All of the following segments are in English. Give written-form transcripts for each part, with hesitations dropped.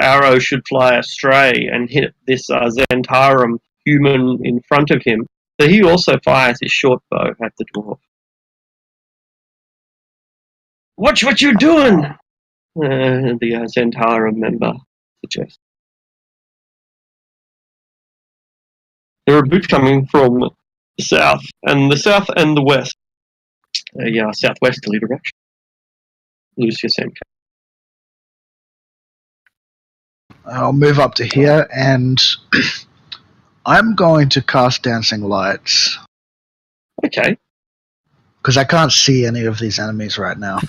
arrow should fly astray and hit this Zentarum human in front of him. So he also fires his short bow at the dwarf. Watch what you're doing, the Zentarum member suggests. There are boots coming from the south and the west. Southwesterly direction. Lucius MK. I'll move up to here, and I'm going to cast Dancing Lights. Okay. Because I can't see any of these enemies right now.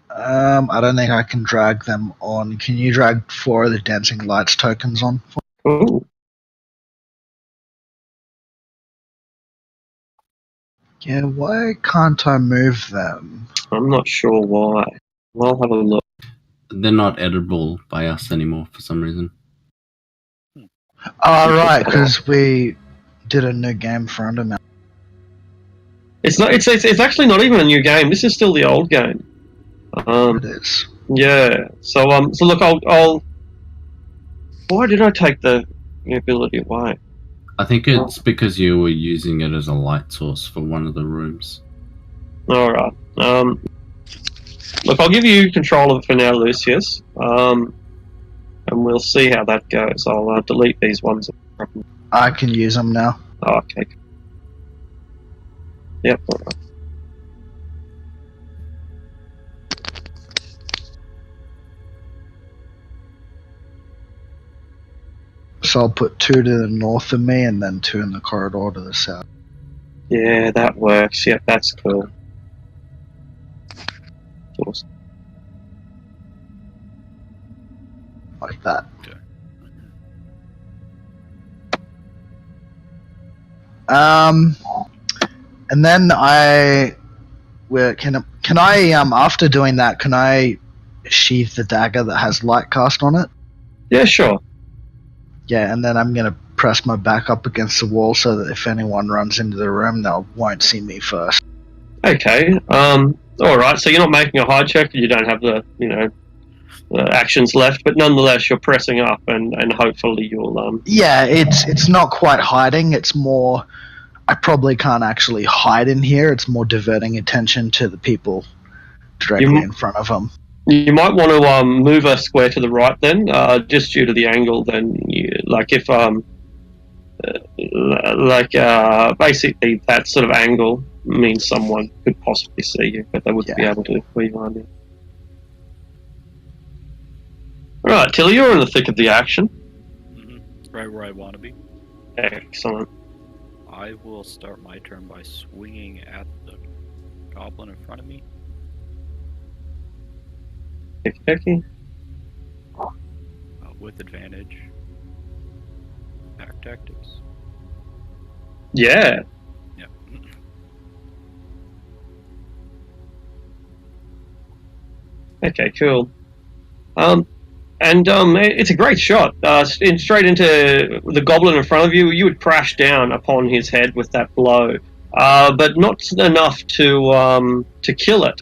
I don't think I can drag them on. Can you drag 4 of the Dancing Lights tokens on? Ooh. Yeah, why can't I move them? I'm not sure why. I'll have a look. They're not editable by us anymore for some reason. Oh, right, because we did a new game for Undermount. It's not. It's actually not even a new game. This is still the old game. It is. Yeah. So look, I'll. Why did I take the ability away? I think it's because you were using it as a light source for one of the rooms. All right. Look, I'll give you control of it for now, Lucius. And we'll see how that goes. I'll delete these ones. I can use them now. Oh, okay. Yep. All right. So I'll put 2 to the north of me and then 2 in the corridor to the south. Yeah, that works. Yep, that's cool. Awesome. Like that. Okay. And then can I after doing that, can I sheath the dagger that has light cast on it? Yeah, sure. Yeah, and then I'm gonna press my back up against the wall so that if anyone runs into the room, they won't see me first. Okay. All right. So you're not making a hide check. You don't have the actions left, but nonetheless, you're pressing up, and hopefully you'll. Yeah, it's not quite hiding. It's more. I probably can't actually hide in here. It's more diverting attention to the people directly in front of them. You might want to move a square to the right then, just due to the angle. Then, basically that sort of angle means someone could possibly see you, but they wouldn't be able to where you are now. All right, Tilly, you're in the thick of the action. Mm-hmm. Right where I want to be. Excellent. I will start my turn by swinging at the goblin in front of me. Okay. With advantage. Pack tactics. Yeah. Yep. Okay, cool. It's a great shot. Straight into the goblin in front of you. You would crash down upon his head with that blow, but not enough to kill it.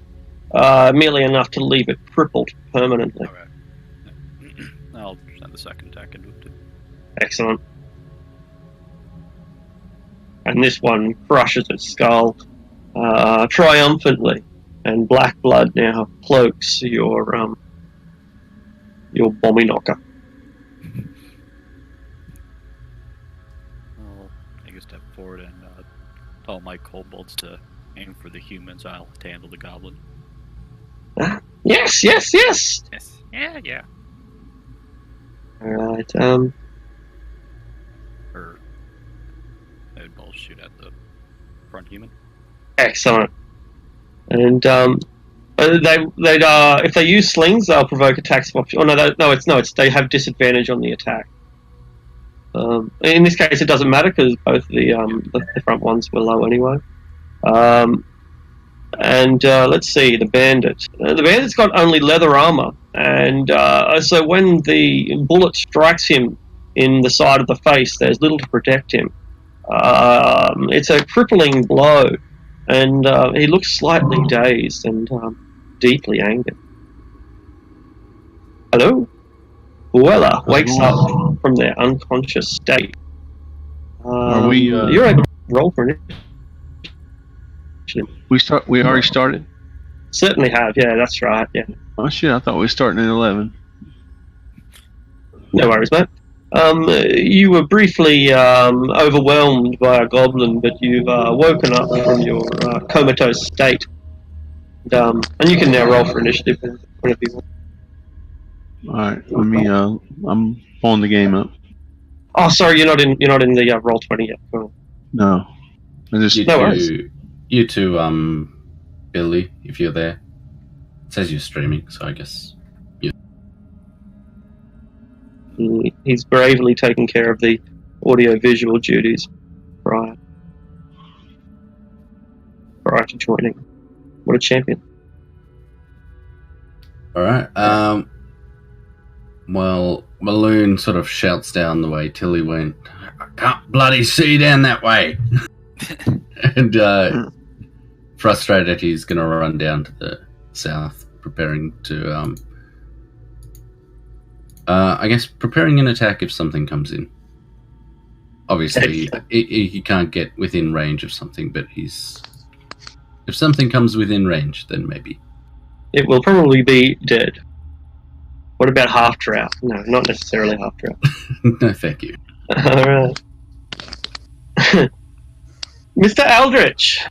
Merely enough to leave it crippled permanently. Okay. I'll send the second attack into it too. Excellent. And this one crushes its skull triumphantly, and black blood now cloaks your bomby knocker. I'll take a step forward and tell my kobolds to aim for the humans. I'll handle the goblin. Yes. Yes. Yeah. Alright, Or they would both shoot at the front human. excellent. And if they use slings, they'll provoke attacks of opportunity. Oh no, it's they have disadvantage on the attack. In this case, it doesn't matter because both the front ones were low anyway. Let's see, the bandit. The bandit's got only leather armor, and so when the bullet strikes him in the side of the face, there's little to protect him. It's a crippling blow, and he looks slightly dazed and deeply angered. Hello? Buella wakes up from their unconscious state. Are we? You're able to roll for initiative. We already started. Certainly have, yeah, that's right, yeah. Oh shit! I thought we were starting at 11. No worries, mate. You were briefly overwhelmed by a goblin, but you've woken up from your comatose state. And you can now roll for initiative whenever you want. All right, let me. I'm pulling the game up. Oh, sorry, you're not in the roll 20 yet. Cool. No, I just. You No worries. two, Billy, if you're there. It says you're streaming, so I guess. He's bravely taking care of the audio-visual duties prior to joining. What a champion. Alright, well, Maloon sort of shouts down the way Tilly went, I can't bloody see down that way! And, frustrated, he's gonna run down to the south, preparing to, I guess preparing an attack if something comes in. Obviously, he can't get within range of something, but if something comes within range, then maybe. It will probably be dead. What about half drought? No, not necessarily half drought. No, thank you. Alright. Mr. Aldrich,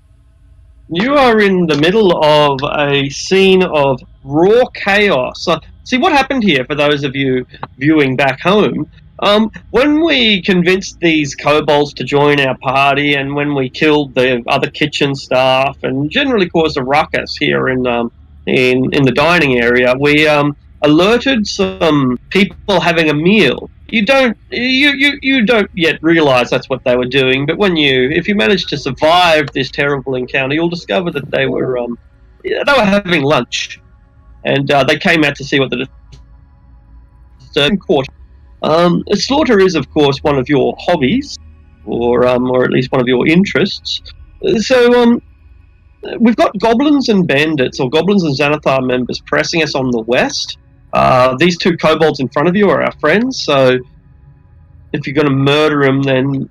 you are in the middle of a scene of raw chaos. See, what happened here, for those of you viewing back home, when we convinced these kobolds to join our party, and when we killed the other kitchen staff, and generally caused a ruckus here in the dining area, we alerted some people having a meal. You don't yet realise that's what they were doing, but if you manage to survive this terrible encounter, you'll discover that they were having lunch, and they came out to see what the disturbing court. Slaughter is, of course, one of your hobbies, or at least one of your interests. So we've got goblins and bandits, or goblins and Xanathar members, pressing us on the west. These two kobolds in front of you are our friends, so if you're going to murder them, then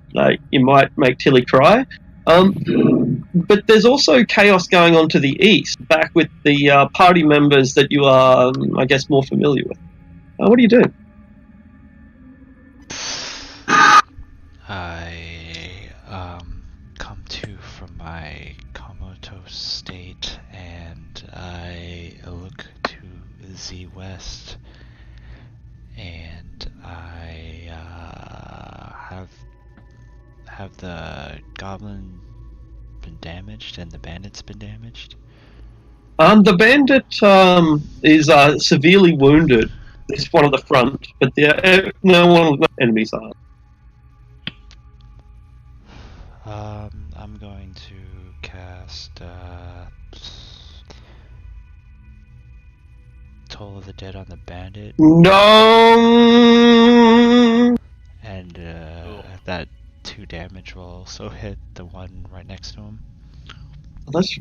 you might make Tilly cry. But there's also chaos going on to the east, back with the party members that you are, I guess, more familiar with. What do you do? I come to from my comatose state, and I look to the west, and I have the goblin been damaged and the bandit's been damaged? The bandit is severely wounded. He's one of the front, but no enemies are. I'm going to cast Toll of the Dead on the bandit. No. And that 2 damage will also hit the one right next to him. That's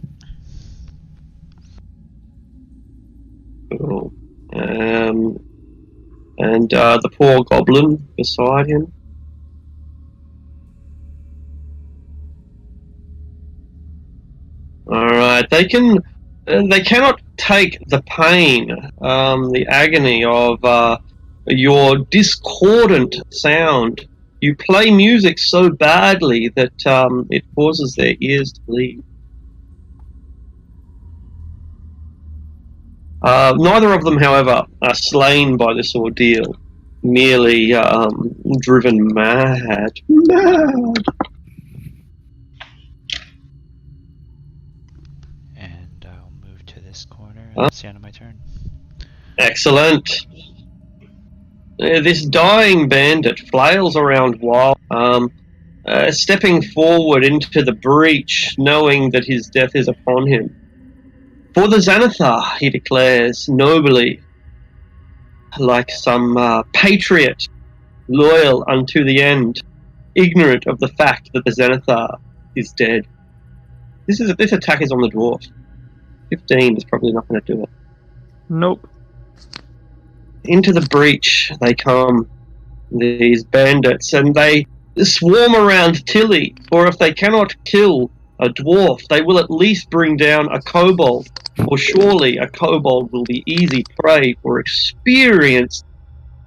cool. And the poor goblin beside him. All right, they cannot take the pain, the agony of your discordant sound. You play music so badly that it causes their ears to bleed. Neither of them, however, are slain by this ordeal, merely driven mad. And I'll move to this corner, and that's the end of my turn. Excellent. This dying bandit flails around wild, stepping forward into the breach, knowing that his death is upon him. For the Xanathar, he declares nobly, like some patriot, loyal unto the end, ignorant of the fact that the Xanathar is dead. This attack is on the dwarf. 15 is probably not going to do it. Nope. Into the breach they come, these bandits, and they swarm around Tilly, or if they cannot kill a dwarf, they will at least bring down a kobold, or surely a kobold will be easy prey for experienced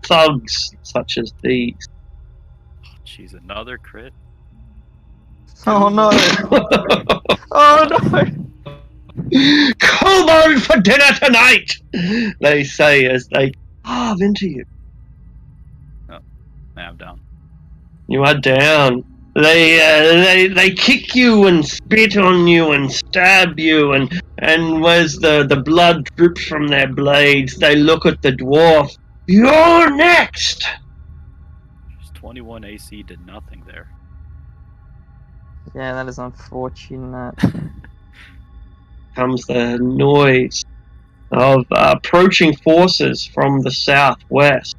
thugs such as these. Jeez, another crit. Oh no! Oh no! Kobold for dinner tonight, they say as they carve into you. Now I'm down. You are down. They kick you and spit on you and stab you, and as the blood drips from their blades, they look at the dwarf. You're next. Just 21 AC did nothing there. Yeah, that is unfortunate. Comes the noise of approaching forces from the southwest.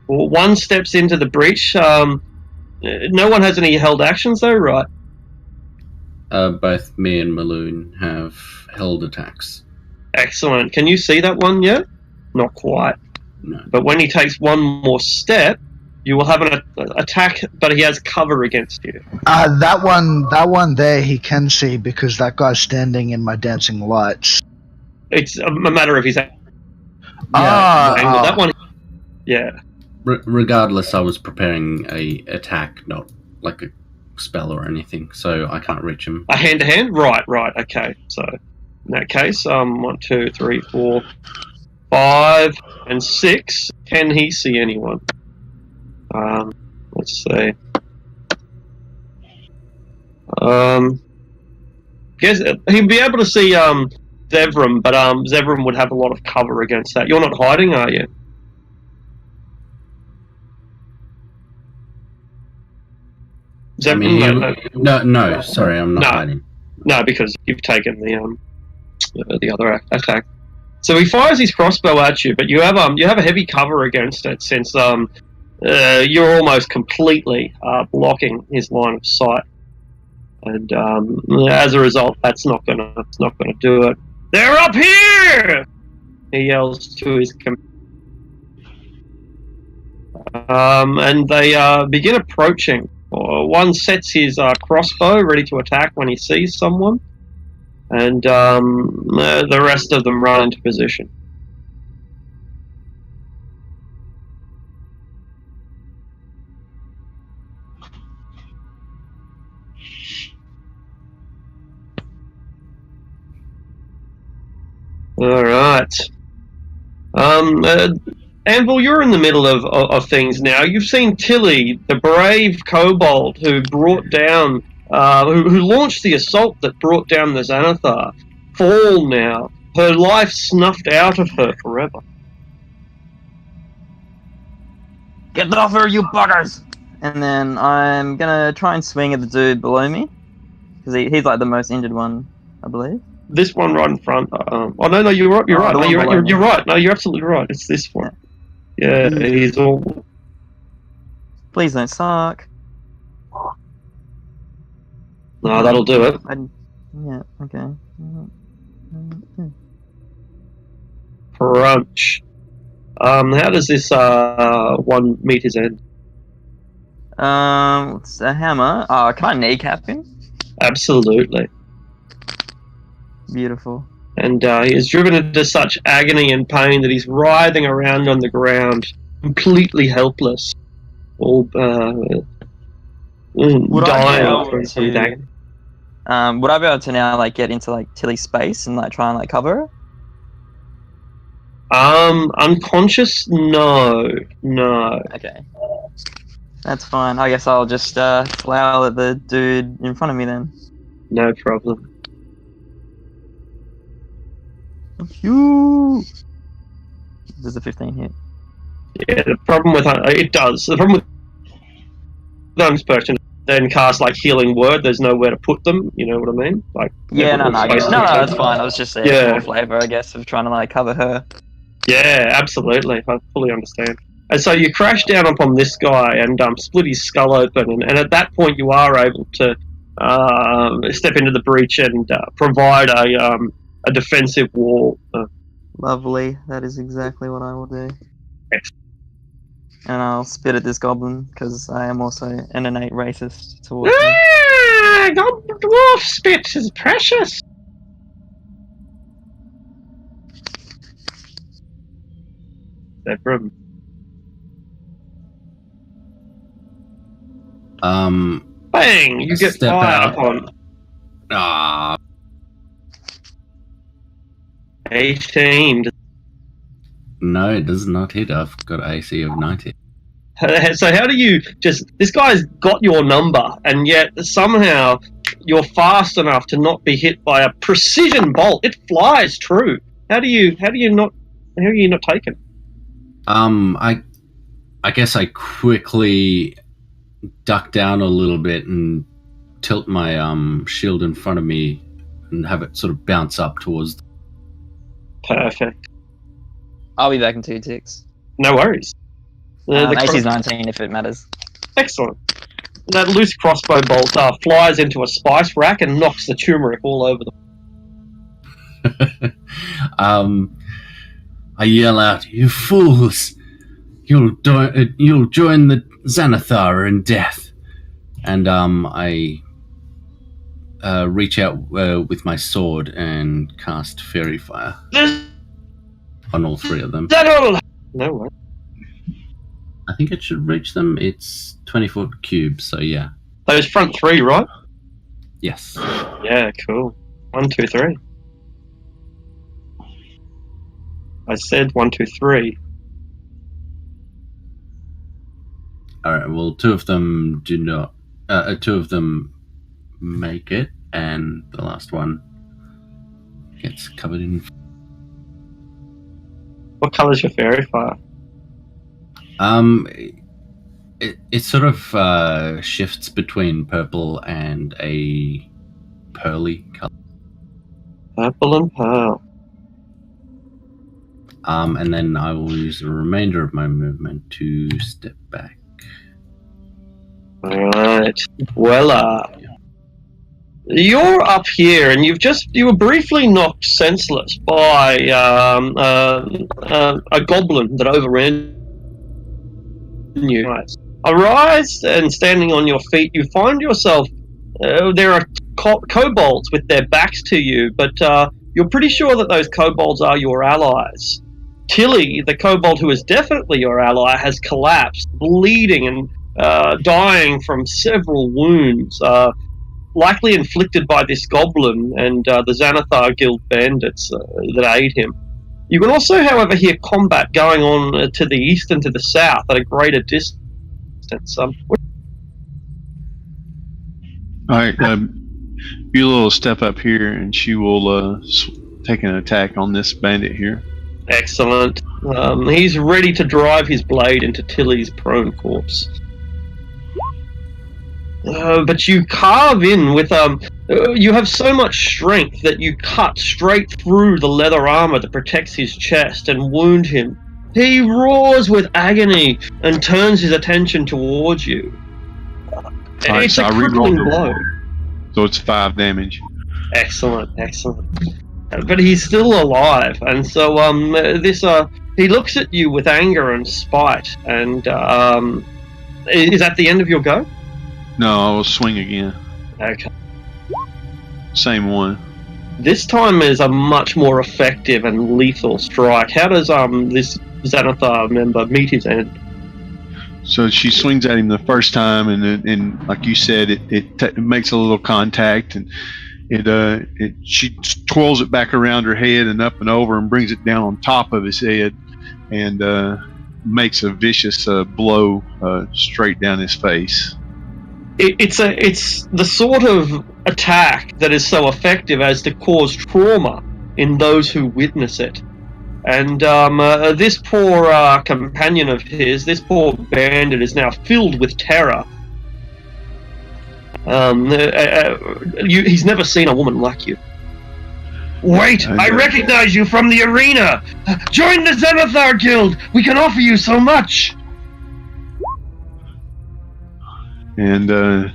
Well, one steps into the breach. No one has any held actions though, right? Both me and Maloon have held attacks. Excellent. Can you see that one yet? Not quite. No. But when he takes one more step, you will have an attack, but he has cover against you. That one there he can see because that guy's standing in my dancing lights. It's a matter of his angle. Ah, That one, yeah. Regardless, I was preparing a attack, not like a spell or anything, so I can't reach him. A hand-to-hand? Right, okay. So, in that case, 1, 2, 3, 4, 5, and 6. Can he see anyone? Let's see. Guess he'd be able to see Zevram, but Zevram would have a lot of cover against that. You're not hiding, are you? I mean, no, sorry, I'm not hiding. No, because you've taken the other attack. So he fires his crossbow at you, but you have a heavy cover against it since you're almost completely blocking his line of sight, and as a result, that's not gonna do it. They're up here! He yells to his and they begin approaching. One sets his crossbow ready to attack when he sees someone, and the rest of them run into position. All right. Anvil, you're in the middle of things now. You've seen Tilly, the brave kobold who brought down, who launched the assault that brought down the Xanathar, fall now. Her life snuffed out of her forever. Get off her, you buggers! And then I'm gonna try and swing at the dude below me, because he's like the most injured one, I believe. This one right in front. Oh no, you're right. You're right. No, you're right. No, you're absolutely right. It's this one. Yeah, he's all. Please don't suck. No, that'll do it. Yeah. Okay. Crunch. How does this one meet his end? It's a hammer. Can I kneecap him? Absolutely. Beautiful. And he is driven into such agony and pain that he's writhing around on the ground, completely helpless, all dying from his agony. Would I be able to now like get into like Tilly's space and like try and like cover her? Unconscious? No. Okay. That's fine. I guess I'll just flower at the dude in front of me then. No problem. You. Does the 15 hit? Yeah, the problem with it does. The problem with Unspersion then cast like healing word. There's nowhere to put them. You know what I mean? Like yeah, no, that's fine. I was just saying more flavor, I guess, of trying to like cover her. Yeah, absolutely. I fully understand. And so you crash down upon this guy and split his skull open, and at that point you are able to step into the breach and provide a defensive wall. Lovely. That is exactly what I will do. Excellent. And I'll spit at this goblin because I am also an innate racist towards him. Dwarf spit is precious. Bedroom. Bang! You get Step fired out. upon. Ah, 18. no, it does not hit. I've got AC of 90. So how do you this guy's got your number, and yet somehow you're fast enough to not be hit by a precision bolt. It flies true. How are you not taken? I guess I quickly duck down a little bit and tilt my shield in front of me and have it sort of bounce up towards. Perfect. I'll be back in 2 ticks. No worries. AC's 19 if it matters. Excellent. That loose crossbow bolt flies into a spice rack and knocks the turmeric all over the. I yell out, "You fools! You'll join the Xanathar in death!" And I reach out with my sword and cast Fairy Fire on all 3 of them. No way. I think it should reach them. It's 20-foot cube, so yeah. Those front 3, right? Yes. Yeah, cool. 1, 2, 3. I said 1, 2, 3. Alright, well, 2 of them do not. 2 of them make it, and the last one gets covered in. What colour's your fairy fire? It sort of shifts between purple and a pearly color. Purple and pearl. And then I will use the remainder of my movement to step back. Alright. Well, you're up here, and you were briefly knocked senseless by a goblin that overran you. Arise and standing on your feet, you find yourself. There are kobolds with their backs to you, but you're pretty sure that those kobolds are your allies. Tilly, the kobold who is definitely your ally, has collapsed, bleeding and dying from several wounds, likely inflicted by this goblin and the Xanathar Guild bandits that aid him. You can also, however, hear combat going on to the east and to the south at a greater distance. Alright, Beulah will step up here and she will take an attack on this bandit here. Excellent. He's ready to drive his blade into Tilly's prone corpse. But you carve in with you have so much strength that you cut straight through the leather armor that protects his chest and wound him. He roars with agony and turns his attention towards you. Right, It's so a I crippling rerolled blow. So it's 5 damage. Excellent. But he's still alive, and so he looks at you with anger and spite. And is that the end of your go? No, I will swing again. Okay. Same one. This time is a much more effective and lethal strike. How does this Xanathar member meet his end? So she swings at him the first time, and like you said, it makes a little contact, and she twirls it back around her head and up and over, and brings it down on top of his head, and makes a vicious blow straight down his face. It's the sort of attack that is so effective as to cause trauma in those who witness it. And this poor companion of his, this poor bandit, is now filled with terror. He's never seen a woman like you. Wait, I recognize you from the arena! Join the Xanathar Guild! We can offer you so much! And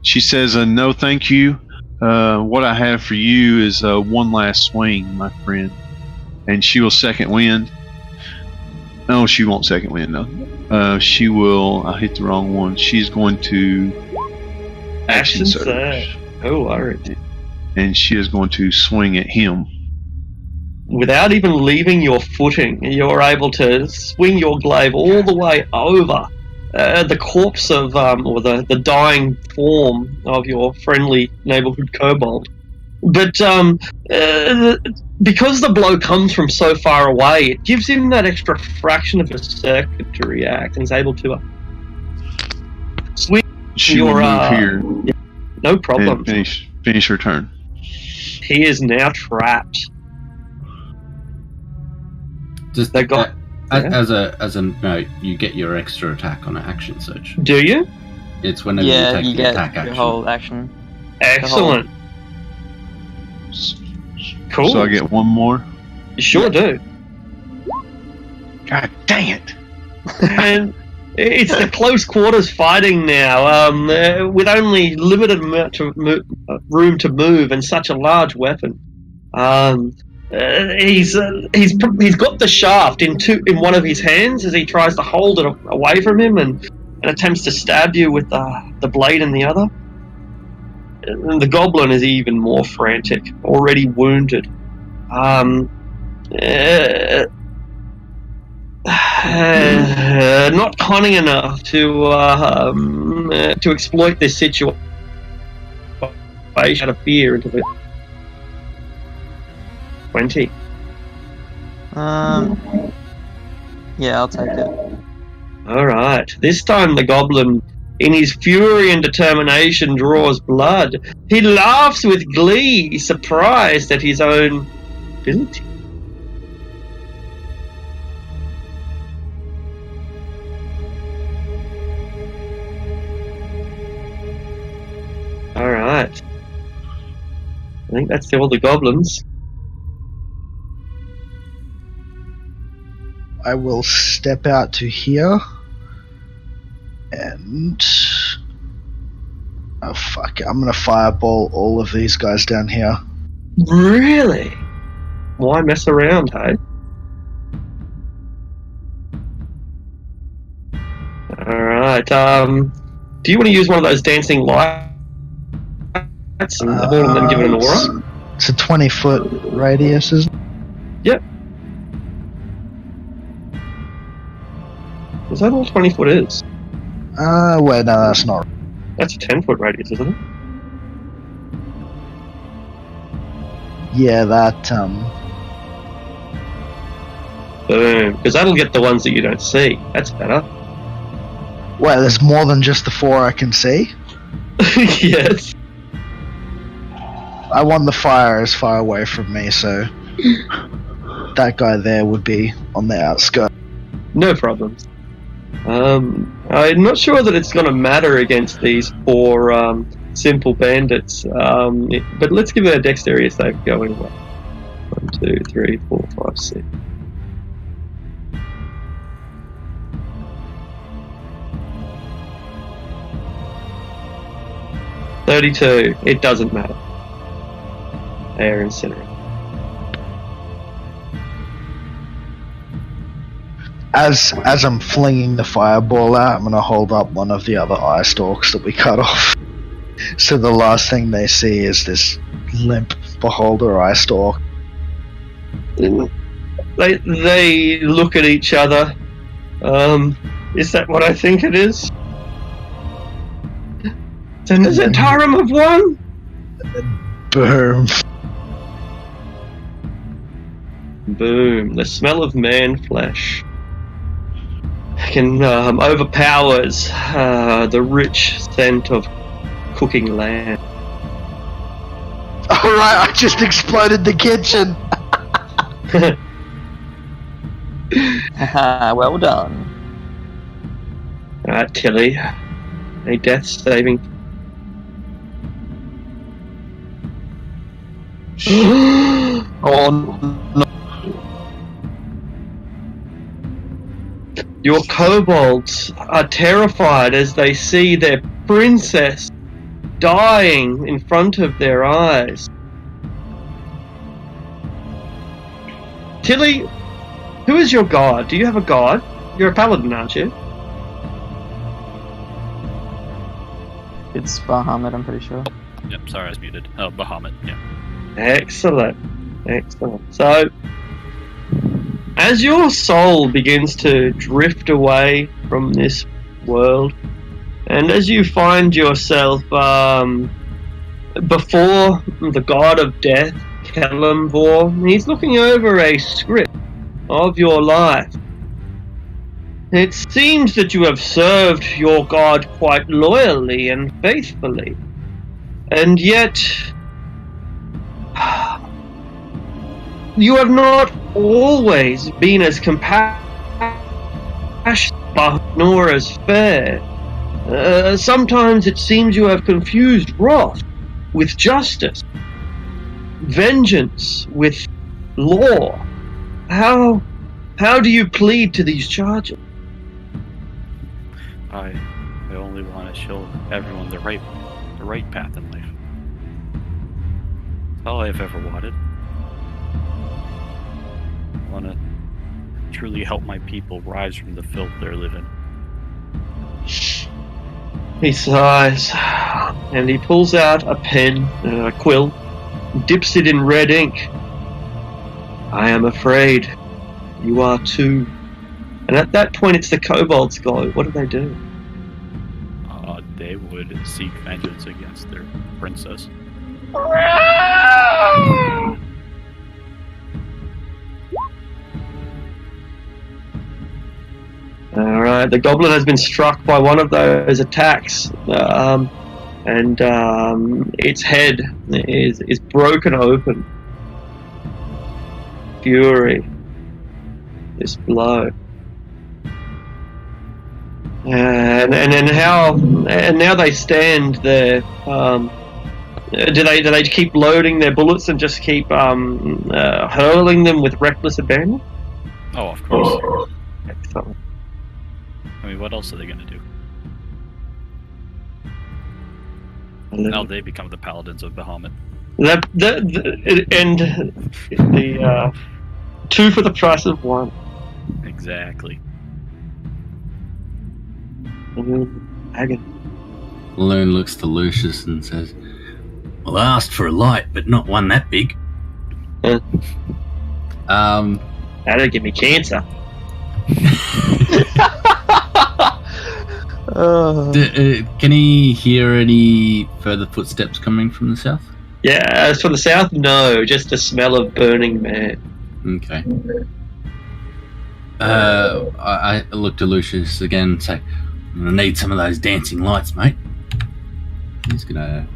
She says, "No, thank you. What I have for you is one last swing, my friend." And she will second wind. No, she won't second wind. No, she will. I hit the wrong one. She's going to action surge. Oh, alright. And she is going to swing at him. Without even leaving your footing, you're able to swing your glaive all the way over the corpse of, or the dying form of your friendly neighborhood kobold. But because the blow comes from so far away, it gives him that extra fraction of a second to react, and he's able to swing She will move here. No problem. And finish her turn. He is now trapped. Just They got- as a note, you get your extra attack on an action surge. Do you? It's whenever Yeah, you take you the get attack your action. whole action. Excellent. Cool. So I get one more. You sure do. God dang it! And it's the close quarters fighting now, with only limited amount of room to move and such a large weapon. He's got the shaft in one of his hands as he tries to hold it away from him and attempts to stab you with the blade in the other. And the goblin is even more frantic, already wounded. Not cunning enough to exploit this situation out of fear into the 20. Yeah, I'll take it. Alright, this time the goblin, in his fury and determination, draws blood. He laughs with glee, surprised at his own ability. Alright. I think that's all the goblins. I will step out to here. And... oh fuck it, I'm gonna fireball all of these guys down here. Really? Why mess around, hey? Alright, do you want to use one of those dancing lights and all and then give it an aura? It's a 20-foot radius, isn't it? Yep. Is that all 20 foot is? Wait, no, that's not. That's a 10-foot radius, isn't it? Yeah, that, Boom. Because that'll get the ones that you don't see. That's better. Wait, there's more than just the 4 I can see? Yes. I want the fire as far away from me, so that guy there would be on the outskirts. No problems. I'm not sure that it's going to matter against these 4 simple bandits, but let's give it a dexterity save go anyway. 1, 2, 3, 4, 5, 6. $32. It doesn't matter. They are incinerated. As I'm flinging the fireball out, I'm gonna hold up one of the other eye stalks that we cut off. So the last thing they see is this limp beholder eye stalk. They look at each other. Is that what I think it is? It's a Zentarum of 1? Boom. Boom. The smell of man flesh can overpowers the rich scent of cooking lamb. Alright, I just exploded the kitchen. Haha, well done. Alright, Tilly. A death saving. Oh no. Your kobolds are terrified as they see their princess dying in front of their eyes. Tilly, who is your god? Do you have a god? You're a paladin, aren't you? It's Bahamut, I'm pretty sure. Yep, sorry, I was muted. Oh, Bahamut, yeah. Excellent. So, as your soul begins to drift away from this world, and as you find yourself before the god of death, Kelemvor, he's looking over a script of your life. It seems that you have served your god quite loyally and faithfully, and yet you have not always been as compassionate nor as fair. Sometimes it seems you have confused wrath with justice, vengeance with law. How do you plead to these charges? I only want to show everyone the right path in life. That's all I've ever wanted. I want to truly help my people rise from the filth they're living. He sighs, and he pulls out a pen, a quill, dips it in red ink. I am afraid you are too. And at that point, it's the kobolds go. What do they do? They would seek vengeance against their princess. Alright, the goblin has been struck by one of those attacks, and its head is broken open. Fury. This blow. And now they stand there. Do they keep loading their bullets and just keep hurling them with reckless abandon? Oh, of course. Excellent. I mean, what else are they going to do? Now they become the paladins of Bahamut. The two for the price of one. Exactly. Loon looks to Lucius and says, "Well, I asked for a light, but not one that big." That'll give me cancer. Can he hear any further footsteps coming from the south? Yeah, as for the south, no, just the smell of burning man. Okay. I look to Lucius again and say, "I'm gonna need some of those dancing lights, mate." He's gonna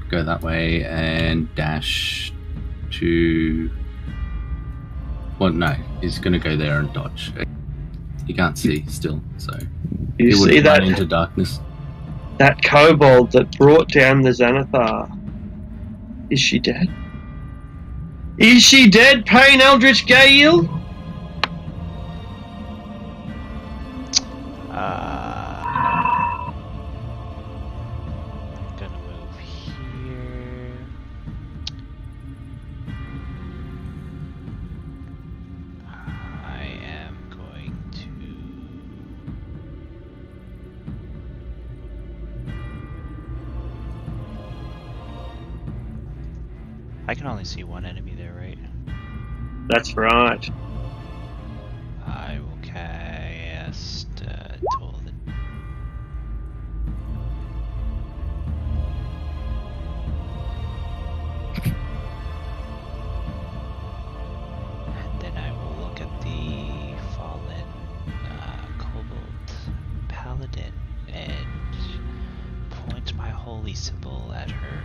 go that way and dash to. Well, no, he's gonna go there and dodge. He can't see still, so You he see wouldn't that run into darkness. that kobold that brought down the Xanathar? Is she dead? Is she dead, Payne Eldritch Gale? I'm gonna move here. I am going to. I can only see one enemy there, right? That's right. I will cast Toll the. And then I will look at the fallen kobold paladin and point my holy symbol at her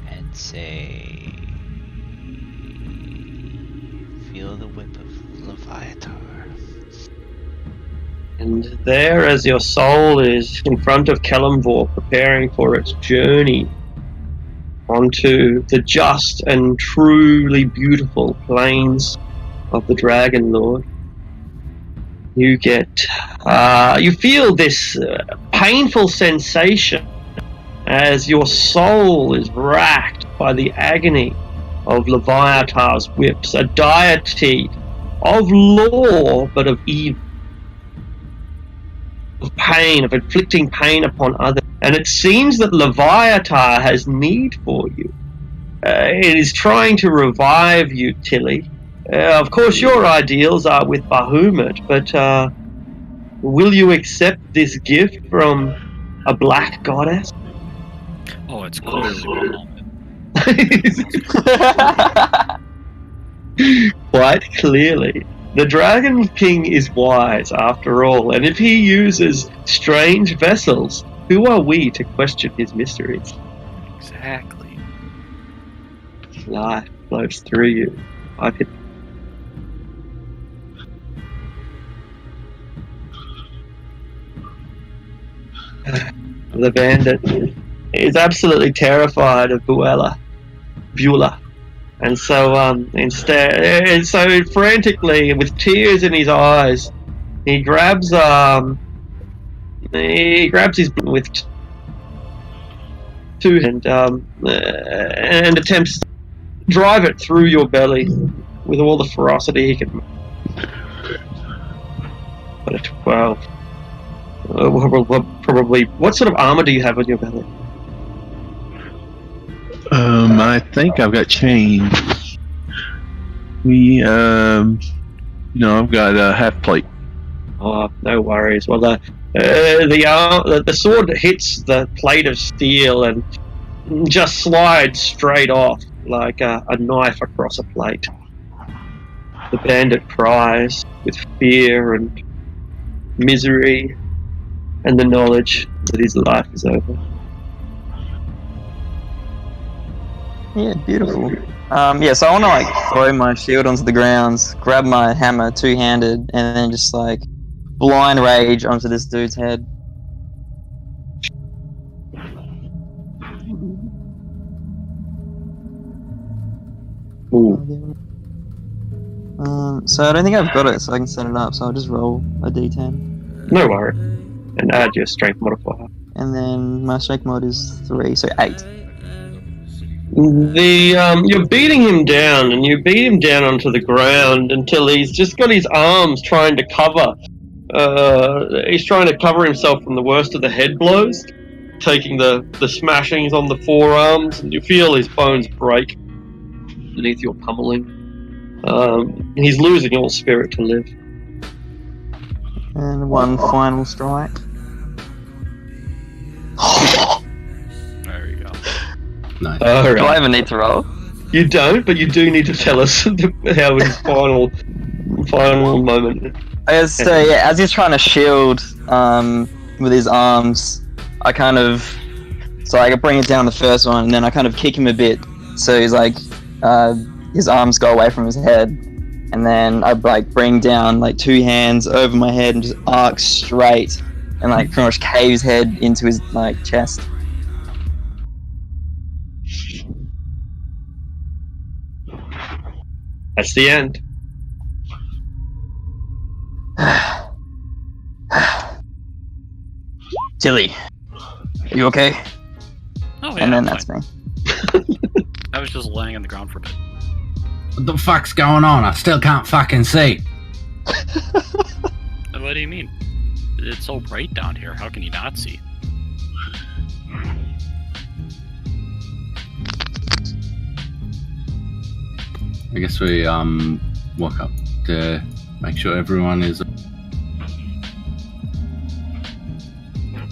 and say, "Feel the whip of Leviatar." And there, as your soul is in front of Kelemvor, preparing for its journey onto the just and truly beautiful plains of the Dragon Lord, you get, you feel this painful sensation as your soul is racked by the agony of Leviathar's whips, a deity of law but of evil, of pain, of inflicting pain upon others. And it seems that Leviathar has need for you. It is trying to revive you, Tilly. Of course, your ideals are with Bahamut, but will you accept this gift from a black goddess? Oh, it's clearly Bahamut. Quite clearly. The Dragon King is wise, after all, and if he uses strange vessels, who are we to question his mysteries? Exactly. Life flows through you. I could. The bandit is absolutely terrified of Beulah, and so frantically, with tears in his eyes, he grabs his with two and attempts to drive it through your belly with all the ferocity he can. But a 12. Probably. What sort of armor do you have on your belly? I think I've got chains. I've got a half plate. Oh, no worries. Well, the sword hits the plate of steel and just slides straight off like a knife across a plate. The bandit cries with fear and misery and the knowledge that his life is over. Yeah, beautiful. So I want to throw my shield onto the ground, grab my hammer two-handed, and then just blind rage onto this dude's head. Ooh. So I don't think I've got it, so I can set it up. So I'll just roll a d10. No worry. And add your strength modifier. And then my strength mod is 3, so 8. You're beating him down, and you beat him down onto the ground until he's just got his arms trying to cover. He's trying to cover himself from the worst of the head blows, taking the smashings on the forearms, and you feel his bones break beneath your pummeling. He's losing all spirit to live. And one final strike. There you go. Nice. All Do I right. even need to roll? You don't, but you do need to tell us how his final moment. So yeah, as he's trying to shield with his arms, I bring it down the first one, and then I kind of kick him a bit, so he's his arms go away from his head, and then I bring down two hands over my head and just arc straight, and pretty much cave his head into his chest. That's the end. Tilly, are you okay? Oh yeah. And then I'm that's me. fine. I was just laying on the ground for a bit. What the fuck's going on? I still can't fucking see. What do you mean? It's so bright down here. How can you not see? I guess we walk up to make sure everyone is.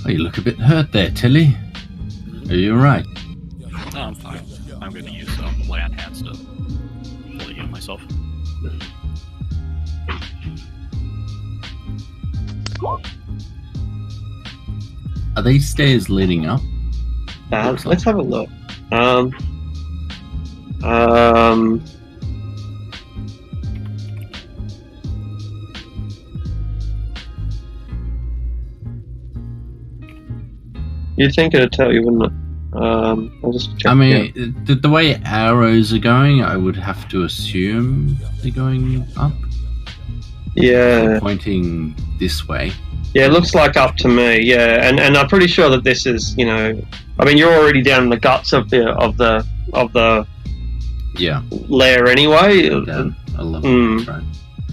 Oh, you look a bit hurt there, Tilly. Are you alright? No, I'm fine. I'm going to use lay on hands to fully heal myself. Are these stairs leading up? Let's have a look. You'd think it'd tell you, wouldn't it? I'll just check. I mean, the way arrows are going, I would have to assume they're going up. Yeah. Pointing this way. Yeah, it looks like up to me. Yeah, and I'm pretty sure that this is, I mean, you're already down in the guts of the Yeah. lair anyway. Down a level, Mm. right?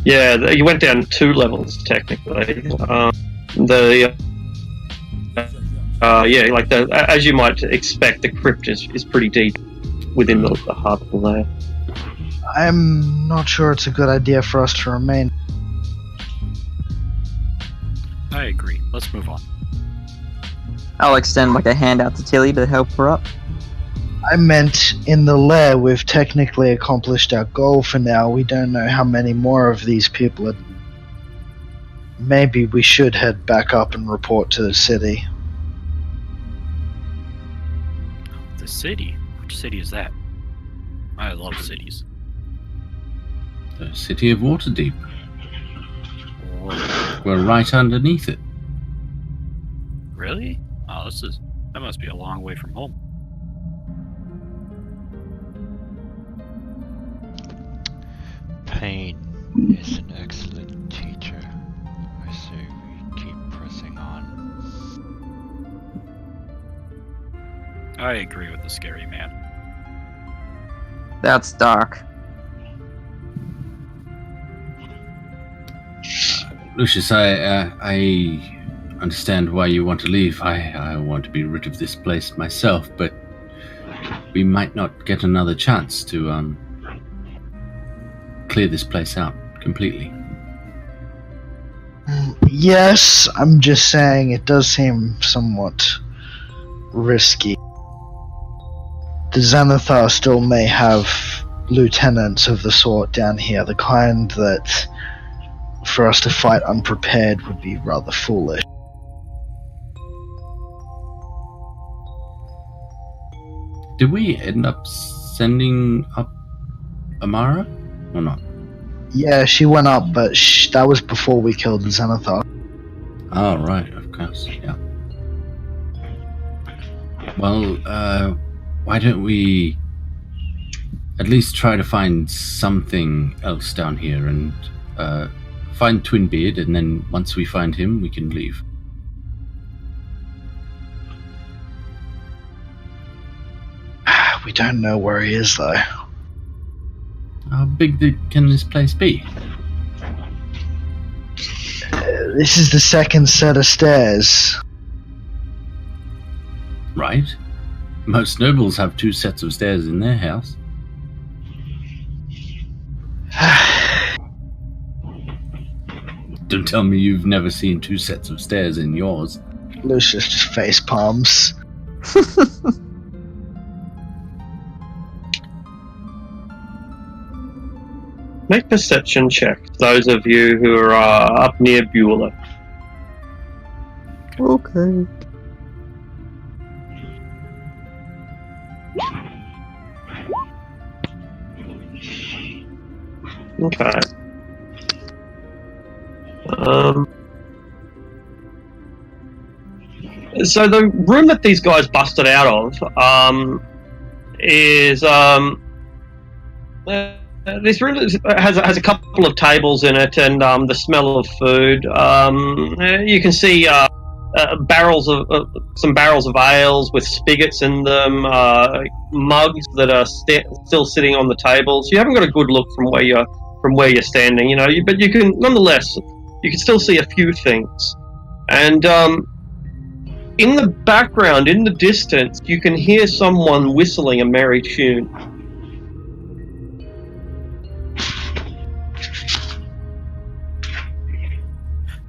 Yeah, you went down 2 levels technically. As you might expect, the crypt is pretty deep within the heart of the lair. I'm not sure it's a good idea for us to remain. I agree. Let's move on. I'll extend like a hand out to Tilly to help her up. I meant in the lair, we've technically accomplished our goal for now. We don't know how many more of these people are. Maybe we should head back up and report to the city. The city? Which city is that? I love cities. The city of Waterdeep. We're right underneath it. Really? Oh, that must be a long way from home. Pain is an excellent teacher. I say we keep pressing on. I agree with the scary man. That's dark. Lucius, I understand why you want to leave. I want to be rid of this place myself, but we might not get another chance to clear this place out completely. Yes, I'm just saying it does seem somewhat risky. The Xanathar still may have lieutenants of the sort down here, the kind that for us to fight unprepared would be rather foolish. Did we end up sending up Amara or not? Yeah, she went up, but that was before we killed the Xanathar. Oh, right, of course, yeah. Well, why don't we at least try to find something else down here and find Twinbeard, and then once we find him, we can leave. We don't know where he is, though. How big can this place be? This is the second set of stairs. Right. Most nobles have 2 sets of stairs in their house. Don't tell me you've never seen 2 sets of stairs in yours. Lucius just face palms. Make perception checks, those of you who are up near Beulah. Okay. Okay. So the room that these guys busted out of is this room has a couple of tables in it, and the smell of food. You can see some barrels of ales with spigots in them, mugs that are still sitting on the tables. You haven't got a good look from where you're standing, but you can nonetheless still see a few things. And in the background, in the distance, you can hear someone whistling a merry tune.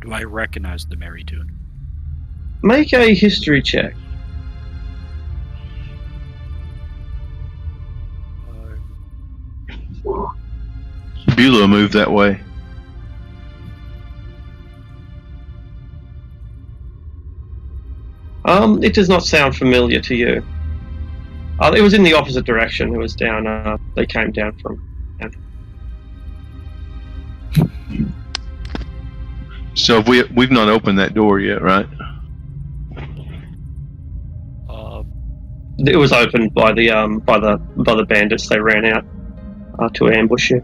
Do I recognize the merry tune? Make a history check. Beulah moved that way. It does not sound familiar to you. It was in the opposite direction. It was down. They came down from. So we've not opened that door yet, right? It was opened by the bandits. They ran out to ambush you.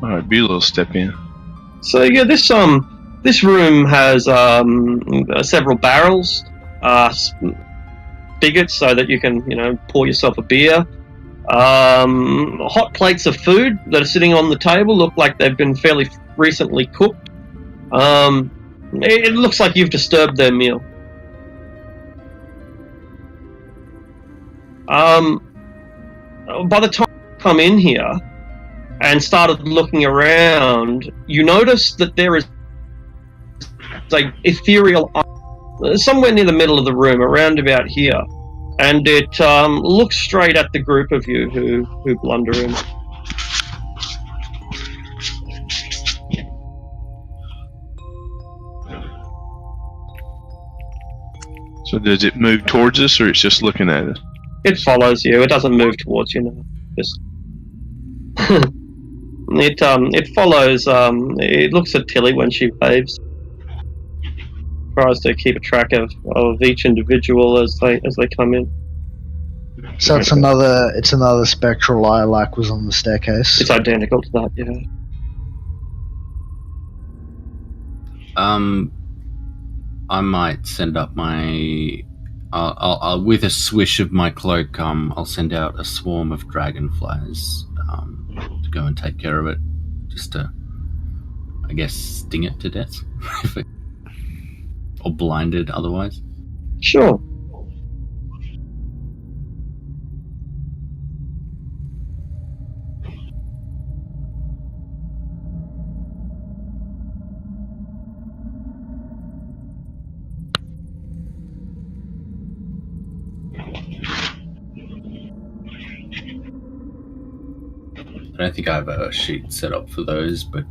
All right, Beulah will step in. So yeah, this room has several barrels, spigots, so that you can pour yourself a beer. Hot plates of food that are sitting on the table look like they've been fairly recently cooked. It looks like you've disturbed their meal. By the time you come in here and started looking around, you notice that there is like ethereal somewhere near the middle of the room, around about here, and it looks straight at the group of you who blunder in. So does it move towards us, or it's just looking at us? It follows you. It doesn't move towards you now. Just it follows. It looks at Tilly when she waves. Tries to keep a track of each individual as they come in. So it's another spectral eye like was on the staircase. It's identical to that, yeah. I might send up my. I'll with a swish of my cloak. I'll send out a swarm of dragonflies to go and take care of it, just to, I guess, sting it to death, or blind it otherwise. Sure. I don't think I have a sheet set up for those, but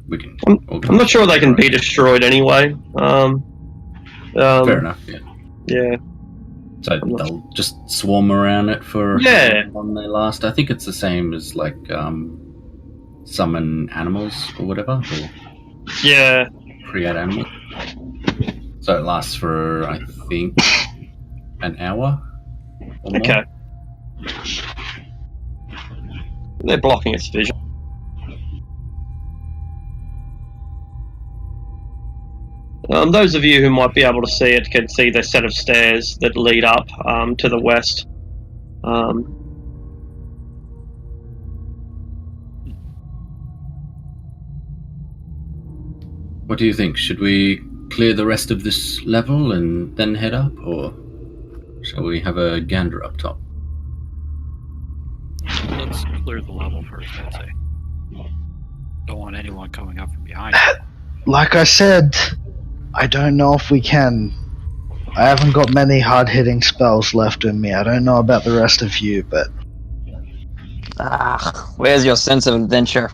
we can. I'm not sure they can be destroyed anyway. Fair enough. Yeah. Yeah. So they'll just swarm around it for on their last. I think it's the same as like summon animals or whatever, or Yeah. create animals. So it lasts for I think an hour. Or more. Okay. They're blocking its vision. Those of you who might be able to see it can see the set of stairs that lead up to the west. What do you think? Should we clear the rest of this level and then head up, or shall we have a gander up top? Let's clear the level first, I'd say. Don't want anyone coming up from behind. Like I said, I don't know if we can. I haven't got many hard-hitting spells left in me. I don't know about the rest of you, but... Where's your sense of adventure?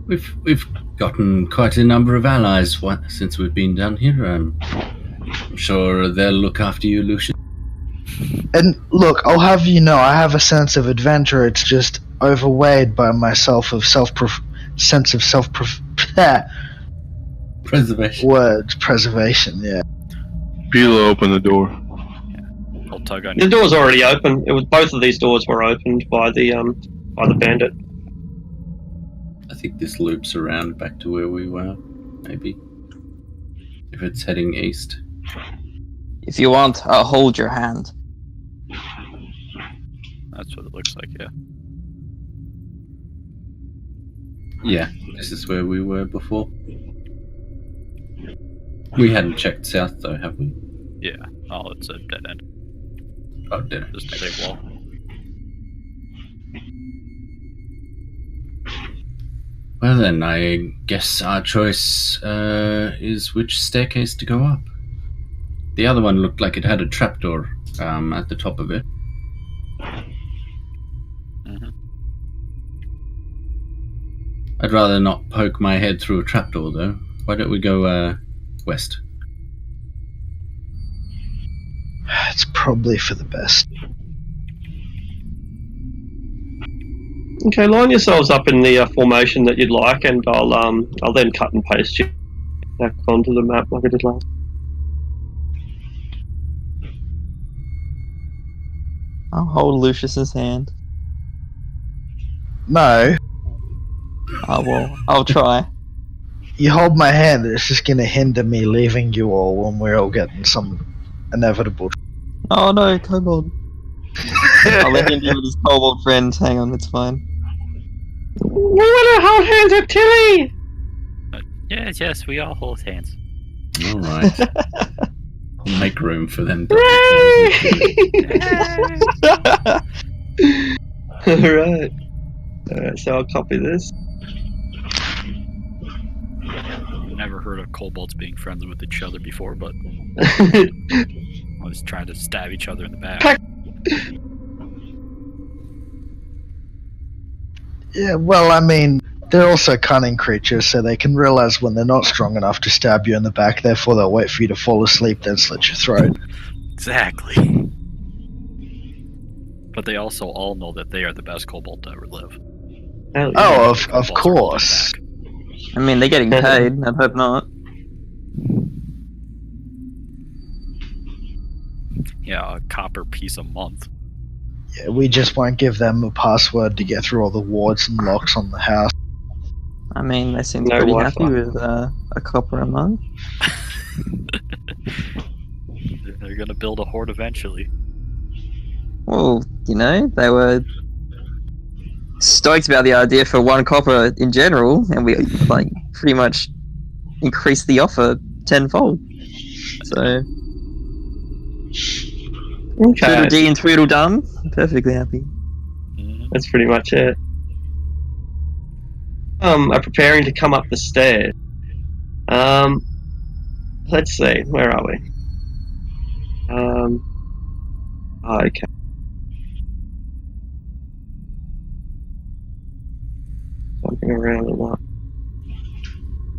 We've gotten quite a number of allies since we've been down here. I'm sure they'll look after you, Lucian. And look, I'll have you know, I have a sense of adventure. It's just overweighed by my sense of preservation. Yeah. Beulah, open the door. I'll tug on The door's already open. It was both of these doors were opened by the bandit. I think this loops around back to where we were, maybe. If it's heading east. If you want, I'll hold your hand. That's what it looks like, yeah. Yeah, this is where we were before. We hadn't checked south though, have we? Yeah. Oh, it's a dead end. Oh, dead end. Just a big wall. Well then, I guess our choice is which staircase to go up. The other one looked like it had a trapdoor at the top of it. Mm-hmm. I'd rather not poke my head through a trapdoor though. Why don't we go west? It's probably for the best. Okay, line yourselves up in the formation that you'd like, and I'll then cut and paste you back onto the map like I did last. I'll hold Lucius's hand. No, Oh well, I'll try. you hold my hand. It's just gonna hinder me leaving you all when we're all getting some inevitable. Oh no, kobold. I'll let him be with his kobold friend. Hang on, it's fine. We want to hold hands with Tilly! Yes, we all hold hands. All right. I'll make room for them. Alright. Alright, so I'll copy this. Never heard of kobolds being friendly with each other before, but always trying to stab each other in the back. Yeah, well, I mean, they're also cunning creatures, so they can realize when they're not strong enough to stab you in the back. Therefore, they'll wait for you to fall asleep, then slit your throat. Exactly. But they also all know that they are the best kobold to ever live. Hell yeah. Oh, of Kobolds are holding course. back. I mean, they're getting paid. I hope not. Yeah, a copper piece a month. Yeah, we just won't give them a password to get through all the wards and locks on the house. I mean, they seem No pretty Wi-Fi. happy with a copper a month. They're gonna build a horde eventually. Well, you know, they were stoked about the idea for 1 copper in general, and we like pretty much increased the offer tenfold. So Okay. Tweedledee and Tweedledum, perfectly happy. Mhm. That's pretty much it. Are preparing to come up the stairs. Let's see, where are we? Okay. Jumping around a lot.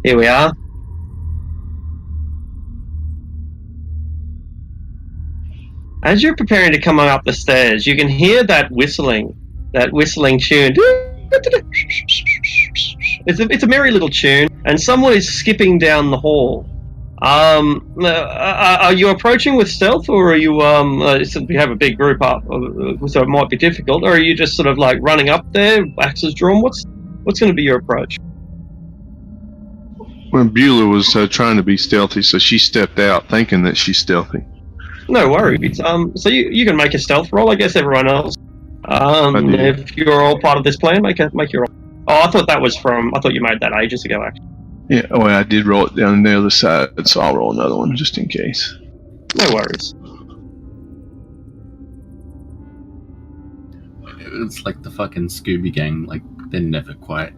Here we are. As you're preparing to come up the stairs, you can hear that whistling tune. It's a merry little tune, and someone is skipping down the hall. Are you approaching with stealth, or are you since we have a big group up, so it might be difficult, or are you just sort of like running up there, axes drawn? What's going to be your approach? When Beulah was trying to be stealthy, so she stepped out thinking that she's stealthy. No worries. So you can make a stealth roll. I guess everyone else. did. If you're all part of this plan, make your roll. Oh, I thought you made that ages ago, actually. Yeah, well, I did roll it down on the other side, so I'll roll another one just in case. No worries. It's like the fucking Scooby Gang. Like, they're never quiet.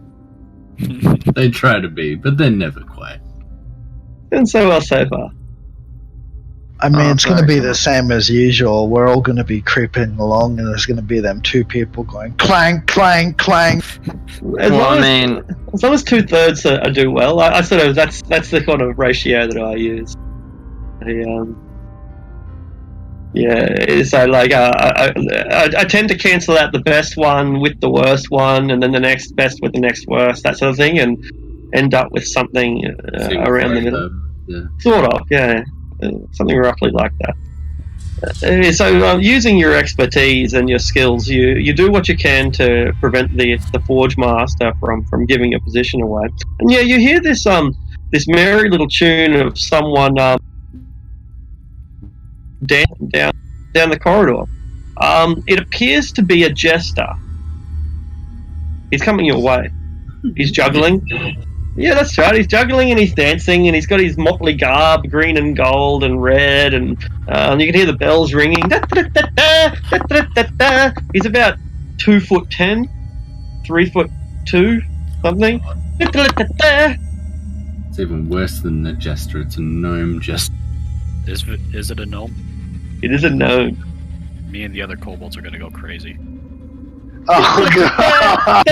They try to be, but they're never quiet. Doing so well so far. I mean, Oh, it's going to sorry. be the same as usual. We're all going to be creeping along, and there's going to be them 2 people going clank, clank, clank. As Well, long I as, mean, as long as 2/3 do well, I sort of that's the kind of ratio that I use. So like I tend to cancel out the best one with the worst one, and then the next best with the next worst, that sort of thing, and end up with something See, around the like, middle. yeah. Sort of, yeah. Something roughly like that. So using your expertise and your skills, you do what you can to prevent the Forge Master from giving your position away. And yeah, you hear this merry little tune of someone down the corridor. It appears to be a jester. He's coming your way. He's juggling. Yeah, that's right. He's juggling and he's dancing, and he's got his motley garb, green and gold and red, and you can hear the bells ringing. He's about 2'10", 3'2", something. It's even worse than the jester. It's a gnome jester. Is it a gnome? It is a gnome. Me and the other kobolds are gonna go crazy. Oh, God.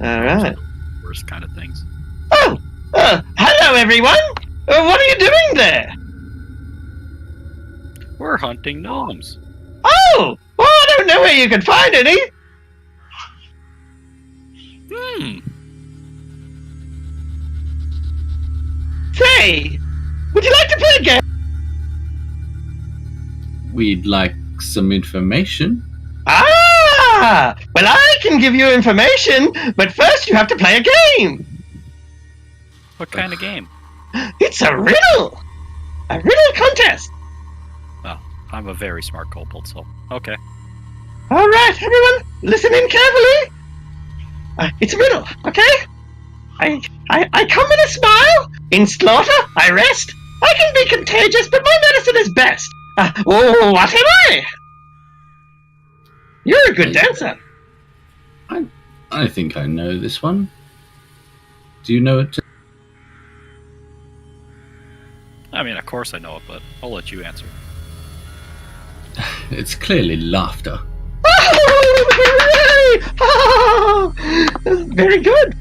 All right. Worst kind of things. Oh, hello everyone. What are you doing there? We're hunting gnomes. Oh, well, I don't know where you can find any. Say, would you like to play a game? we'd like some information. Ah! Well, I can give you information, but first you have to play a game. What kind of game? It's a riddle. A riddle contest. Well, I'm a very smart kobold, so okay. All right, everyone, listen in carefully. It's a riddle, okay? I come with a smile. In slaughter, I rest. I can be contagious, but my medicine is best. What am I? You're a good dancer. I think I know this one. Do you know it? I mean, of course I know it, but I'll let you answer. It's clearly laughter. Very good.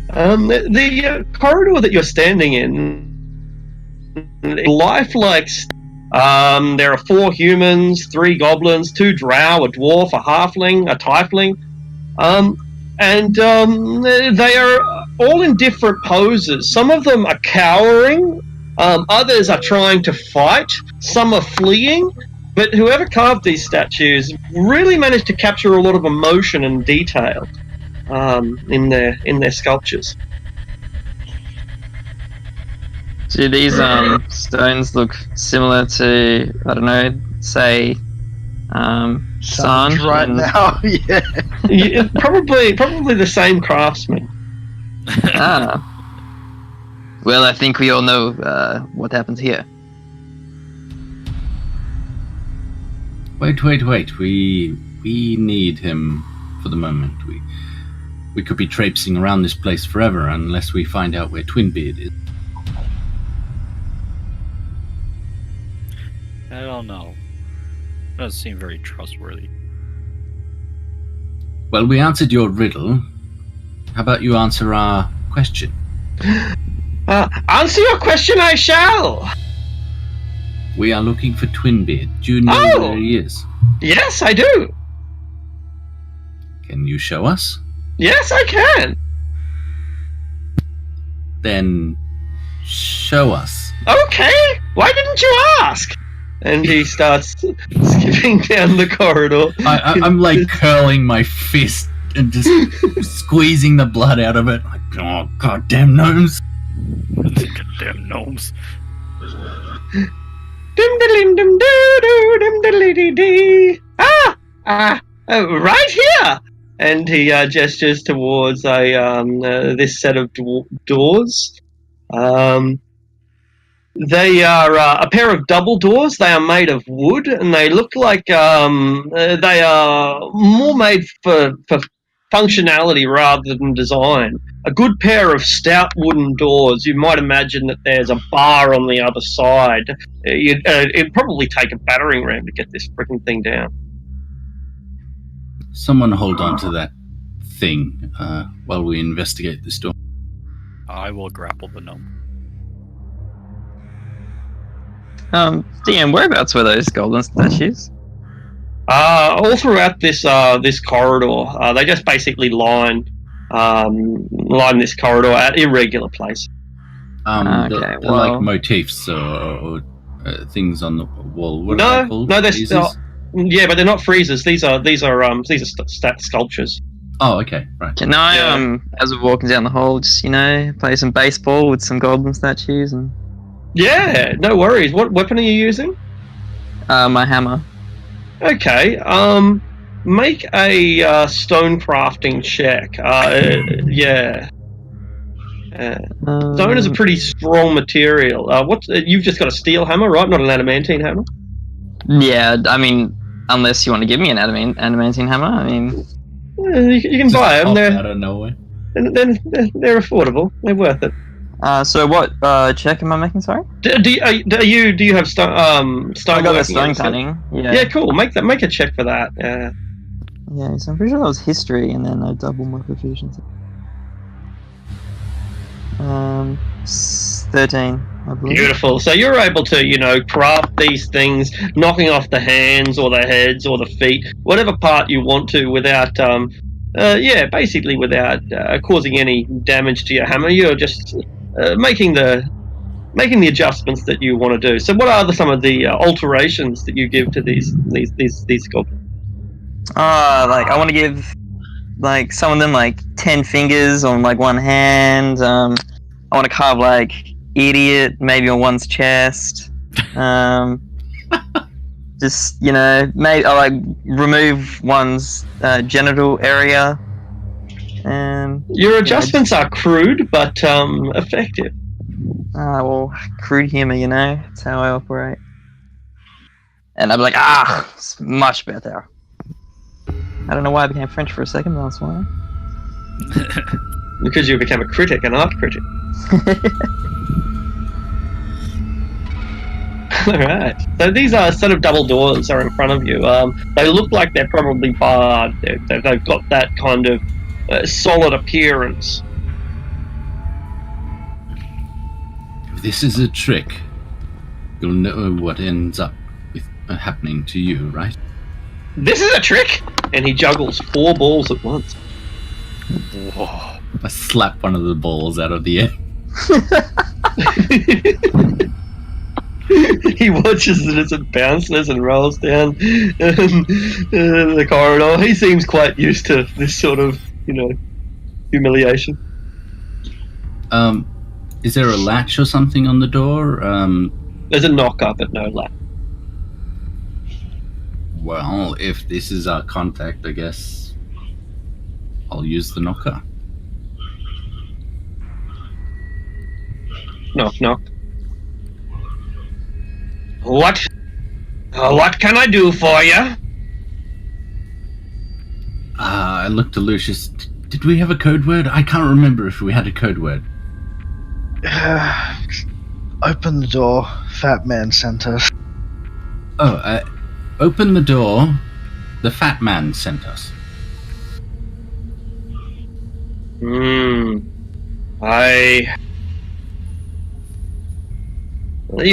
The corridor that you're standing in, lifelike. There are 4 humans, 3 goblins, 2 drow, a dwarf, a halfling, a tiefling, and they are all in different poses. Some of them are cowering, others are trying to fight, some are fleeing. But whoever carved these statues really managed to capture a lot of emotion and detail in their sculptures. Do these stones look similar to, I don't know, say Sanj right now? Yeah. Yeah, probably the same craftsman. Well, I think we all know what happens here. Wait. We need him for the moment. We could be traipsing around this place forever unless we find out where Twinbeard is. I don't know. Doesn't seem very trustworthy. Well, we answered your riddle. How about you answer our question? Answer your question, I shall. We are looking for Twinbeard. Do you know where he is? Yes, I do. Can you show us? Yes, I can. Then show us. Okay, why didn't you ask? And he starts skipping down the corridor. I'm like curling my fist and just squeezing the blood out of it. Like, oh, goddamn gnomes. Goddamn gnomes. Right here. And he gestures towards this set of doors. They are a pair of double doors. They are made of wood, and they look like they are more made for functionality rather than design. A good pair of stout wooden doors. You might imagine that there's a bar on the other side. It'd probably take a battering ram to get this freaking thing down. Someone hold on to that thing while we investigate this door. I will grapple the gnome. DM, whereabouts were those golden statues? All throughout this corridor. They just basically line this corridor at irregular places. They're like motifs or things on the wall. What are they called? No, yeah, but they're not freezers. These are sculptures. Oh, okay, right. Can I, as we're walking down the hall, just play some baseball with some golden statues and. Yeah, no worries. What weapon are you using? My hammer. Okay. Make a stone crafting check. Yeah. Stone is a pretty strong material. You've just got a steel hammer, right? Not an adamantine hammer. Yeah, I mean, unless you want to give me an adamantine hammer, I mean. You can buy them. Out of nowhere. They're affordable. They're worth it. So what check am I making? Sorry. Do you have stone? I got a stone cutting. Yeah. Yeah, cool. Make a check for that. Yeah. Yeah, so I'm pretty sure that was history, and then I double my proficiency. 13, I believe. Beautiful. So you're able to, craft these things, knocking off the hands or the heads or the feet, whatever part you want to, without, basically without causing any damage to your hammer. You're just making the making the adjustments that you want to do. So, what are some of the alterations that you give to these goblins? Like I want to give like some of them like 10 fingers on like one hand. I want to carve like idiot maybe on one's chest. Just maybe I like remove one's genital area. And Your adjustments are crude but effective. well, crude humor, that's how I operate. And I'm like, it's much better. I don't know why I became French for a second, but that's why. Because you became a critic, an art critic. Alright. So these are a set of double doors are in front of you. They look like they're probably barred. They've got that kind of solid appearance. If this is a trick, you'll know what ends up with happening to you, right? This is a trick! And he juggles 4 balls at once. Whoa. I slap one of the balls out of the air. He watches it as it bounces and rolls down the corridor. He seems quite used to this sort of, humiliation. Is there a latch or something on the door? There's a knocker, but no latch. Well, if this is our contact, I guess I'll use the knocker. Knock, knock. What can I do for you? I looked to Lucius. Did we have a code word? I can't remember if we had a code word. Open the door. Fat man sent us. Oh, open the door. The fat man sent us. You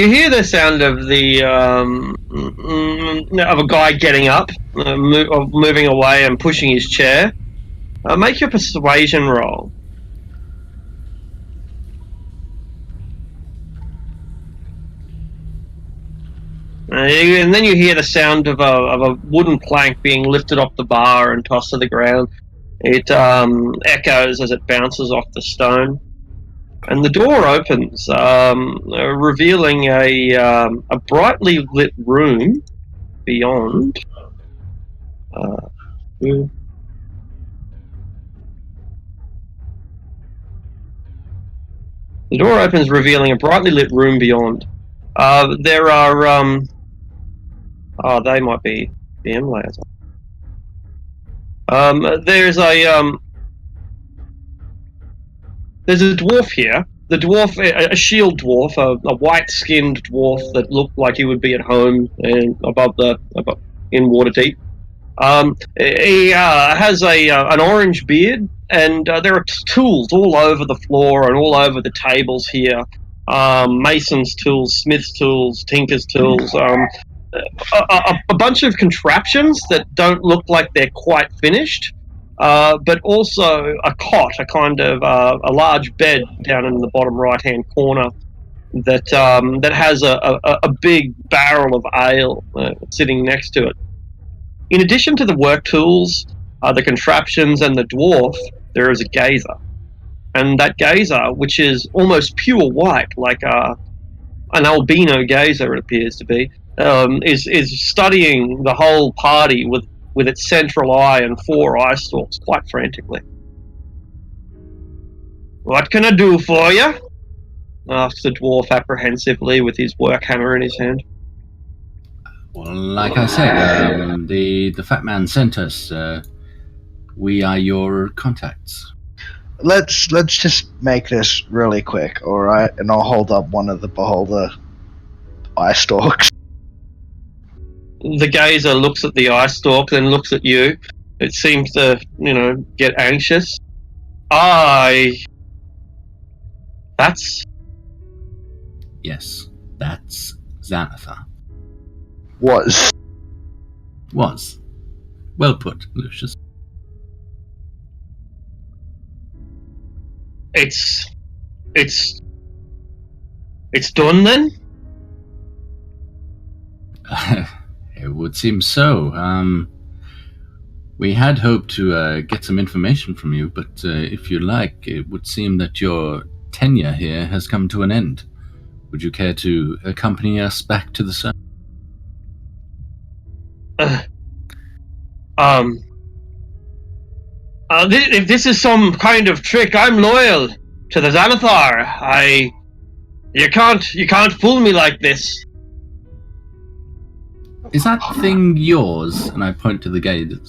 hear the sound of of a guy getting up, moving away and pushing his chair. Make your persuasion roll. And then you hear the sound of a wooden plank being lifted off the bar and tossed to the ground. It echoes as it bounces off the stone. And the door opens, revealing a brightly lit room beyond. The door opens, revealing a brightly lit room beyond. There are they might be DM layers. There's a dwarf here. The dwarf, a shield dwarf, a white-skinned dwarf that looked like he would be at home and above in Waterdeep. He has an orange beard, and there are tools all over the floor and all over the tables here. Mason's tools, smith's tools, tinker's tools. A bunch of contraptions that don't look like they're quite finished. But also a cot, a kind of a large bed down in the bottom right-hand corner that has a big barrel of ale sitting next to it. In addition to the work tools, the contraptions, and the dwarf, there is a gazer. And that gazer, which is almost pure white, like an albino gazer it appears to be, is studying the whole party with its central eye and 4 eye stalks quite frantically. What can I do for you? Asks the dwarf apprehensively with his work hammer in his hand. Well, like I said, the fat man sent us. We are your contacts. Let's just make this really quick, all right? And I'll hold up one of the beholder eye stalks. The gazer looks at the eye stalk, then looks at you. It seems to, get anxious. Yes, that's Xanathar. Was. Well put, Lucius. It's It's done then? It would seem so. We had hoped to get some information from you, but if you like, it would seem that your tenure here has come to an end. Would you care to accompany us back to the surface? If this is some kind of trick, I'm loyal to the Xanathar. You can't fool me like this. Is that thing yours? And I point to the gate. It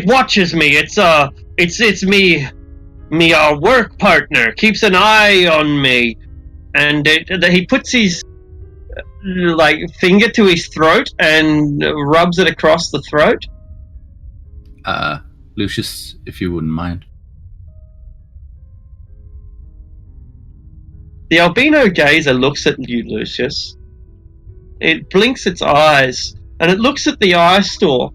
watches me. It's me work partner. Keeps an eye on me, and he puts his finger to his throat and rubs it across the throat. Lucius, if you wouldn't mind. The albino gazer looks at you, Lucius. It blinks its eyes, and it looks at the eye stalk.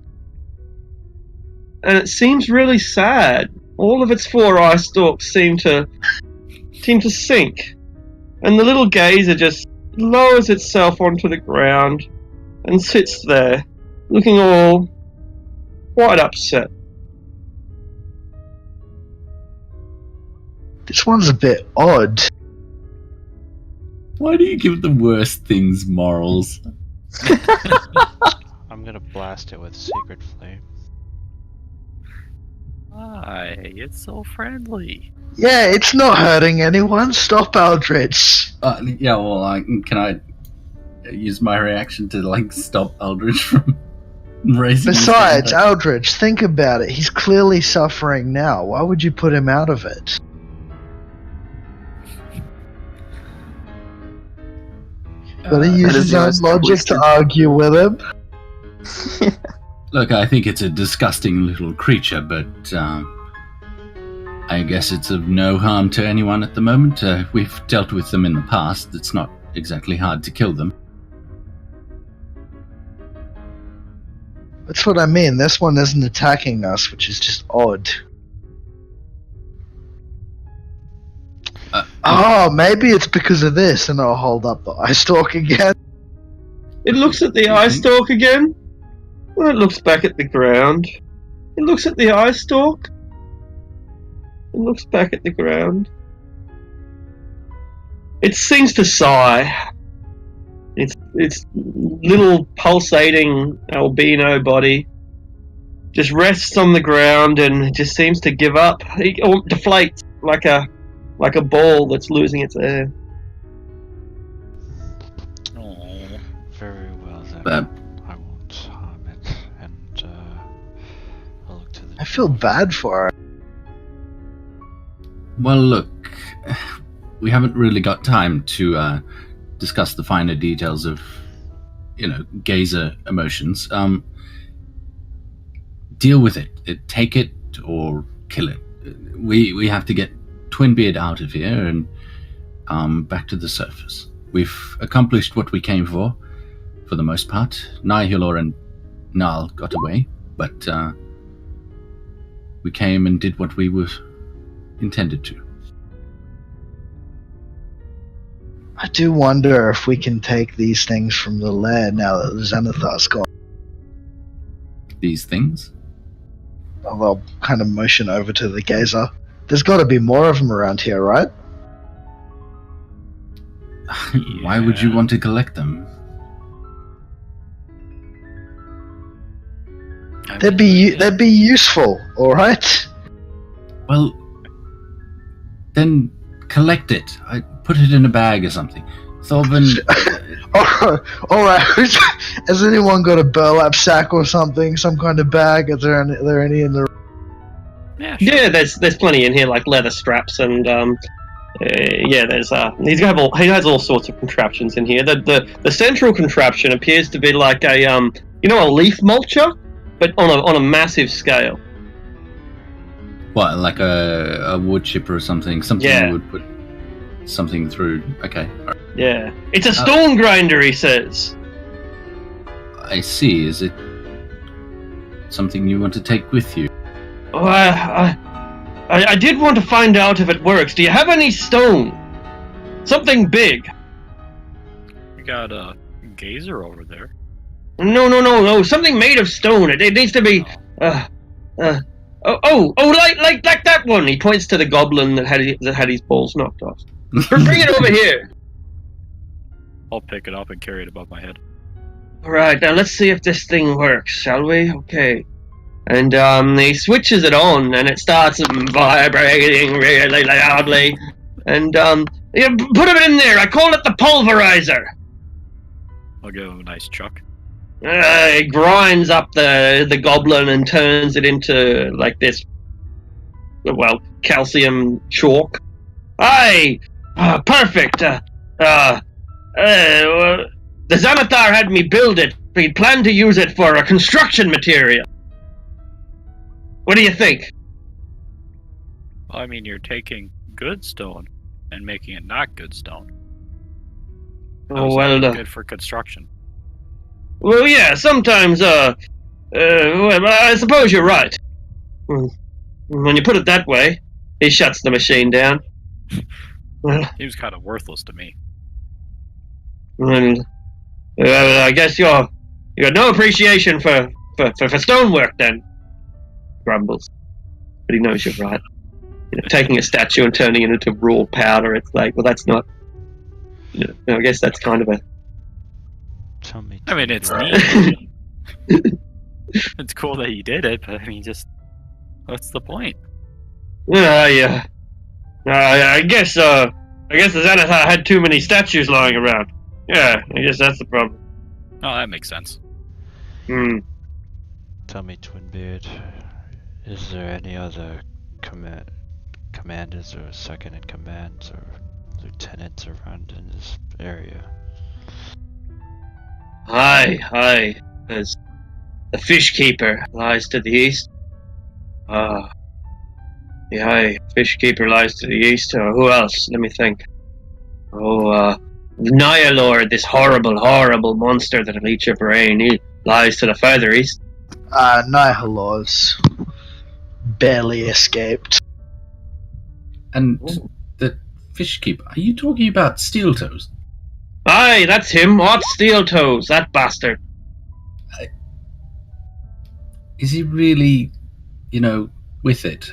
And it seems really sad. All of its 4 eye stalks seem to sink. And the little gazer just lowers itself onto the ground and sits there, looking all quite upset. This one's a bit odd. Why do you give the worst things morals? I'm gonna blast it with Sacred Flame. Hi, it's so friendly. Yeah, it's not hurting anyone. Stop, Eldritch. Yeah, well, can I use my reaction to stop Eldritch from raising? Besides, Eldritch, think about it. He's clearly suffering now. Why would you put him out of it? But he uses his own logic to argue with him. Look, I think it's a disgusting little creature, but I guess it's of no harm to anyone at the moment. We've dealt with them in the past. It's not exactly hard to kill them. That's what I mean. This one isn't attacking us, which is just odd. Maybe it's because of this, and I'll hold up the eye stalk again. It looks at the eye stalk again. Well, it looks back at the ground. It looks at the eye stalk. It looks back at the ground. It seems to sigh. Its little pulsating albino body just rests on the ground and just seems to give up. It deflates like a ball that's losing its air. Oh, very well then. I won't harm it, and I'll look to the. I feel bad for her. Well, look, we haven't really got time to discuss the finer details of, gazer emotions. Deal with it. Take it or kill it. We have to get Twinbeard out of here and back to the surface. We've accomplished what we came for the most part. Nihilor and Nal got away, but we came and did what we were intended to. I do wonder if we can take these things from the lair now that the Xanathar's gone. These things? I'll kind of motion over to the gazer. There's got to be more of them around here, right? Why would you want to collect them? They'd be useful, all right? Well, then collect it. I put it in a bag or something. Thorvin. All right. Has anyone got a burlap sack or something? Some kind of bag? Are there any in the? Yeah, sure. Yeah, there's plenty in here, like leather straps and there's he has all sorts of contraptions in here. The central contraption appears to be like a leaf mulcher, but on a massive scale. What, like a wood chipper or something? Something Yeah. you would put something through. Okay. Yeah, it's a stone grinder, he says. I see. Is it something you want to take with you? Oh, I did want to find out if it works. Do you have any stone? Something big. We got a gazer over there. No. Something made of stone. It needs to be. Like that one. He points to the goblin that had his balls knocked off. Bring it over here. I'll pick it up and carry it above my head. All right, now let's see if this thing works, shall we? Okay. And he switches it on, and it starts vibrating really loudly. And put it in there. I call it the pulverizer. I'll give him a nice chuck. It grinds up the goblin and turns it into like this, well, calcium chalk. Aye, perfect. The Xanathar had me build it. He planned to use it for a construction material. What do you think? Well, I mean, you're taking good stone and making it not good stone. Oh, well, good for construction. Well, yeah, sometimes, well, I suppose you're right. When you put it that way, he shuts the machine down. Well, He was kind of worthless to me. I guess you got no appreciation for stonework, then. Grumbles, but he knows you're right. Taking a statue and turning it into raw powder, it's like, well, that's not. I guess that's kind of a. Tell me. I mean, it's neat. It's cool that you did it, but I mean, just what's the point? Yeah. I guess the Xanathar had too many statues lying around. Yeah, I guess that's the problem. Oh, that makes sense. Tell me, Twinbeard, is there any other commanders or second-in-commands or lieutenants around in this area? Aye. There's the fish keeper lies to the east. Fish keeper lies to the east. Who else? Let me think. Nihilord, this horrible monster that'll eat your brain. He lies to the further east. Nihilors barely escaped. And the fish keeper, are you talking about Steel Toes? Aye, that's him. What Steel Toes, that bastard. Is he really, with it?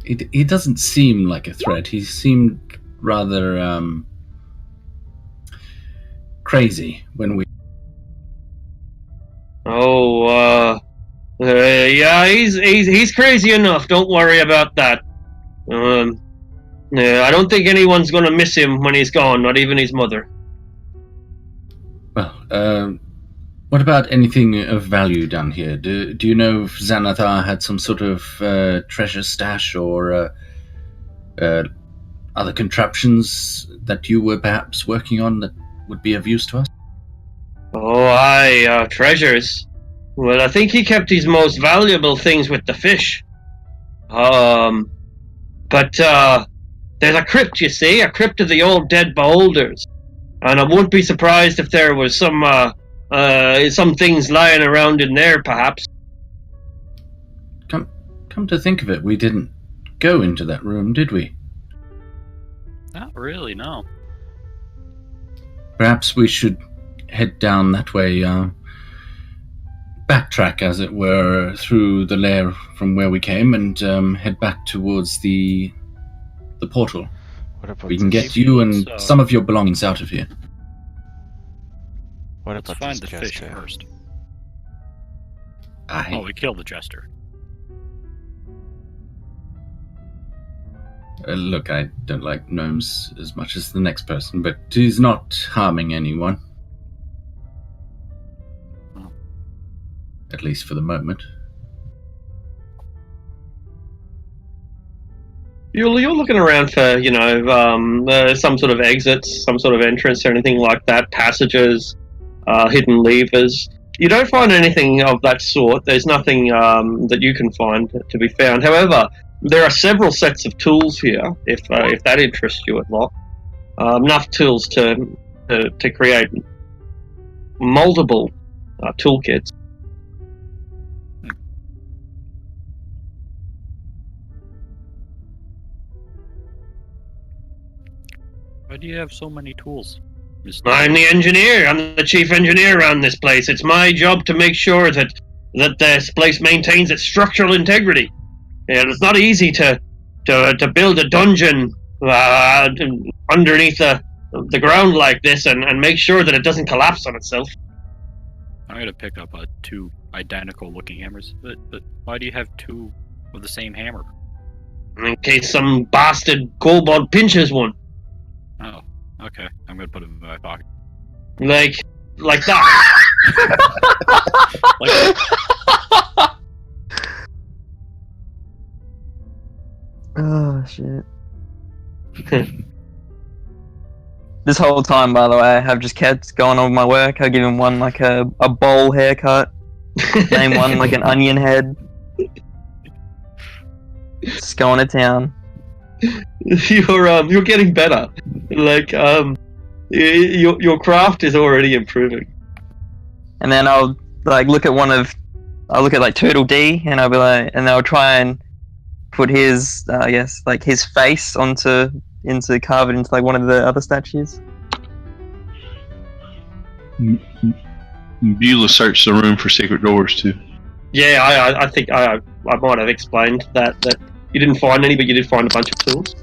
He doesn't seem like a threat. He seemed rather crazy when we. Yeah, he's crazy enough. Don't worry about that. I don't think anyone's gonna miss him when he's gone. Not even his mother. Well, what about anything of value down here? Do you know if Xanathar had some sort of treasure stash or other contraptions that you were perhaps working on that would be of use to us? Oh, aye, treasures. Well, I think he kept his most valuable things with the fish. But there's a crypt, you see, a crypt of the old dead beholders. And I wouldn't be surprised if there was some things lying around in there, perhaps. Come to think of it, we didn't go into that room, did we? Not really, no. Perhaps we should head down that way, backtrack, as it were, through the lair from where we came and head back towards the portal. We can get you and some of your belongings out of here. Let's find the fish first. Aye. Oh, we killed the jester. Look, I don't like gnomes as much as the next person, but he's not harming anyone. Oh. At least for the moment. You're looking around for, some sort of exits, some sort of entrance or anything like that, passages, hidden levers. You don't find anything of that sort. There's nothing that you can find to be found. However, there are several sets of tools here, if that interests you a lot. Enough tools to create multiple toolkits. Why do you have so many tools, Mr. I'm the engineer. I'm the chief engineer around this place. It's my job to make sure that this place maintains its structural integrity. And it's not easy to build a dungeon underneath the ground like this and make sure that it doesn't collapse on itself. I'm gonna pick up 2 identical-looking hammers, but why do you have 2 of the same hammer? In case some bastard kobold pinches one. Oh, okay. I'm gonna put it in my pocket. Like that. Oh shit. This whole time, by the way, I've just kept going on with my work. I give him one like a bowl haircut, name one like an onion head. Just going to town. You're getting better. Like your craft is already improving. And then I'll like look at like Turtle D, and I'll be like, and I'll try and put his like his face carve it into like one of the other statues. Beulah searched the room for secret doors too. Yeah, I think I might have explained that you didn't find any, but you did find a bunch of tools.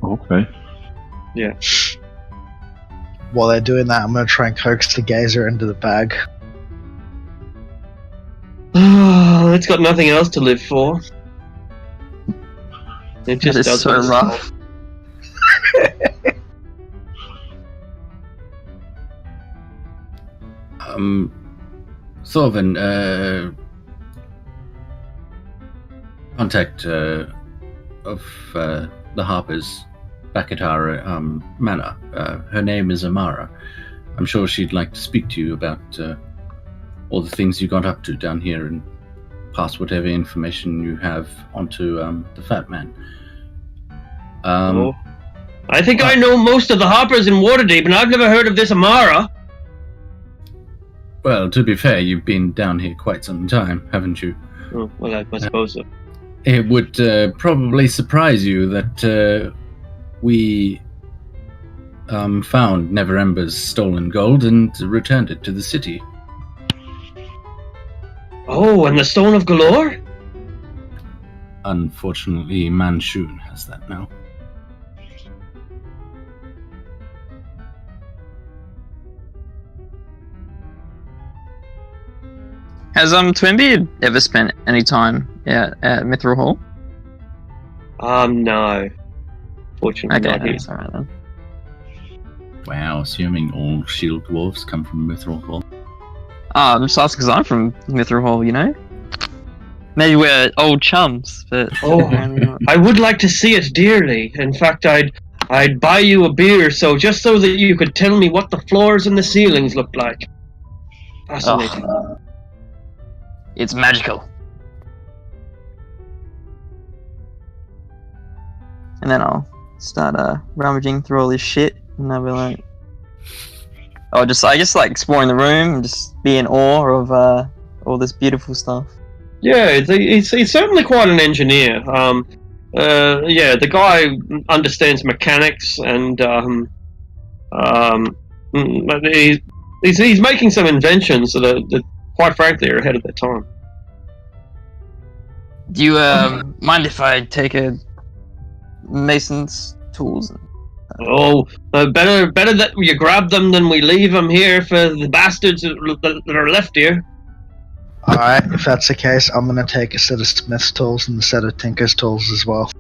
Okay. Yeah. While they're doing that, I'm going to try and coax the gazer into the bag. It's got nothing else to live for. It just That is does so rough. Thorvin, contact of the Harpers back at our manor. Her name is Amara. I'm sure she'd like to speak to you about all the things you got up to down here and pass whatever information you have onto the Fat Man. I think I know most of the Harpers in Waterdeep, and I've never heard of this Amara. Well, to be fair, you've been down here quite some time, haven't you? Oh, well, I suppose so. It would probably surprise you that we found Neverember's stolen gold and returned it to the city. Oh, and the Stone of Galore? Unfortunately, Manchun has that now. Has Twinbeard ever spent any time at Mithril Hall? No. Fortunately, Okay, not. that's alright then. Wow, assuming all shield dwarves come from Mithril Hall. I'm just asking because I'm from Mithril Hall, you know? Maybe we're old chums, but... apparently not. I would like to see it dearly. In fact, I'd buy you a beer, just so that you could tell me what the floors and the ceilings looked like. Fascinating. Oh. It's magical. And then I'll start rummaging through all this shit, and I'll be like... I guess like exploring the room and just be in awe of all this beautiful stuff. Yeah, he's certainly quite an engineer. The guy understands mechanics, and he's making some inventions that quite frankly are ahead of their time. Do you mind if I take a mason's tools? Better that you grab them than we leave them here for the bastards that are left here. Alright, if that's the case, I'm going to take a set of Smith's tools and a set of Tinker's tools as well.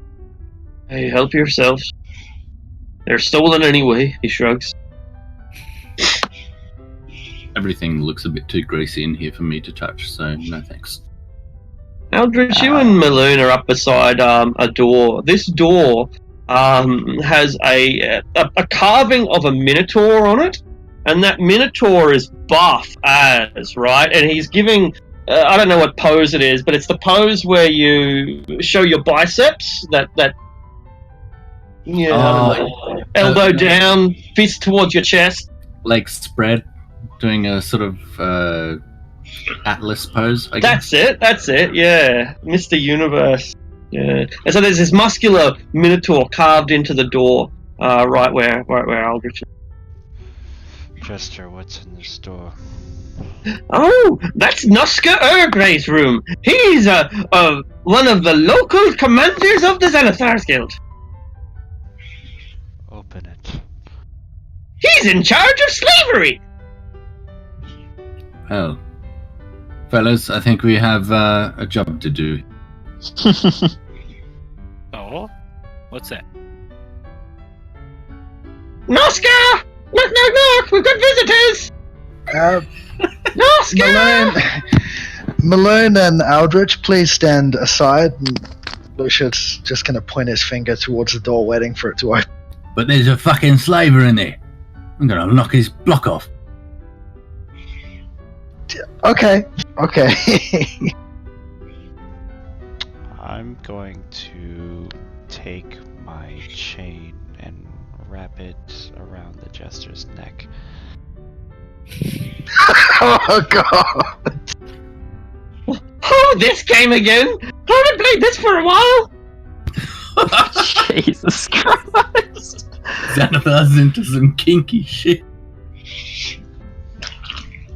Hey, help yourselves. They're stolen anyway, he shrugs. Everything looks a bit too greasy in here for me to touch, so no thanks. Eldridge, you and Maloon are up beside a door. This door has a carving of a minotaur on it, and that minotaur is buff as, right? And he's giving, I don't know what pose it is, but it's the pose where you show your biceps, elbow down, fist towards your chest. Legs spread, doing a sort of Atlas pose, I guess. That's it, yeah. Mr. Universe. Yeah. And so there's this muscular minotaur carved into the door, right where Aldrich is. Jester, what's in the store? Oh, that's Nuska Urgray's room. He's one of the local commanders of the Xanathars Guild. Open it. He's in charge of slavery. Well, fellas, I think we have a job to do. Oh? What's that? Nuska! Knock, knock, knock! We've got visitors! Nuska! Malone and Aldrich, please stand aside. And Lucius just going to point his finger towards the door, waiting for it to open. But there's a fucking slaver in there. I'm gonna knock his block off. Okay. I'm going to take my chain and wrap it around the Jester's neck. Oh, God. Oh, this game again! Haven't played this for a while! Jesus Christ. Xanathar's into some kinky shit.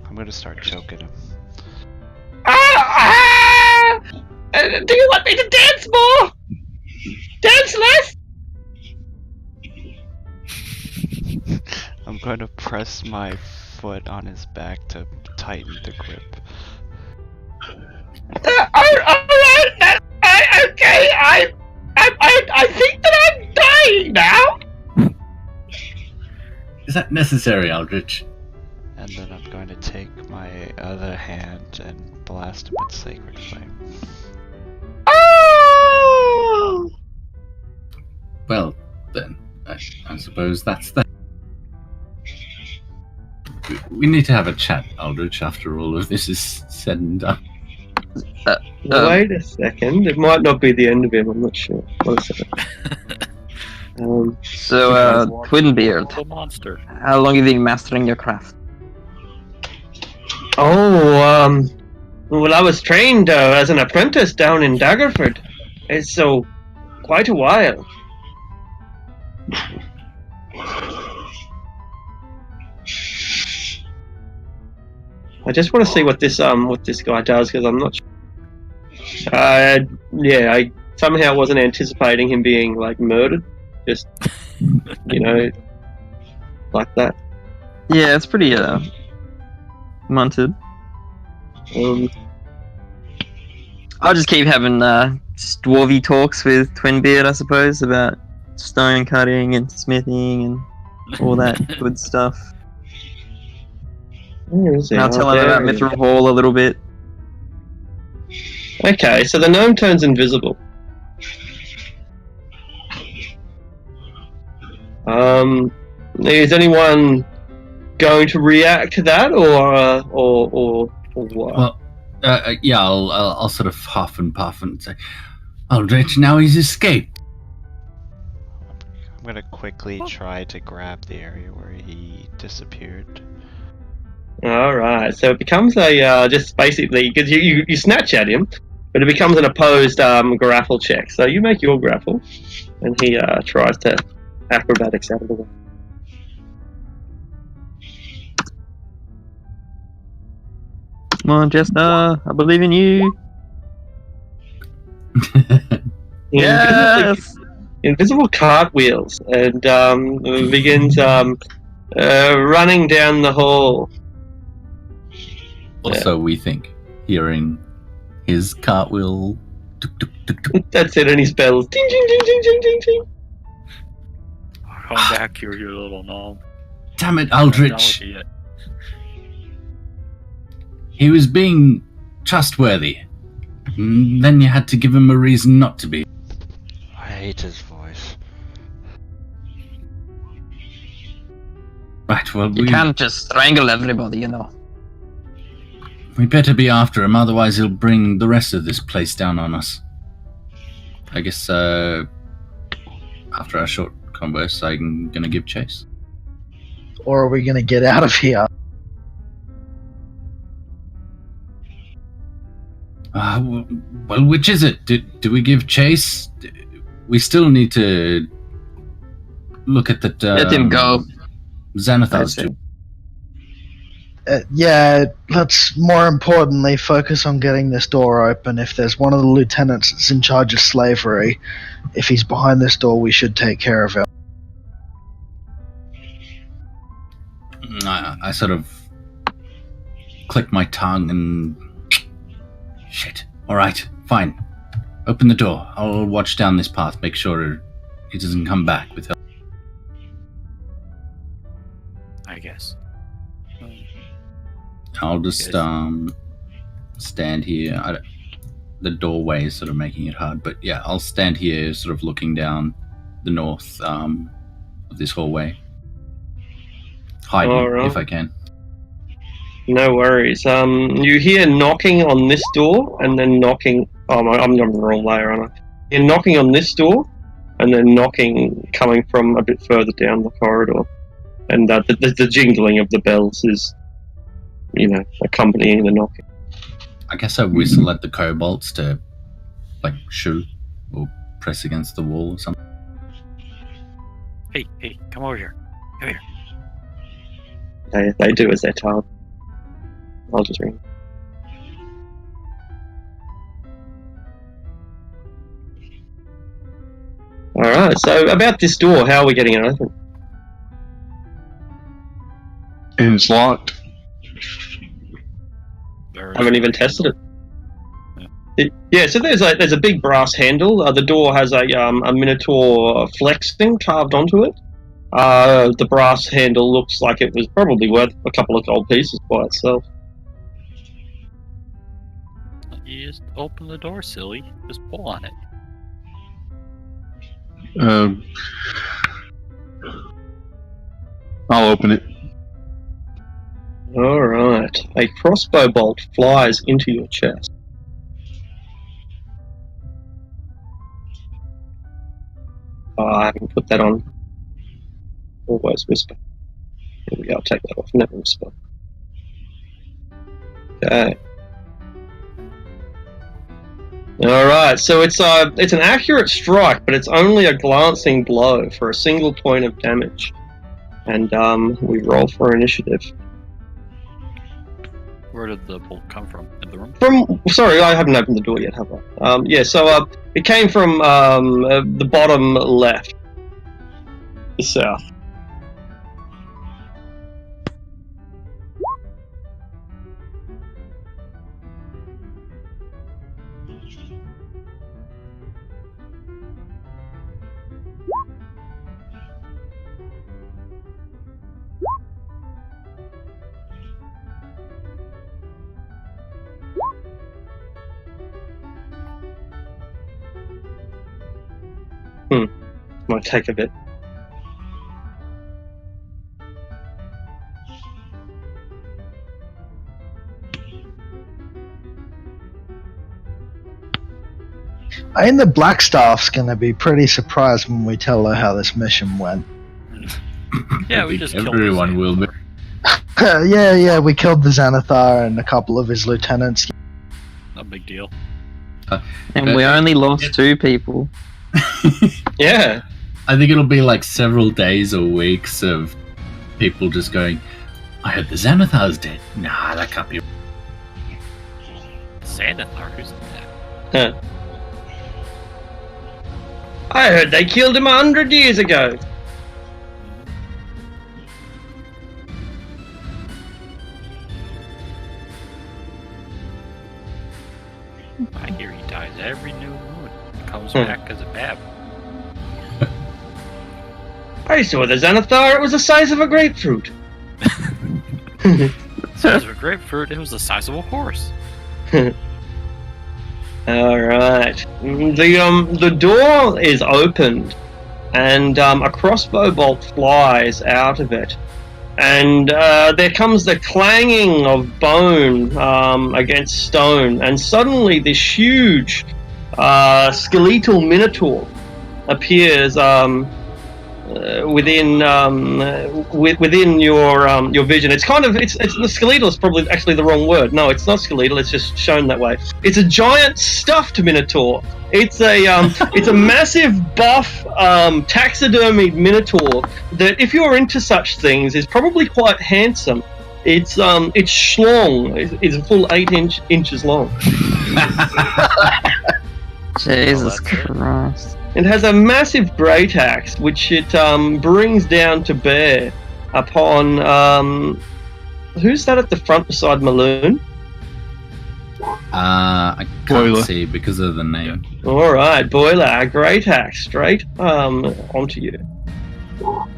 I'm gonna start choking him. Do you want me to dance more? Dance less? I'm going to press my foot on his back to tighten the grip. Alright, okay, I think that I'm dying now. Is that necessary, Aldrich? And then I'm going to take my other hand and blast him with Sacred Flame. Oh! Well, then, I suppose that's that. We need to have a chat, Aldrich, after all of this is said and done. Wait a second. It might not be the end of him. I'm not sure. One second. So, Twinbeard, The monster. how long have you been mastering your craft? Oh, well, I was trained as an apprentice down in Daggerford. It's so quite a while. I just want to see what this guy does because I'm not sure. I somehow wasn't anticipating him being like murdered. Just like that. Yeah, it's pretty munted. I'll just keep having dwarvy talks with Twinbeard, I suppose, about stone cutting and smithing and all that good stuff. Where is he? And I'll tell him about Mithril Hall a little bit. Okay, so the gnome turns invisible. Is anyone going to react to that, or what? Well, yeah, I'll sort of huff and puff and say, Aldrich, now he's escaped. I'm gonna quickly try to grab the area where he disappeared. All right, so it becomes a just basically because you snatch at him, but it becomes an opposed grapple check. So you make your grapple, and he tries to acrobatics out of the way. Come on, Jester, I believe in you. Yes! Invisible cartwheels and begins running down the hall. Also, we think, hearing his cartwheel. Tuk, tuk, tuk, tuk. That's it, and he spells ding ding ding ding ding ding ding. Come back here, you little gnome. Damn it, Not done with Aldrich. you yet. He was being trustworthy. Then you had to give him a reason not to be. I hate his voice. Right, well, You can't just strangle everybody, you know. we better be after him, otherwise he'll bring the rest of this place down on us. I guess, after our short converse, I'm gonna give chase. Or are we going to get out of here? Well, which is it? Do we give chase? We still need to look at that. Let him go. Xanathar's Okay. Yeah, let's more importantly focus on getting this door open. If there's one of the lieutenants that's in charge of slavery, if he's behind this door, we should take care of him. I sort of click my tongue and... Shit. Alright, fine. Open the door. I'll watch down this path, make sure he doesn't come back with her. I guess. I'll just stand here. The doorway is sort of making it hard, but yeah, I'll stand here sort of looking down the north of this hallway. Hiding, Alright. if I can. No worries. You hear knocking on this door, and then knocking... Oh, I'm on the wrong layer, aren't I? You're knocking on this door, and then knocking coming from a bit further down the corridor. And the jingling of the bells is, accompanying the knocking. I guess I whistle at the kobolds to, shoot or press against the wall or something. Hey, come over here. Come here. They do as they're told. I'll just ring. Alright, so about this door, how are we getting it open? And it's locked. I haven't even tested it. So there's a big brass handle. The door has a minotaur flex thing carved onto it. The brass handle looks like it was probably worth a couple of gold pieces by itself. You just open the door, silly. Just pull on it. I'll open it. Alright. A crossbow bolt flies into your chest. I haven't put that on. Always whisper. Here we go, I'll take that off. Never whisper. Okay. Alright, so it's an accurate strike, but it's only a glancing blow for a single point of damage. And we roll for initiative. Where did the bolt come from? In the room? Sorry, I haven't opened the door yet, have I? It came from the bottom left. The south. Might take a bit. I think the Blackstaff's gonna be pretty surprised when we tell her how this mission went. Yeah, we just killed everyone will be. Yeah, we killed the Xanathar and a couple of his lieutenants. No big deal. And we only lost 2 people. Yeah. I think it'll be like several days or weeks of people just going, I heard the Xanathar's dead. Nah, that can't be. Xanathar? Who's that? Huh. I heard they killed him 100 years ago. I hear he dies every new moon. Comes back as a bab. I saw the Xanathar, it was the size of a grapefruit. Size of a grapefruit, it was the size of a horse. Alright. The door is opened, and a crossbow bolt flies out of it. And there comes the clanging of bone against stone, and suddenly this huge skeletal minotaur appears within your vision. It's kind of it's the skeletal is probably actually the wrong word. No, it's not skeletal. It's just shown that way. It's a giant stuffed minotaur. It's a it's a massive buff taxidermied minotaur that, if you're into such things, is probably quite handsome. It's schlong. It's a full 8 inches long. Jesus Christ. It has a massive great axe, which it brings down to bear upon. Who's that at the front beside Maloon? I can't see because of the name. All right, Boiler, a great axe, straight onto you.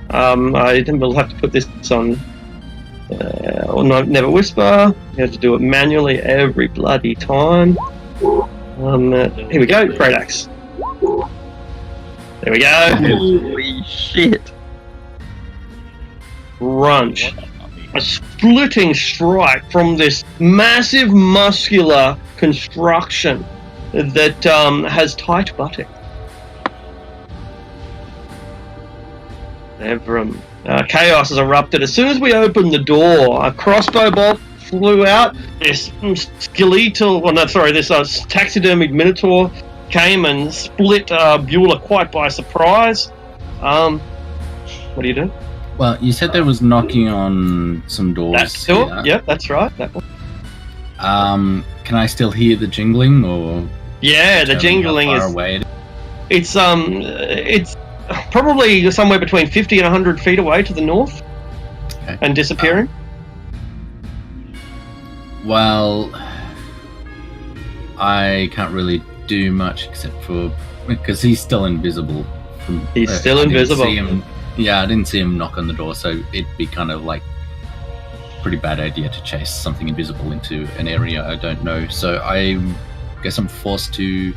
I will have to put this on. Or never whisper. You have to do it manually every bloody time. Here we go, great axe. There we go. Holy shit. Crunch. A splitting strike from this massive muscular construction that has tight buttocks. Chaos has erupted. As soon as we opened the door, a crossbow bolt flew out. This skeletal, this taxidermied minotaur came and split Beulah quite by surprise. What are you doing? Well, you said there was knocking on some doors. That door? Yep, that's right. That one. Can I still hear the jingling, or? Yeah, the jingling how far is. away It's probably somewhere between 50 and 100 feet away to the north, and disappearing. Well, I can't really do much except for because he's still invisible. He's still invisible. I didn't see him knock on the door, so it'd be kind of like a pretty bad idea to chase something invisible into an area I don't know. So I guess I'm forced to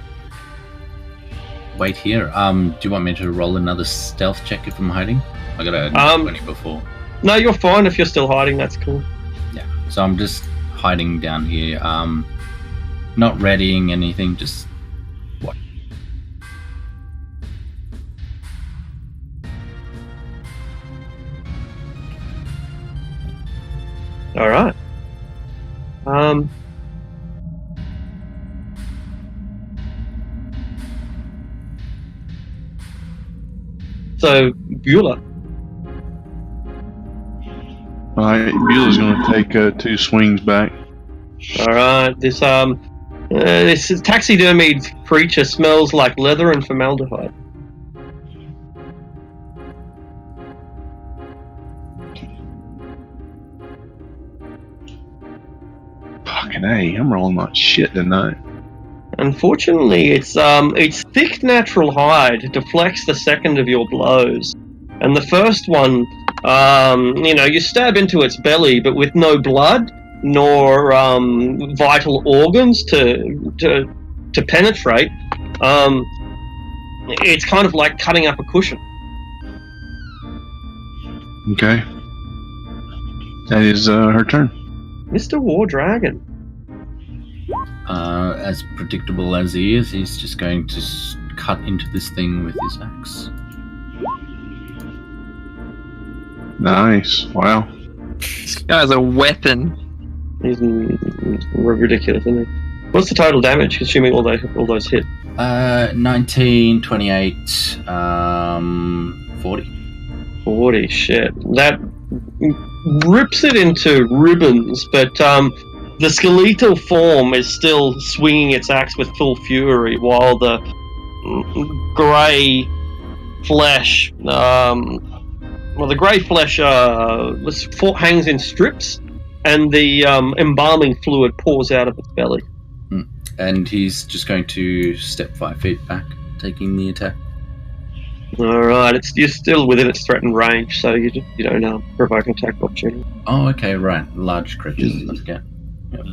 wait here. Do you want me to roll another stealth check if I'm hiding? I got a 20 before. No, you're fine if you're still hiding. That's cool. Yeah. So I'm just hiding down here. Not readying anything. Just what? All right. So Beulah. All right, Beulah's going to take 2 swings back. All right. This taxidermied creature smells like leather and formaldehyde. Fucking A, I'm rolling like shit tonight. Unfortunately, its thick natural hide deflects the second of your blows, and the first one, you stab into its belly, but with no blood nor vital organs to penetrate. It's kind of like cutting up a cushion. Okay, that is her turn. Mr. War Dragon. As predictable as he is, he's just going to cut into this thing with his axe. Nice. Wow. This guy's a weapon. He's ridiculous, isn't he? What's the total damage, assuming all those hit? 19, 28, 40. 40, shit. That rips it into ribbons, but the skeletal form is still swinging its axe with full fury, while the grey flesh, hangs in strips, and the embalming fluid pours out of its belly. And he's just going to step 5 feet back, taking the attack. All right, you're still within its threatened range, so you don't provoke an attack opportunity. Oh, okay, right. Large creatures. Let's go. Yep.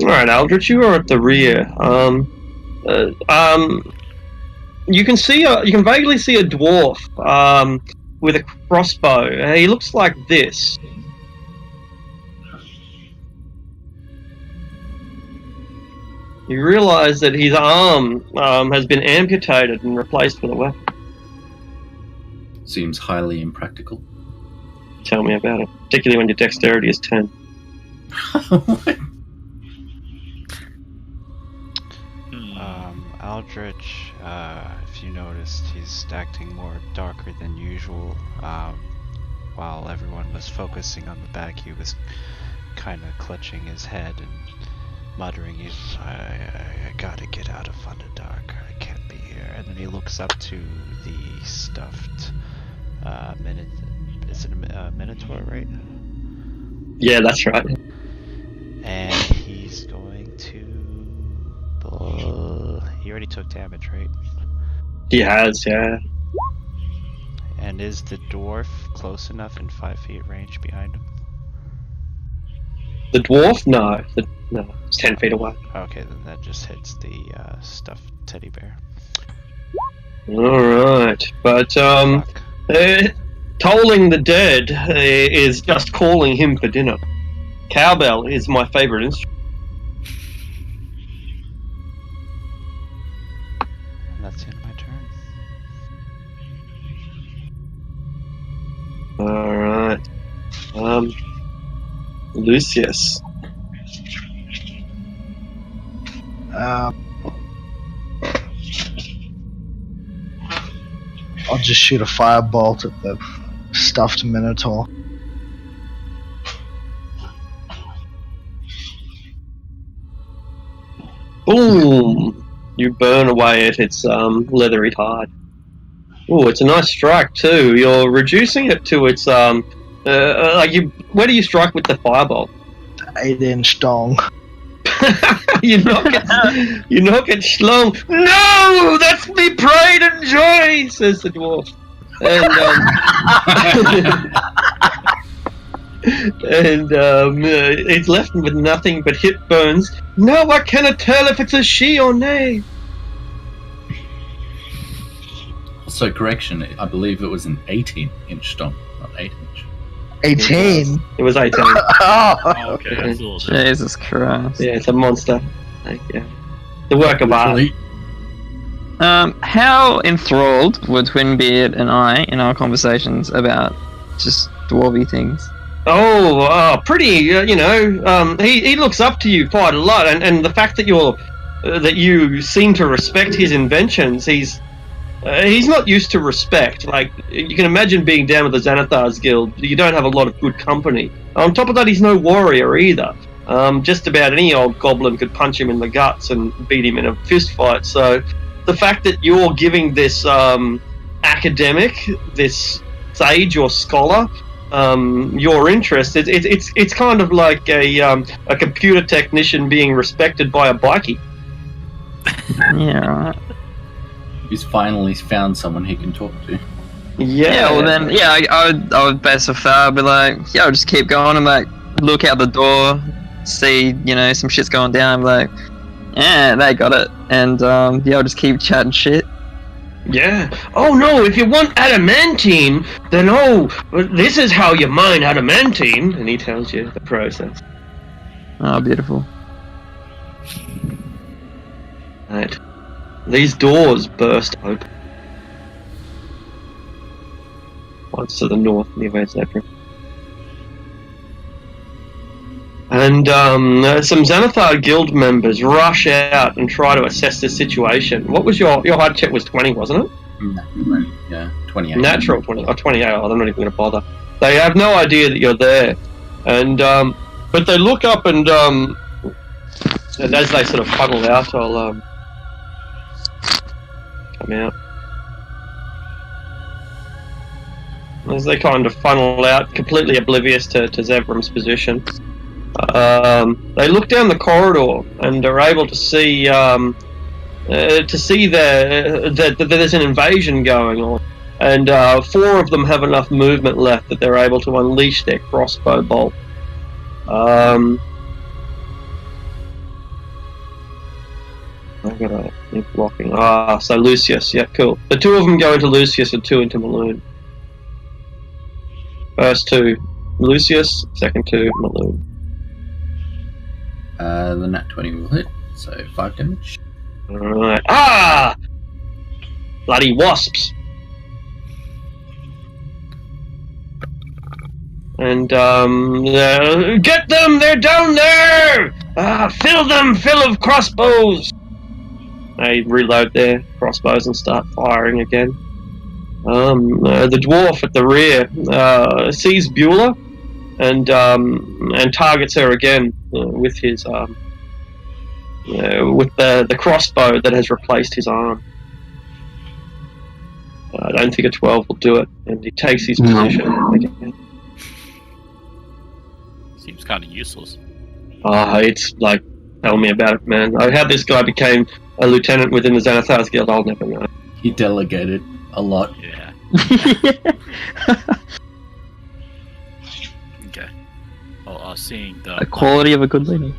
All right, Aldrich, you are at the rear. You can vaguely see a dwarf with a crossbow. He looks like this. You realise that his arm has been amputated and replaced with a weapon. Seems highly impractical. Tell me about it, particularly when your dexterity is 10. Aldrich, if you noticed, he's acting more darker than usual. While everyone was focusing on the back, he was kind of clutching his head and muttering, I gotta get out of Underdark. I can't be here. And then he looks up to the stuffed is it a Minotaur, right? Yeah, that's right. And he's going to... He already took damage, right? He has, yeah. And is the dwarf close enough in 5 feet range behind him? The dwarf? No. No, it's 10 feet away. Okay, then that just hits the stuffed teddy bear. Alright, but tolling the dead is just calling him for dinner. Cowbell is my favourite instrument. And that's the end of my turn. Alright. Lucius. I'll just shoot a firebolt at the stuffed Minotaur. Boom! You burn away at its leathery hide. Ooh, it's a nice strike too. You're reducing it to its where do you strike with the firebolt? 8-inch dong. you knock it slow. No, that's me pride and joy, says the dwarf. And it's left with nothing but hit burns. Now I cannot tell if it's a she or nay. Also, correction, I believe it was an 18-inch stomp, not 8-inch. 18? It was 18. Oh, okay, that's a little bit. Jesus Christ. Yeah, it's a monster. Yeah. The work of art. How enthralled were Twinbeard and I in our conversations about just dwarvy things? Pretty. He looks up to you quite a lot, and the fact that you seem to respect his inventions, he's not used to respect. Like, you can imagine being down with the Xanathar's Guild, you don't have a lot of good company. On top of that, he's no warrior either. Just about any old goblin could punch him in the guts and beat him in a fist fight. So the fact that you're giving this academic, this sage or scholar, your interest, it's kind of like a computer technician being respected by a bikie. Yeah. He's finally found someone he can talk to. Yeah, well then, I would base off that. I'd be like, I'll just keep going and like look out the door, see, some shit's going down. I'm like, yeah, they got it, and I'll just keep chatting shit. Yeah. Oh no, if you want adamantine, then this is how you mine adamantine, and he tells you the process. Oh, beautiful. Right. These doors burst open. One's to the north, near where Zebra. And some Xanathar Guild members rush out and try to assess the situation. What was your hard check was 20, wasn't it? Yeah, 28. Natural 20, or 28. Oh, I'm not even going to bother. They have no idea that you're there, and but they look up and as they sort of funnel out, I'll come out. As they kind of funnel out, completely oblivious to Zevram's position. They look down the corridor and are able to see that there's an invasion going on, and 4 of them have enough movement left that they're able to unleash their crossbow bolt. I've got a blocking. So Lucius, yeah, cool. The 2 of them go into Lucius and 2 into Maloon. First 2, Lucius. Second 2, Maloon. The nat 20 will hit. So 5 damage. Alright. Ah! Bloody wasps. And, get them! They're down there! Fill them! Fill of crossbows! They reload their crossbows and start firing again. The dwarf at the rear sees Beulah and targets her again with his with the crossbow that has replaced his arm. I don't think a 12 will do it, and he takes his position again. Seems kind of useless. It's like, tell me about it, man. How this guy became a lieutenant within the Xanathar's Guild, I'll never know. He delegated a lot. Yeah. Okay. Well, seeing the quality of a good leader.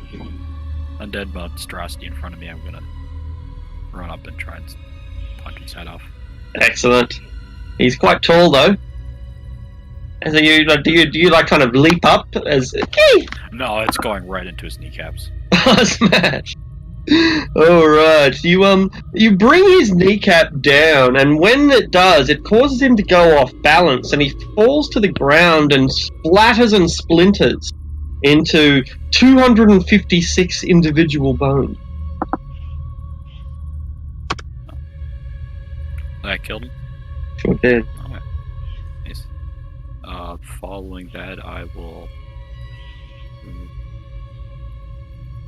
undead monstrosity in front of me, I'm gonna run up and try and punch its head off. Excellent. He's quite tall, though. And so do you like kind of leap up as? No, it's going right into his kneecaps. Smash! Alright, you bring his kneecap down, and when it does, it causes him to go off balance, and he falls to the ground and splatters and splinters into 256 individual bones. That killed him? Sure did. Alright. Nice. Following that, I will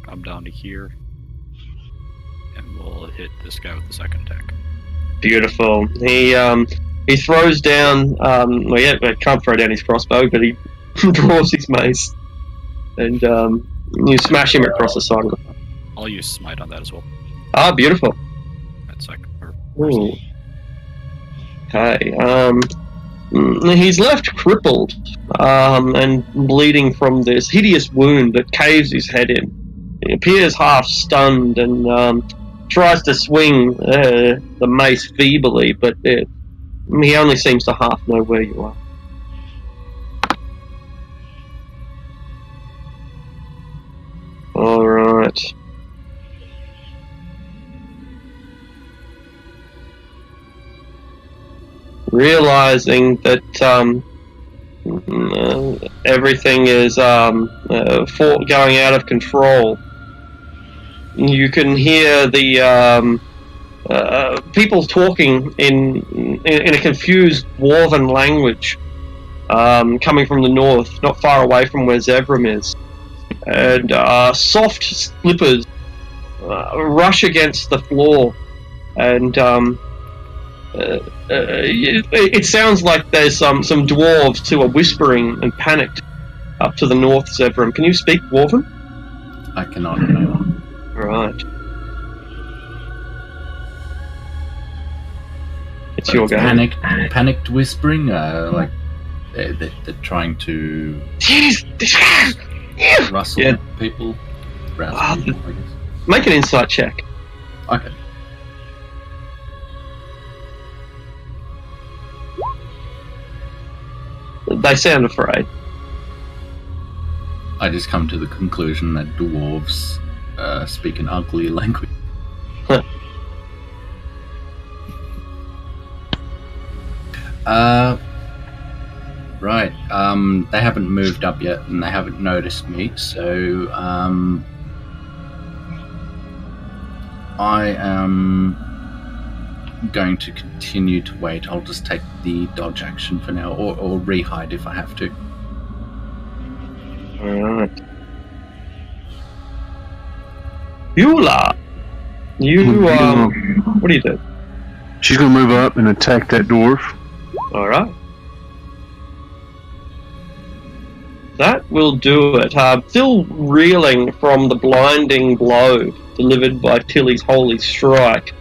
come down to here, and we'll hit this guy with the second attack. Beautiful. He throws down. I can't throw down his crossbow, but he draws his mace, and you smash him across the side of the. I'll use smite on that as well. Ah, beautiful. That's second. Ooh. Okay. He's left crippled and bleeding from this hideous wound that caves his head in. He appears half stunned and tries to swing the mace feebly, but he only seems to half know where you are. Alright. Realizing that everything is going out of control, you can hear the people talking in a confused dwarven language coming from the north, not far away from where Zevram is. And soft slippers rush against the floor, and it sounds like there's some dwarves who are whispering and panicked up to the north, Zevram. Can you speak Dwarven? I cannot know. Right. It's your game. Panicked whispering, like they're trying to rustle people, rouse people, I guess. Make an insight check. Okay. They sound afraid. I just come to the conclusion that dwarves speak an ugly language. Right. They haven't moved up yet, and they haven't noticed me, so I am going to continue to wait. I'll just take the dodge action for now, or re-hide if I have to. Alright. Beulah! What do you do? She's gonna move up and attack that dwarf. Alright. That will do it. Still reeling from the blinding blow delivered by Tilly's holy strike.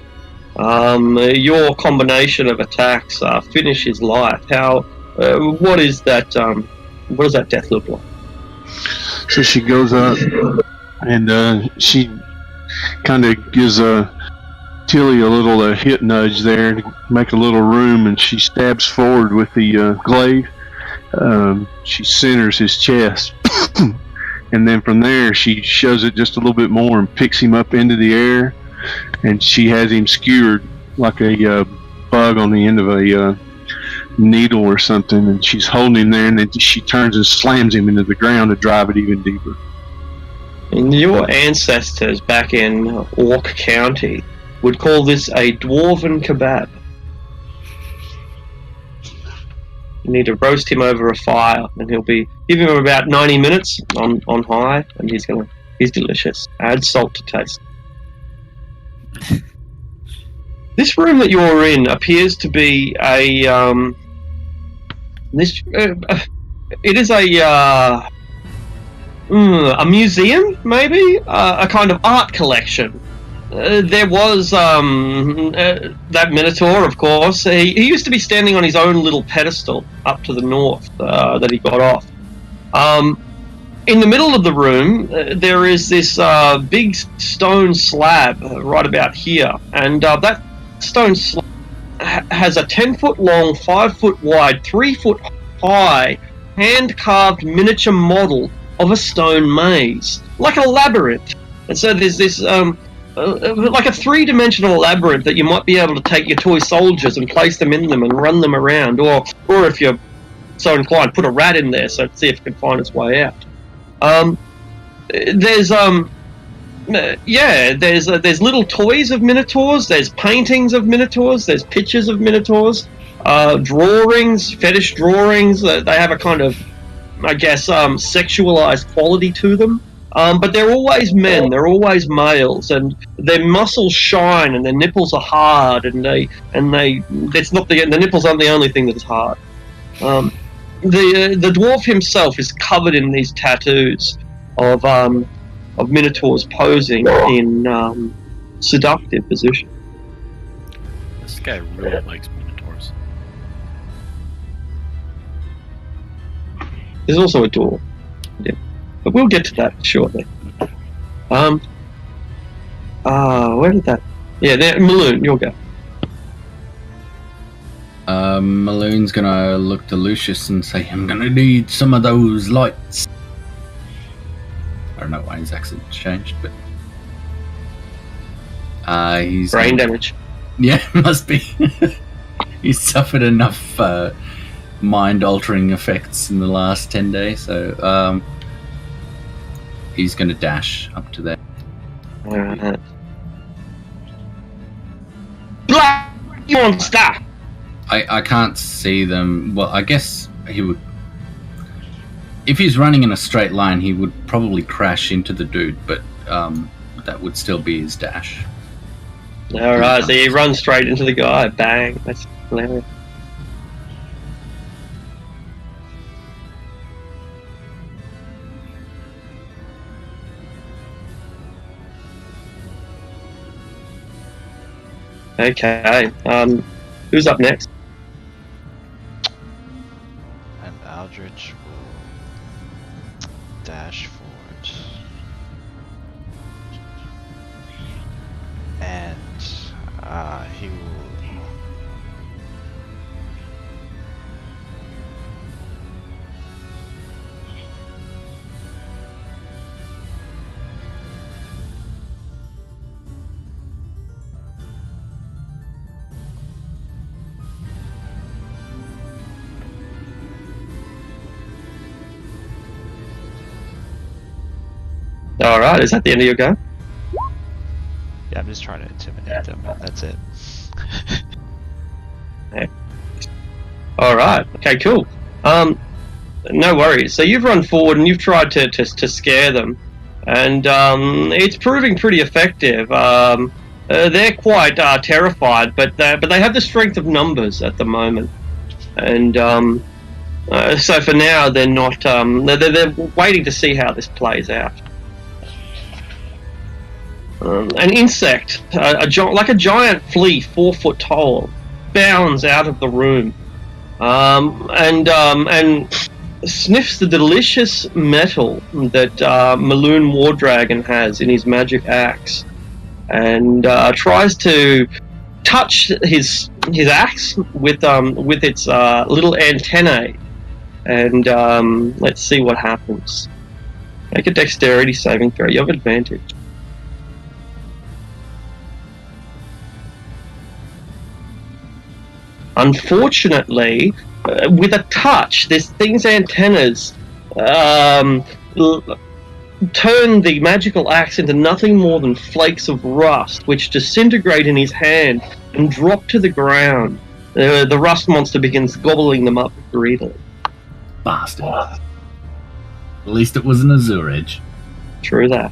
Your combination of attacks finish his life. What does that death look like? So she goes up and she kind of gives Tilly a little hit nudge there to make a little room, and she stabs forward with the glaive. She centers his chest and then from there she shoves it just a little bit more and picks him up into the air, and she has him skewered like a bug on the end of a needle or something, and she's holding him there, and then she turns and slams him into the ground to drive it even deeper. And your ancestors back in Orc County would call this a dwarven kebab. You need to roast him over a fire, and he'll be giving him about 90 minutes on high, and he's delicious. Add salt to taste. This room that you're in appears to be it is a museum, maybe a kind of art collection. There was that Minotaur, of course. He used to be standing on his own little pedestal up to the north that he got off. In the middle of the room, there is this big stone slab right about here, and that stone slab has a 10-foot long, 5-foot wide, 3-foot high, hand-carved miniature model of a stone maze, like a labyrinth. And so there's this like a 3-dimensional labyrinth that you might be able to take your toy soldiers and place them in them and run them around, or if you're so inclined, put a rat in there so see if it can find its way out. There's little toys of minotaurs, there's paintings of minotaurs, there's pictures of minotaurs, drawings, fetish drawings. They have a kind of, I guess, sexualized quality to them. But they're always men, they're always males, and their muscles shine and their nipples are hard, and the nipples aren't the only thing that is hard. The dwarf himself is covered in these tattoos of minotaurs posing in seductive position. This guy really likes minotaurs. There's also a door. Yeah. But we'll get to that shortly. Where did that... Yeah, there, Maloon, you'll go. Maloon's gonna look to Lucius and say, I'm gonna need some of those lights. I don't know why his accent's changed, but... he's... Brain damage. Yeah, must be. He's suffered enough mind-altering effects in the last 10 days, so... he's going to dash up to there. Alright. Black monster! I can't see them. Well, I guess he would... If he's running in a straight line, he would probably crash into the dude, but that would still be his dash. Alright, so he runs straight into the guy. Bang. That's hilarious. Okay. Who's up next? And Aldrich will dash forward. And he will... Alright, is that the end of your go? Yeah, I'm just trying to intimidate them. That's it. Alright, okay, cool. No worries. So you've run forward and you've tried to scare them, and it's proving pretty effective. They're quite terrified, but they have the strength of numbers at the moment, and so for now they're not. They're waiting to see how this plays out. An insect, like a giant flea, 4 foot tall, bounds out of the room, and sniffs the delicious metal that Maloon Wardragon has in his magic axe, and tries to touch his axe with its little antennae, and let's see what happens. Make a dexterity saving throw. You have advantage. Unfortunately, with a touch, this thing's antennas turn the magical axe into nothing more than flakes of rust, which disintegrate in his hand and drop to the ground. The rust monster begins gobbling them up greedily. Bastard. At least it was an Azure Edge. True that.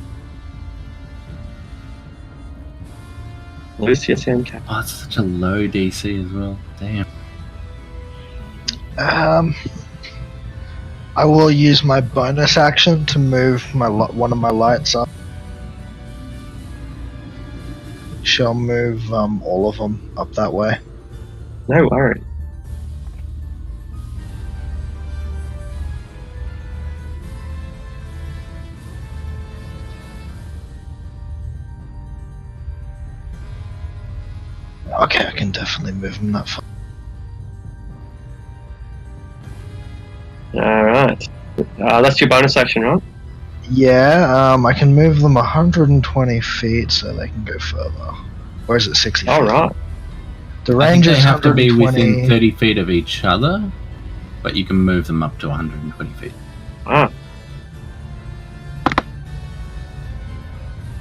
Lucius Handcap. Oh, it's such a low DC as well. Damn. I will use my bonus action to move one of my lights up. Shall move all of them up that way. No worries. Okay, I can definitely move them that far. Alright. That's your bonus action, right? Yeah, I can move them 120 feet so they can go further. Or is it 60 feet? Alright. The I think range they is have to be 120. within 30 feet of each other, but you can move them up to 120 feet. Ah.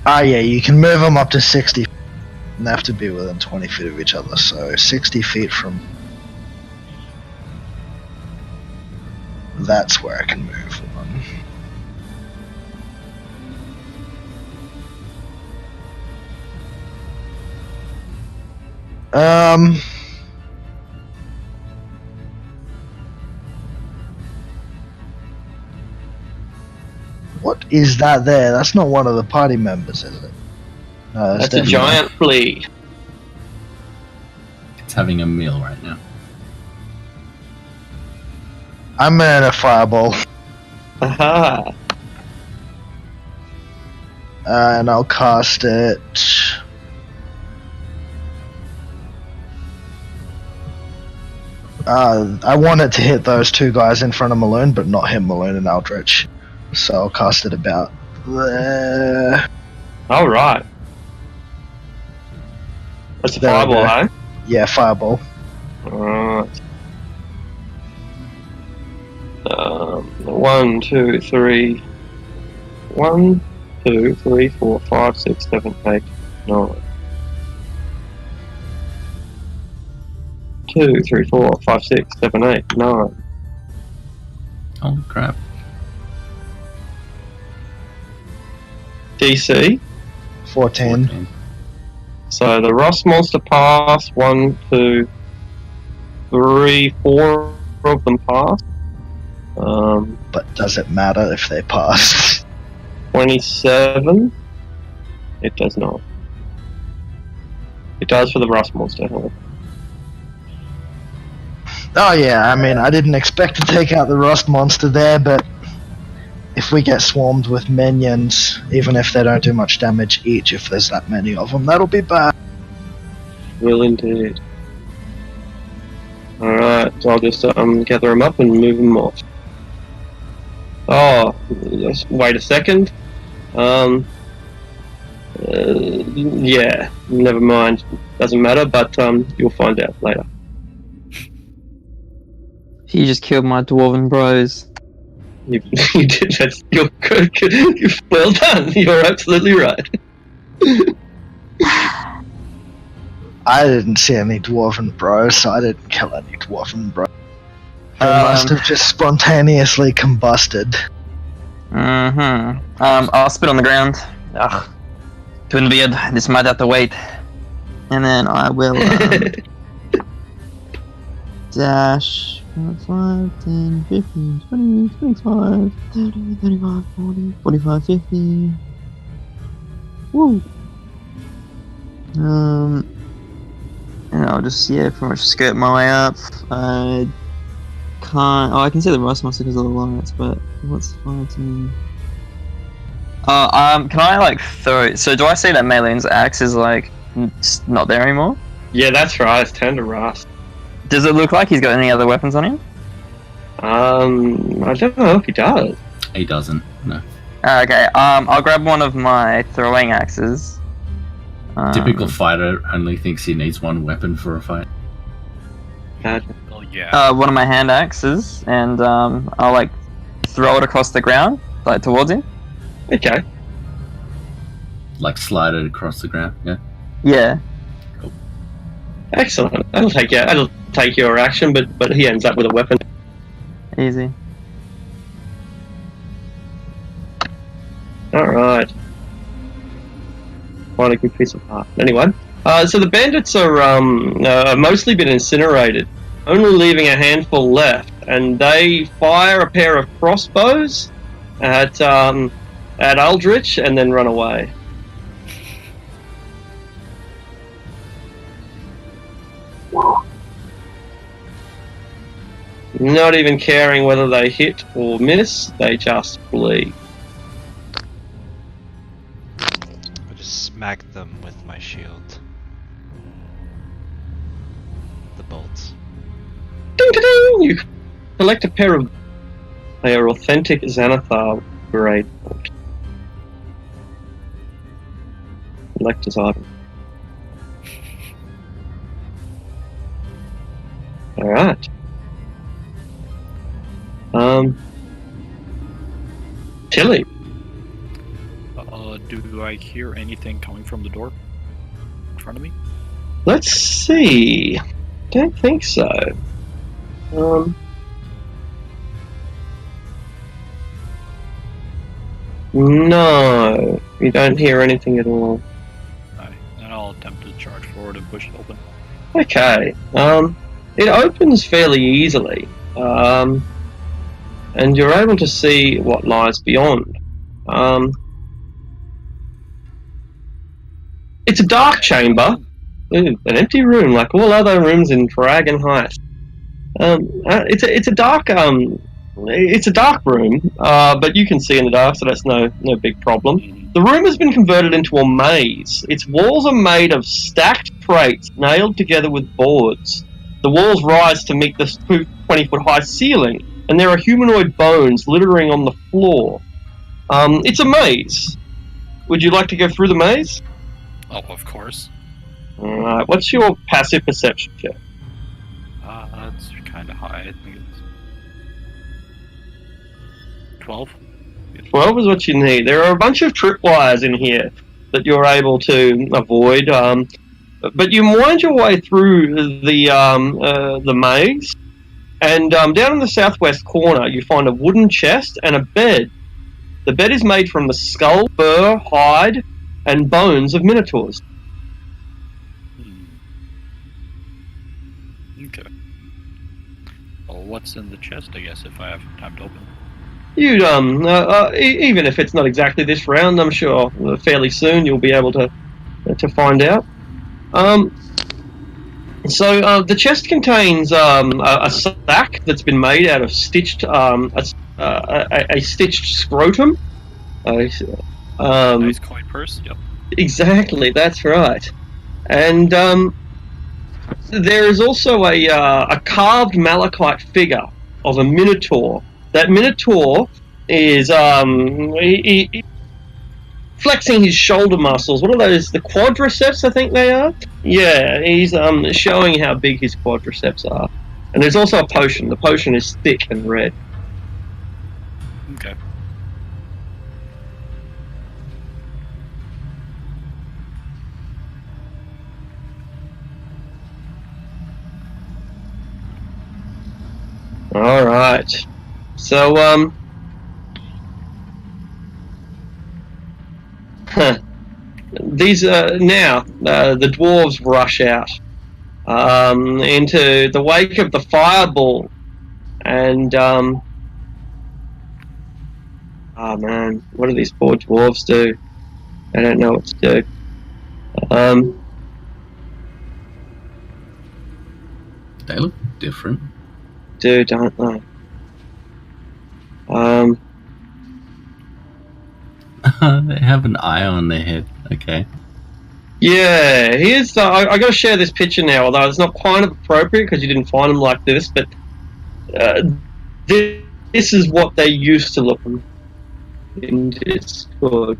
Yeah, you can move them up to 60 feet. And they have to be within 20 feet of each other, so 60 feet from... That's where I can move one. What is that there? That's not one of the party members, is it? No, That's a definitely- giant flea. It's having a meal right now. I'm in a fireball. Aha. And I'll cast it. I want it to hit those two guys in front of Malone, but not hit Malone and Aldrich. So I'll cast it about there. Alright. That's a There we fireball, go. eh? Yeah, fireball. Alright. 1, 2, 3. 1, 2, 3, 4, 5, 6, 7, 8, 9. 2, 3, 4, 5, 6, 7, 8, 9. Oh crap. DC. 14. 14. So the rust monster pass. 1, 2, 3, 4 of them pass. But does it matter if they pass? 27. It does not. It does for the rust monster, however. Oh yeah, I mean, I didn't expect to take out the rust monster there, but if we get swarmed with minions, even if they don't do much damage each, if there's that many of them, that'll be bad. Will indeed. Alright, so I'll just gather them up and move them off. Oh, just wait a second. Yeah, never mind. Doesn't matter, but you'll find out later. He just killed my dwarven bros. You did. You're good. Well done. You're absolutely right. I didn't see any dwarven bros, so I didn't kill any dwarven bros. They must have just spontaneously combusted. I'll spit on the ground. Ugh. Twin beard, this might have to wait. And then I will dash 5, 10, 15, 20, 25, 30, 35, 40, 45, 50. Woo! And I'll just, pretty much skirt my way up. I can't. Oh, I can see the rust monster because of the lights, but what's fighting? Can I like throw? So do I see that Melene's axe is like not there anymore? Yeah, that's right. It's turned to rust. Does it look like he's got any other weapons on him? I don't know if he does. He doesn't. No. Okay. I'll grab one of my throwing axes. Typical fighter only thinks he needs one weapon for a fight. Oh yeah. One of my hand axes, and I'll like throw it across the ground, like towards him. Okay. Like slide it across the ground, yeah? Yeah. Excellent. That'll take your action, but he ends up with a weapon. Easy. Alright. Quite a good piece of art. Anyway, so the bandits are mostly been incinerated, only leaving a handful left, and they fire a pair of crossbows at Aldrich and then run away. Not even caring whether they hit or miss, they just flee. I just smack them with my shield. The bolts. Ding, ding, ding! You collect a pair of... They are authentic Xanathar grade. Collector's item. Alright. Tilly. Do I hear anything coming from the door in front of me? Let's see. Don't think so. No, you don't hear anything at all. Alright, then I'll attempt to charge forward and push it open. Okay. It opens fairly easily. And you're able to see what lies beyond. It's a dark chamber. Ooh, an empty room, like all other rooms in Dragon Heights. It's a dark room, but you can see in the dark, so that's no big problem. The room has been converted into a maze. Its walls are made of stacked crates nailed together with boards. The walls rise to meet the 20-foot high ceiling, and there are humanoid bones littering on the floor. It's a maze. Would you like to go through the maze? Oh, of course. Alright, what's your passive perception check? That's kind of high. I think it's 12. 12 is what you need. There are a bunch of tripwires in here that you're able to avoid, but you wind your way through the maze, and down in the southwest corner you find a wooden chest and a bed. The bed is made from the skull, fur, hide, and bones of minotaurs. Okay. Well, what's in the chest, I guess, if I have time to open it? You'd, even if it's not exactly this round, I'm sure fairly soon you'll be able to find out. So the chest contains a sack that's been made out of stitched, a stitched scrotum. Nice coin purse. Yep. Exactly, that's right. And there is also a carved malachite figure of a minotaur. That minotaur is flexing his shoulder muscles. What are those? The quadriceps, I think they are? Yeah, he's showing how big his quadriceps are. And there's also a potion. The potion is thick and red. Okay. Alright. So, these, now, the dwarves rush out, into the wake of the fireball, and, oh man, what do these poor dwarves do? They don't know what to do. They look different. Don't they? They have an eye on their head. Okay. Yeah, here's I got to share this picture now, although it's not quite appropriate because you didn't find them like this, but this is what they used to look like. in Discord.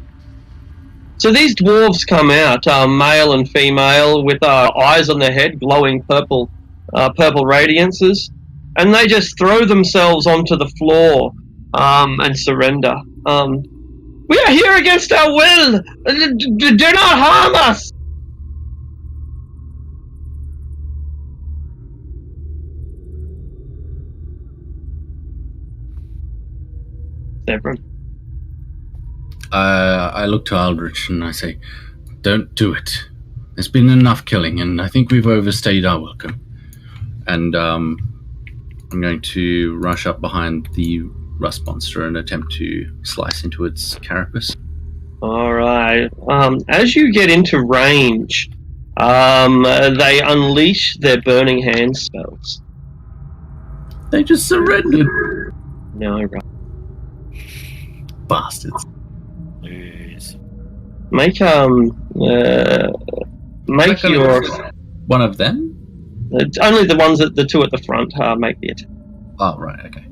So these dwarves come out, male and female, with eyes on their head, glowing purple radiances, and they just throw themselves onto the floor and surrender. We are here against our will! Do not harm us! Everyone. I look to Aldrich and I say, don't do it. There's been enough killing, and I think we've overstayed our welcome. And I'm going to rush up behind the rust monster and attempt to slice into its carapace. Alright. As you get into range, they unleash their burning hand spells. They just surrendered. No, right. Bastards. Jeez. Make your One of them? only the ones the two at the front make the attack. Oh, right, okay.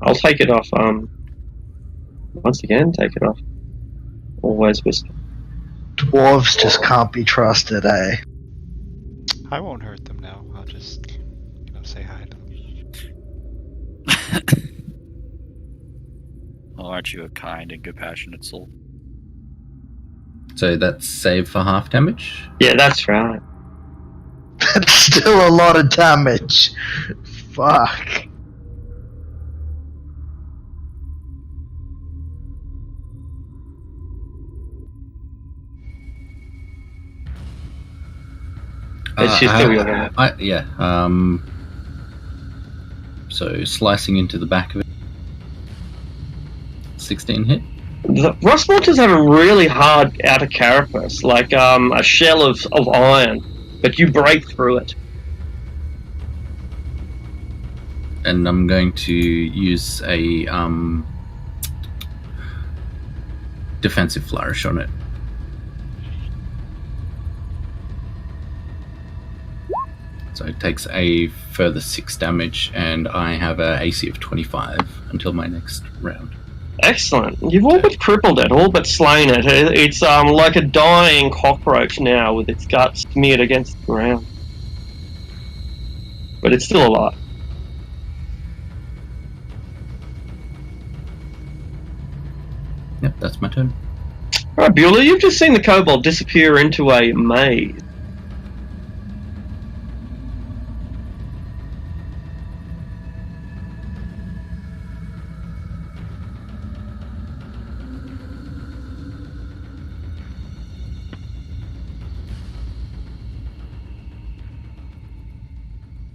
I'll take it off. Once again, take it off. Always whisper. Dwarves just can't be trusted, eh? I won't hurt them now. I'll just, say hi to them. Oh, aren't you a kind and compassionate soul? So that's save for half damage? Yeah, that's right. That's still a lot of damage. Fuck. She's still your hand. So slicing into the back of it. 16 hit. The rust monsters have a really hard outer carapace, like a shell of iron, but you break through it. And I'm going to use a defensive flourish on it. So it takes a further 6 damage, and I have a AC of 25 until my next round. Excellent. You've all but crippled it, all but slain it. It's like a dying cockroach now with its guts smeared against the ground. But it's still alive. Yep, that's my turn. Alright, Beulah, you've just seen the kobold disappear into a maze.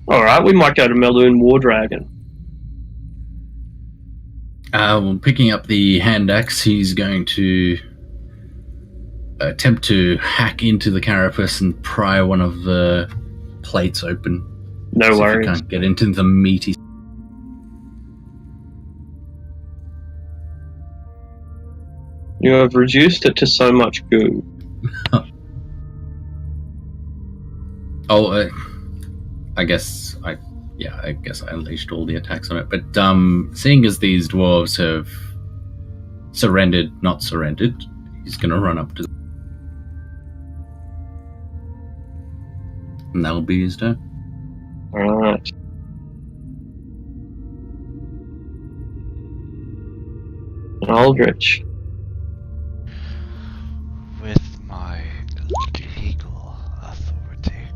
Alright, we might go to Meloon War Dragon. Well, picking up the hand axe, he's going to attempt to hack into the carapace and pry one of the plates open. No worries. If he can't get into the meaty. You have reduced it to so much goo. I guess I unleashed all the attacks on it. But seeing as these dwarves have not surrendered, he's going to run up to them. And that'll be his turn. Alright. Aldrich. With my legal authority,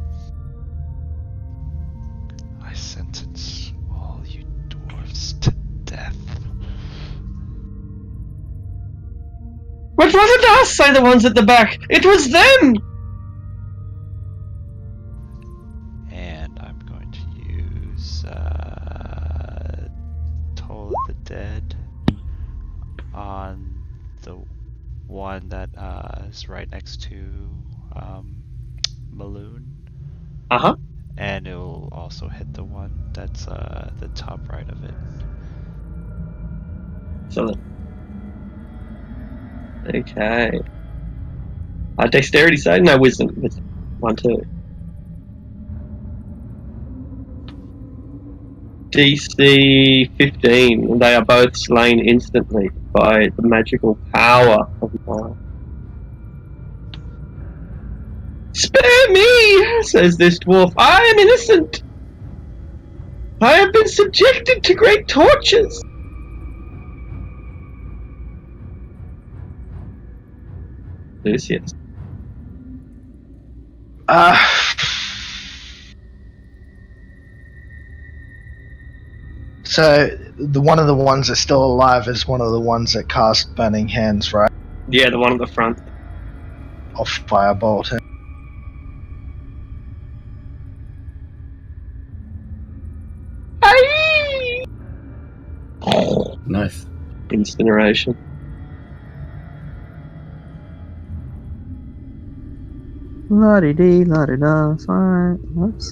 I sentence all you dwarves to death. But wasn't us, say the ones at the back? It was them! And I'm going to use Toll of the Dead on the one that is right next to Maloon. Uh-huh. And it will also hit the one that's the top right of it. So, okay. Dexterity save? No, wisdom. 1, 2. DC 15. They are both slain instantly by the magical power of fire. Spare me, says this dwarf. I am innocent. I have been subjected to great tortures. Lucius. So one of the ones that's still alive is one of the ones that cast Burning Hands, right? Yeah, the one at the front. I'll firebolt him. Aye! Nice. Incineration. La-di-dee, la-di-da, fine. Whoops.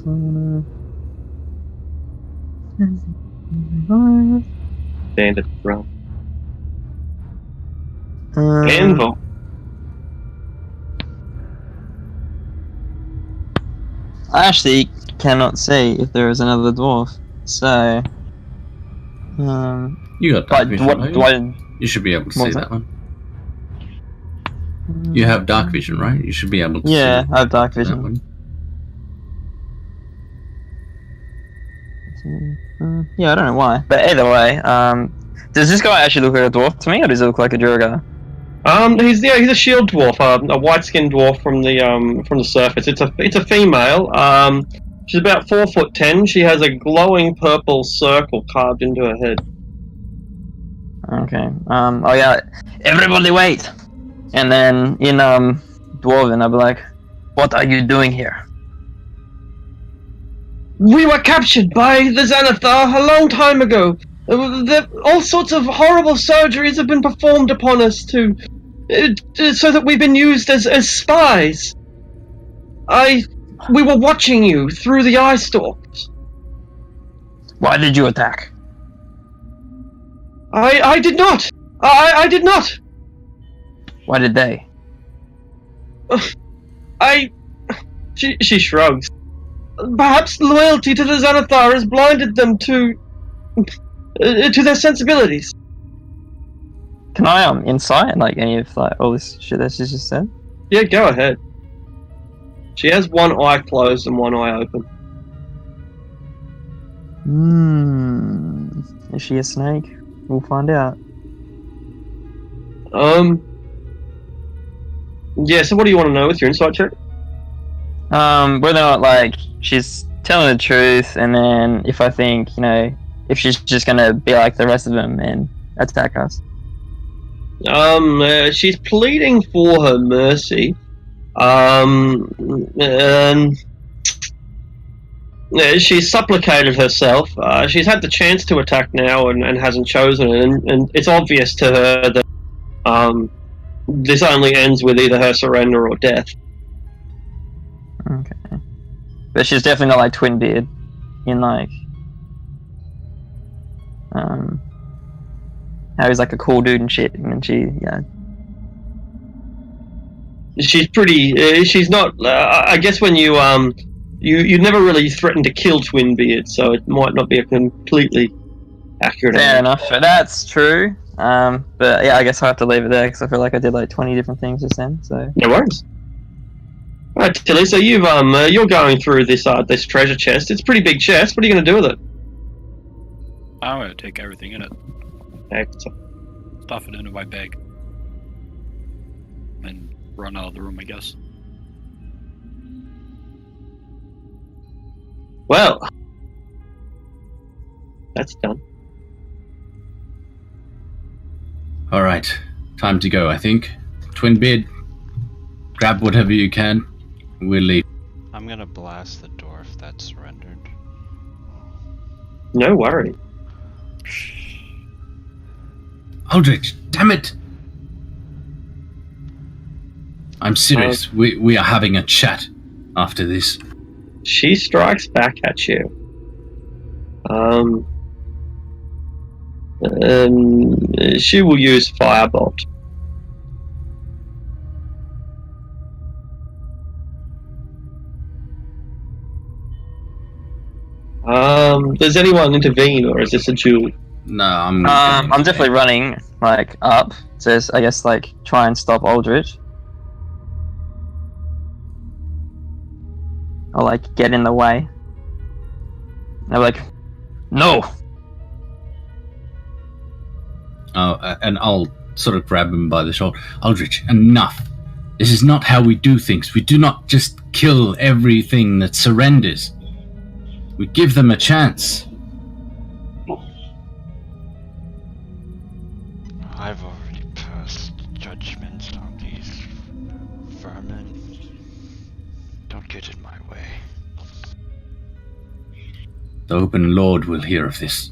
Standard run. Anvil. I actually cannot see if there is another dwarf, so... You got dark but vision, what right? do I... You should be able to see What's that one. You have dark vision, right? You should be able to Yeah, see I have dark that vision. one. Yeah, I don't know why. But either way, does this guy actually look like a dwarf to me, or does he look like a Durgar? He's a shield dwarf, a white-skinned dwarf from the surface. It's a female. She's about 4'10". She has a glowing purple circle carved into her head. Okay. Oh yeah. Everybody wait! And then in Dwarven, I'll be like, "What are you doing here?" We were captured by the Xanathar a long time ago. All sorts of horrible surgeries have been performed upon us so that we've been used as spies. We were watching you through the eye stalks. Why did you attack? I did not. I did not. Why did they? She shrugs. Perhaps loyalty to the Xanathar has blinded them to their sensibilities. Can I insight like any of like all this shit that she's just said? Yeah, go ahead. She has one eye closed and one eye open. Is she a snake? We'll find out. Yeah, so what do you want to know with your insight check? Whether or not like she's telling the truth, and then if I think, if she's just gonna be like the rest of them and attack us. She's pleading for her mercy. She's supplicated herself. She's had the chance to attack now and hasn't chosen it, and it's obvious to her that this only ends with either her surrender or death. Okay. But she's definitely not like Twinbeard in like how he's like a cool dude and shit, and she's pretty. She's not. I guess when you never really threatened to kill Twinbeard, so it might not be a completely accurate. Fair enough. That's true. But yeah, I guess I have to leave it there because I feel like I did like 20 different things just then. So no worries. All right, Tilly. So you're going through this treasure chest. It's a pretty big chest. What are you going to do with it? I'm going to take everything in it. Excellent. Stuff it into my bag. And run out of the room, I guess. Well, that's done. All right, time to go. I think. Twinbeard, grab whatever you can. We'll leave. I'm gonna blast the dwarf that surrendered. No worry. Aldrich, damn it! I'm serious. We are having a chat after this. She strikes back at you. She will use Firebolt. Does anyone intervene, or is this a duel? No, I'm definitely running like up to, I guess, like try and stop Aldrich. Or like get in the way. And I'm like, no. And I'll sort of grab him by the shoulder. Aldrich, enough. This is not how we do things. We do not just kill everything that surrenders. We give them a chance. I've already passed judgment on these vermin. Don't get in my way. The open Lord will hear of this.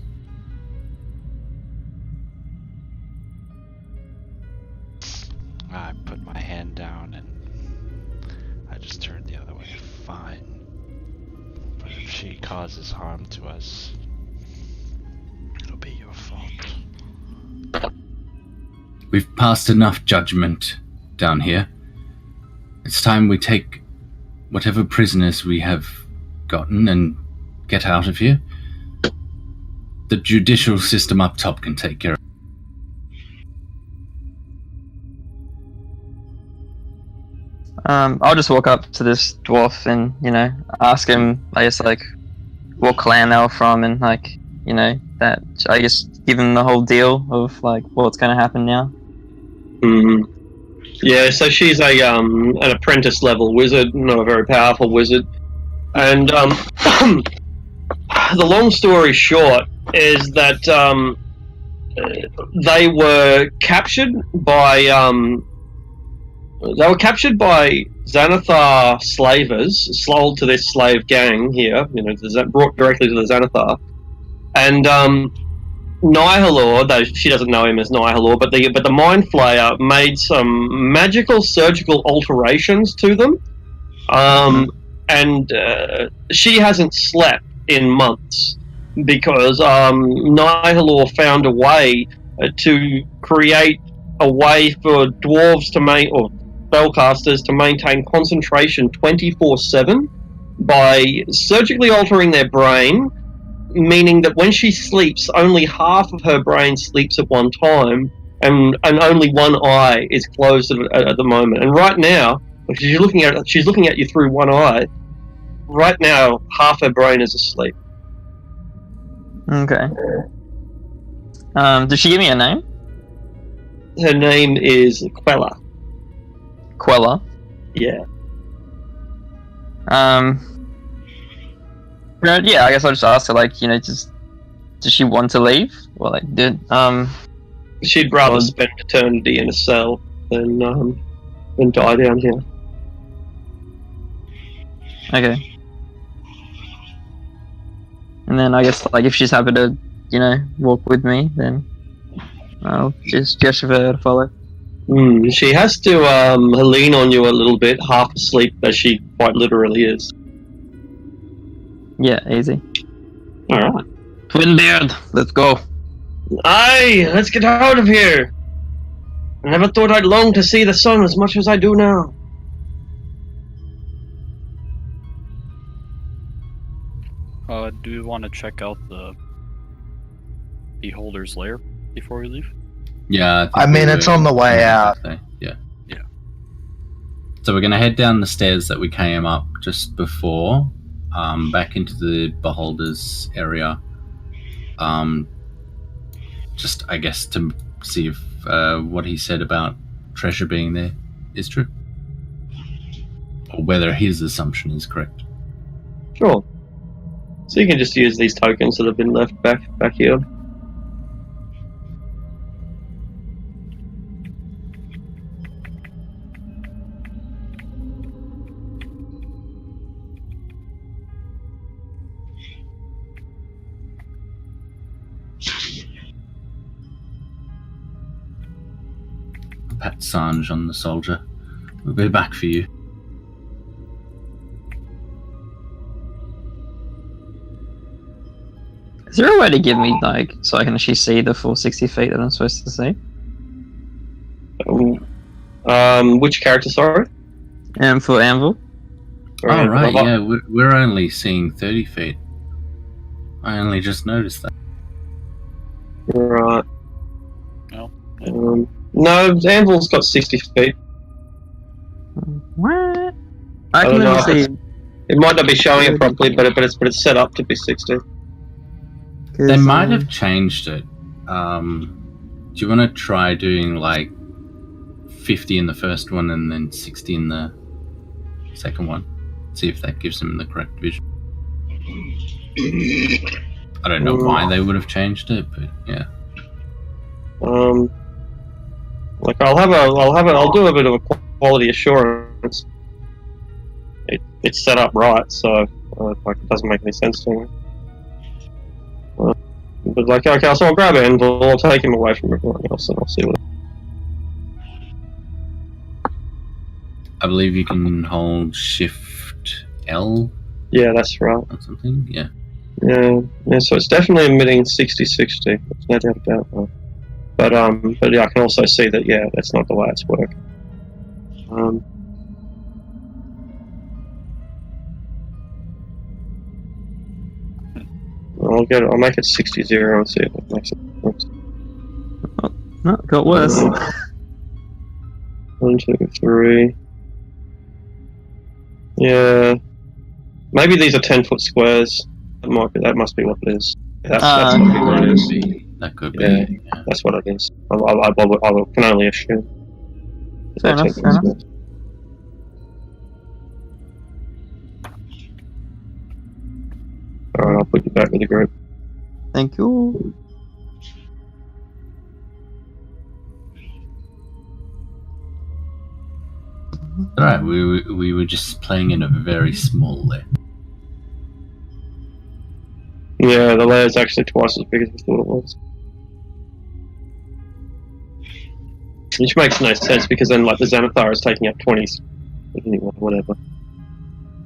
I put my hand down and I just turned the other way. Fine. But if she causes harm to us, it'll be your fault. We've passed enough judgment down here. It's time we take whatever prisoners we have gotten and get out of here. The judicial system up top can take care of it. I'll just walk up to this dwarf and, ask him, I guess, like, what clan they were from and, like, that, I guess, give him the whole deal of, like, what's going to happen now. Mm-hmm. Yeah, so she's an apprentice level wizard, not a very powerful wizard. And the long story short is that they were captured by Xanathar slavers, sold to this slave gang here, brought directly to the Xanathar. And Nihilor, though she doesn't know him as Nihilor, but the Mind Flayer made some magical surgical alterations to them. And she hasn't slept in months because Nihilor found a way to create a way for dwarves or spellcasters to maintain concentration 24/7 by surgically altering their brain, meaning that when she sleeps, only half of her brain sleeps at one time, and only one eye is closed at the moment. And right now, she's looking at you through one eye. Right now, half her brain is asleep. Okay. Did she give me a name? Her name is Quella. Quella. Yeah. Yeah, I guess I'll just ask her, like, does she want to leave? Or, like, she'd rather spend eternity in a cell than die down here. Okay. And then I guess, like, if she's happy to, walk with me, then I'll just gesture for her to follow. She has to lean on you a little bit, half asleep, as she quite literally is. Yeah, easy. Alright. Twinbeard, let's go. Aye, let's get out of here. I never thought I'd long to see the sun as much as I do now. Do we want to check out the Beholder's lair before we leave? Yeah, I mean, it's on the way out. Yeah. Yeah. So we're going to head down the stairs that we came up just before, back into the Beholder's area. Just, I guess, to see if what he said about treasure being there is true. Or whether his assumption is correct. Sure. So you can just use these tokens that have been left back here. Pat Sange on the soldier. We'll be back for you. Is there a way to give me, like, so I can actually see the full 60 feet that I'm supposed to see? Which character, sorry? For Anvil. Oh, right, yeah, we're only seeing 30 feet. I only just noticed that. Right. No. No, the anvil's got 60 feet. What? I don't can know only if see. It might not be showing it properly, but it's set up to be 60. They might have changed it. Do you want to try doing like 50 in the first one and then 60 in the second one? See if that gives them the correct vision. I don't know why they would have changed it, but yeah. Like I'll do a bit of a quality assurance. It's set up right, so like it doesn't make any sense to me. But like, okay, so I'll grab it and I'll take him away from everyone else, and I'll see what. I believe you can hold Shift L. Yeah, that's right. Or something. Yeah. Yeah. So it's definitely emitting 60-60. There's no doubt about that. But yeah, I can also see that that's not the way it's working. I'll make it 60-0 and see if it makes it work. No, it got worse. 1, 2, 3. Yeah. Maybe these are 10-foot squares. That must be what it is. That's what it is. That could be. Yeah. That's what it is. I can only assume. Fair enough. Alright, I'll put you back with the group. Thank you. Alright, we were just playing in a very small layer. Yeah, the layer is actually twice as big as we thought it was. Which makes no sense because then, like, the Xanathar is taking up 20s. Anyway, whatever.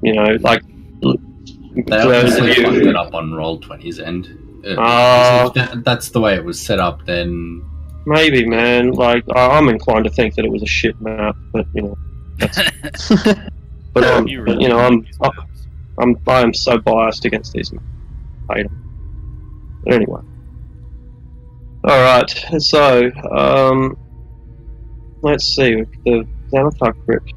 You know, like. They obviously fucked it up on Roll20's end. If that's the way it was set up, then. Maybe, man. Like, I'm inclined to think that it was a shit map, but, you know. But I am so biased against these. I hate them. But anyway. Alright, so, let's see, the Xanathar crypt.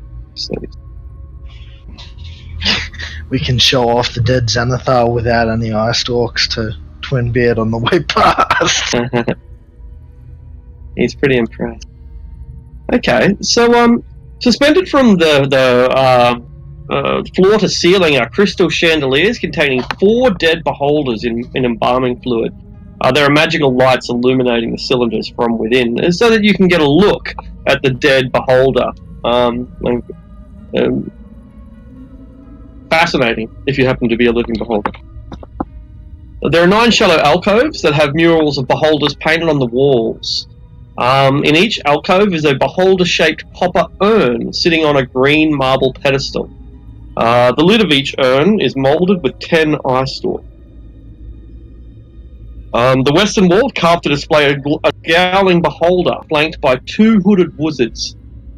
We can show off the dead Xanathar without any eye stalks to Twinbeard on the way past. He's pretty impressed. Okay, so, suspended from the floor to ceiling are crystal chandeliers containing 4 dead beholders in embalming fluid. There are magical lights illuminating the cylinders from within, so that you can get a look at the dead beholder. Fascinating, if you happen to be a living beholder. There are 9 shallow alcoves that have murals of beholders painted on the walls. In each alcove is a beholder-shaped copper urn sitting on a green marble pedestal. The lid of each urn is moulded with 10 eye stalks. The western wall carved to display a scowling beholder flanked by 2 hooded wizards.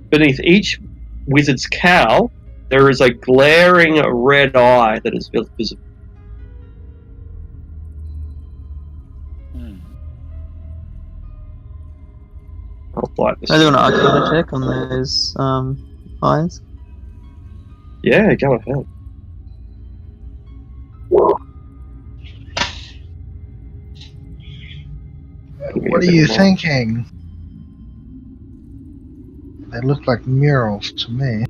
Beneath each wizard's cowl, there is a glaring red eye that is visible. I'll fight this. I do an arcana check on those eyes. Yeah, go ahead. What are you thinking? They look like murals to me.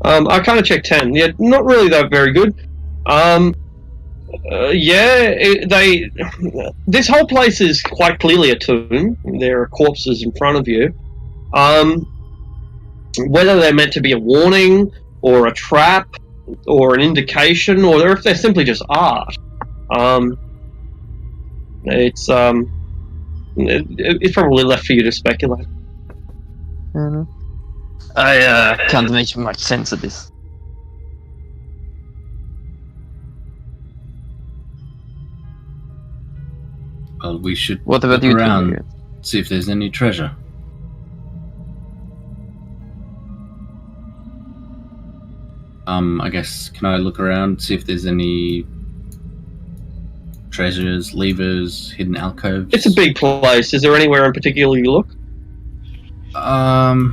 I kind of checked 10. Yeah, not really that very good. This whole place is quite clearly a tomb. There are corpses in front of you. Whether they're meant to be a warning, or a trap, or an indication, or if they're simply just art. It's probably left for you to speculate. I can't make much sense of this. Well, we should What about look you around, see if there's any treasure. I guess, can I look around, see if there's any treasures, levers, hidden alcoves? It's a big place. Is there anywhere in particular you look? I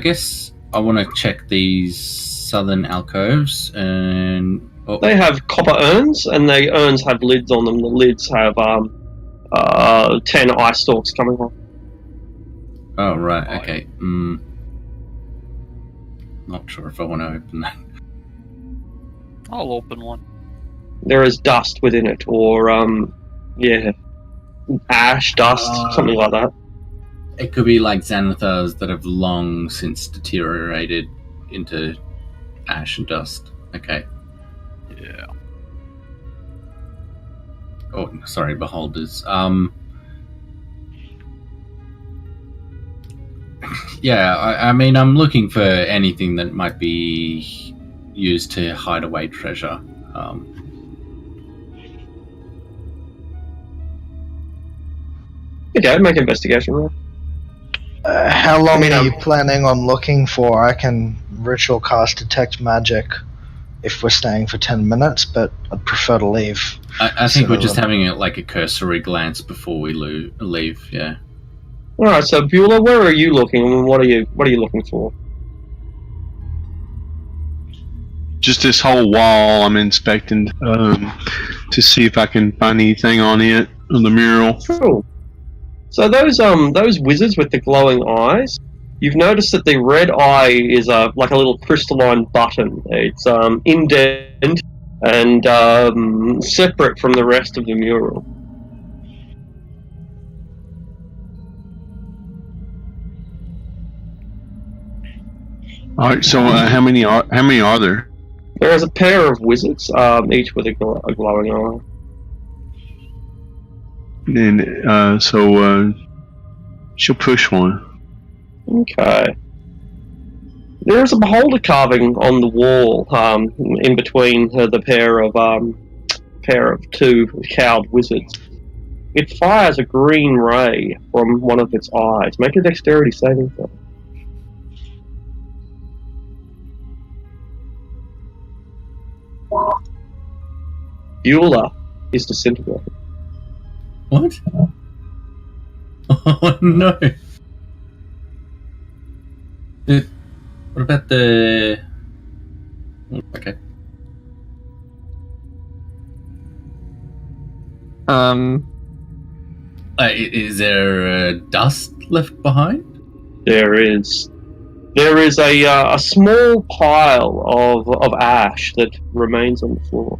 guess I want to check these southern alcoves, and They have copper urns, and the urns have lids on them. The lids have 10 eye stalks coming off. oh right, okay. Not sure if I want to open that. I'll open one. There is dust within it, or ash, dust, something like that. It could be like Xanathars that have long since deteriorated into ash and dust. Okay. Yeah. Oh, sorry, beholders. Yeah, I mean, I'm looking for anything that might be used to hide away treasure. Okay, make an investigation roll. How long I mean, are you planning on looking for? I can ritual cast detect magic if we're staying for 10 minutes, but I'd prefer to leave. I think we're just So- having like a cursory glance before we leave. Yeah. All right, so Beulah, where are you looking, and what are you looking for? Just this whole wall I'm inspecting to see if I can find anything on it, on the mural. Cool. So those wizards with the glowing eyes, you've noticed that the red eye is like a little crystalline button. It's indent and separate from the rest of the mural. All right, so how many are there? There is a pair of wizards, each with a glowing eye. And so she'll push one. Okay. There is a beholder carving on the wall, in between the pair of two cowled wizards. It fires a green ray from one of its eyes. Make a dexterity saving throw. Beulah is disintegrated. What? Oh no. What about the? Okay. Is there dust left behind? There is a small pile of ash that remains on the floor.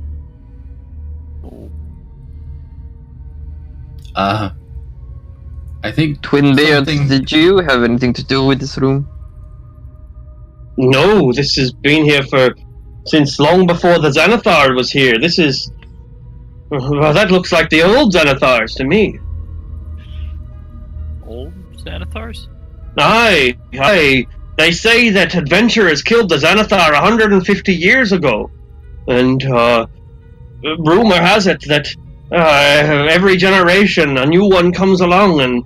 I think Twinbeard, something- did you have anything to do with this room? No, this has been here since long before the Xanathar was here. This is... Well, that looks like the old Xanathars to me. Old Xanathars? Aye. They say that adventurers killed the Xanathar 150 years ago. And, rumor has it that every generation a new one comes along and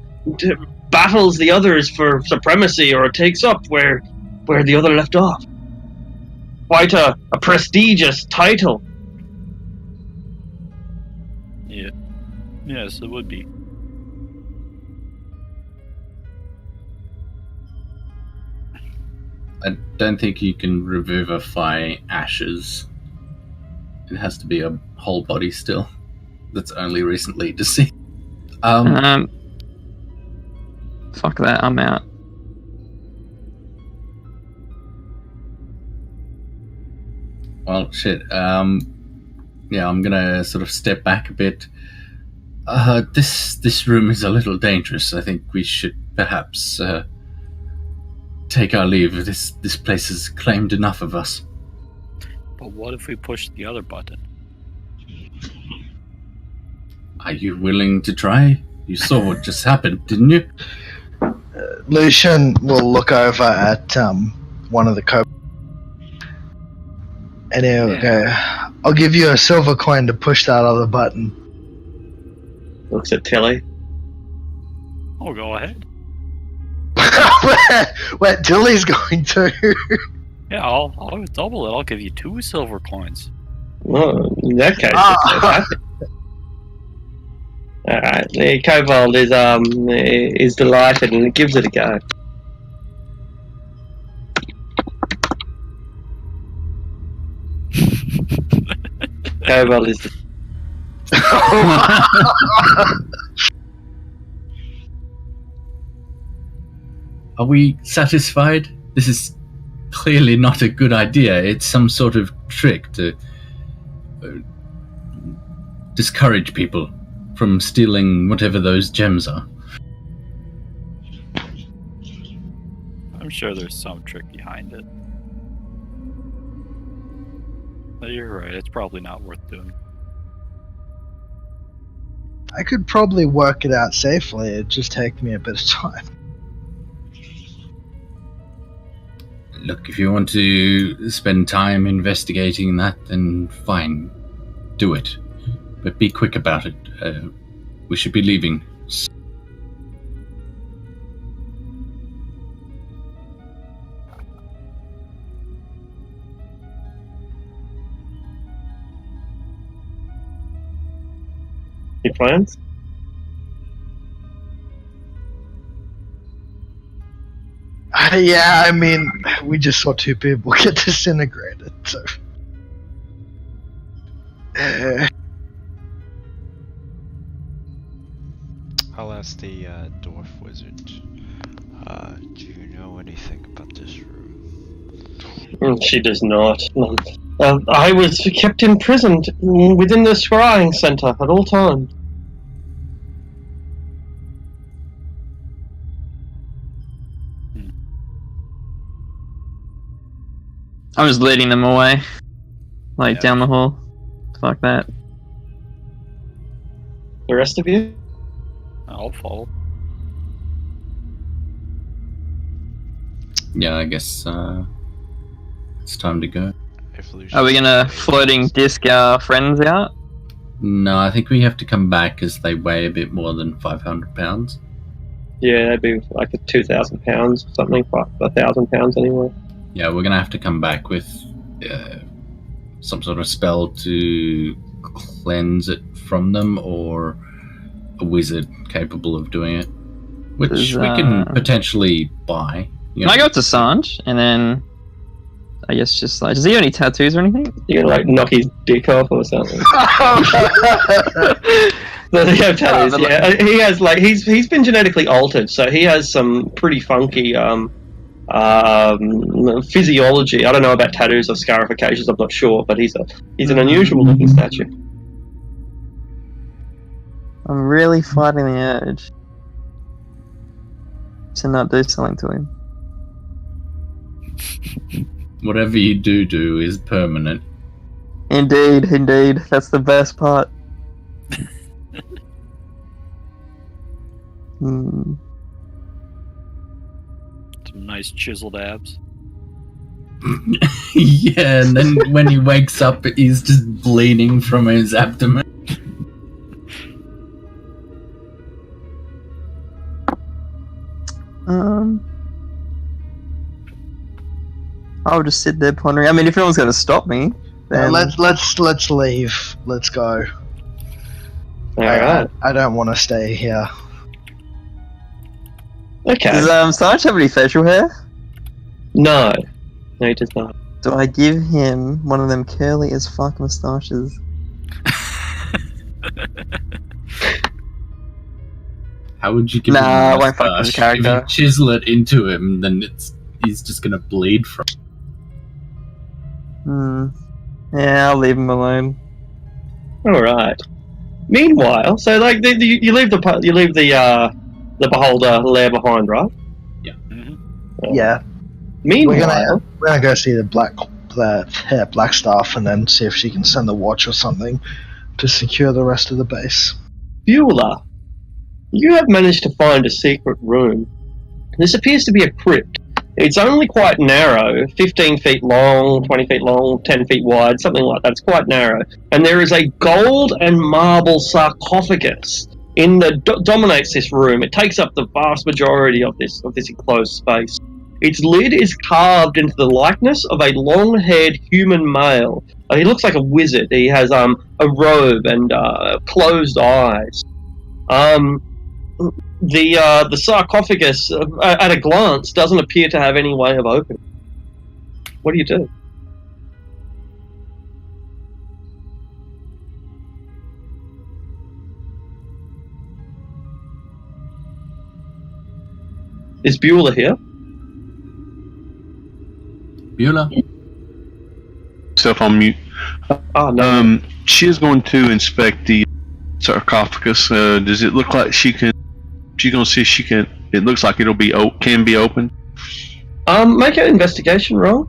battles the others for supremacy, or takes up where the other left off. Quite a prestigious title. Yeah. Yes, it would be. I don't think you can revivify ashes. It has to be a whole body still. That's only recently deceased. Fuck that, I'm out. Well, shit. Yeah, I'm gonna sort of step back a bit. This room is a little dangerous. I think we should perhaps take our leave. This place has claimed enough of us. But what if we push the other button? Are you willing to try? You saw what just happened, didn't you? Lucian will look over at one of the co. And he'll go, I'll give you a silver coin to push that other button. Looks at Tilly. Oh, go ahead. Where Tilly's going to. Yeah, I'll double it. I'll give you 2 silver coins. Well, in that case, all right. The kobold is delighted and it gives it a go. Kobold is. Are we satisfied? This is clearly not a good idea. It's some sort of trick to discourage people from stealing whatever those gems are. I'm sure there's some trick behind it. But you're right, it's probably not worth doing. I could probably work it out safely. It'd just take me a bit of time. Look, if you want to spend time investigating that, then fine. Do it. But be quick about it. We should be leaving. Your plans? Yeah, I mean, we just saw 2 people get disintegrated, so... I'll ask the dwarf wizard. Do you know anything about this room? She does not. I was kept imprisoned within the scrying center at all times. I'm just leading them away. Like, Yeah. down the hall. Fuck that. The rest of you? I'll follow. Yeah, I guess it's time to go. If Lucian Are we gonna floating disc our friends out? No, I think we have to come back as they weigh a bit more than 500 pounds. Yeah, that'd be like a 2,000 pounds or something, 1,000 pounds anyway. Yeah, we're gonna have to come back with some sort of spell to cleanse it from them, or a wizard capable of doing it, which Is, we can potentially buy. You Can know. I go up to Sanj and then I guess just like, does he have any tattoos or anything? You're gonna like knock his dick off or something. Does he have tattoos? but Yeah, he has like he's been genetically altered, so he has some pretty funky physiology. I don't know about tattoos or scarifications. I'm not sure, but he's an unusual looking statue. I'm really fighting the urge to not do something to him. Whatever you do is permanent. Indeed. That's the best part. Some nice chiseled abs. Yeah, and then when he wakes up, he's just bleeding from his abdomen. I'll just sit there pondering. I mean, if no one's gonna stop me, then Let's leave. Let's go. Alright. I don't want to stay here. Okay. Does Sarge have any facial hair? No, he does not. Do I give him one of them curly as fuck moustaches? How would you give him Nah, a I won't fuck with his mustache? If character. you chisel it into him, then he's just gonna bleed from. Yeah, I'll leave him alone. All right. Meanwhile, so like you leave the beholder lair behind, right? Yeah. Meanwhile, We're gonna go see the black staff and then see if she can send the watch or something to secure the rest of the base. Beulah, you have managed to find a secret room. This appears to be a crypt. It's only quite narrow, 15 feet long, 20 feet long, 10 feet wide, something like that. It's quite narrow. And there is a gold and marble sarcophagus dominates this room. It takes up the vast majority of this enclosed space. Its lid is carved into the likeness of a long-haired human male. He looks like a wizard. He has a robe and closed eyes. The sarcophagus, at a glance, doesn't appear to have any way of opening. What do you do? Is Beulah here? Beulah? Self on mute. Oh, no. She is going to inspect the sarcophagus. Does it look like she can? She's going to see if she can. It looks like it'll be can be open. Make an investigation roll.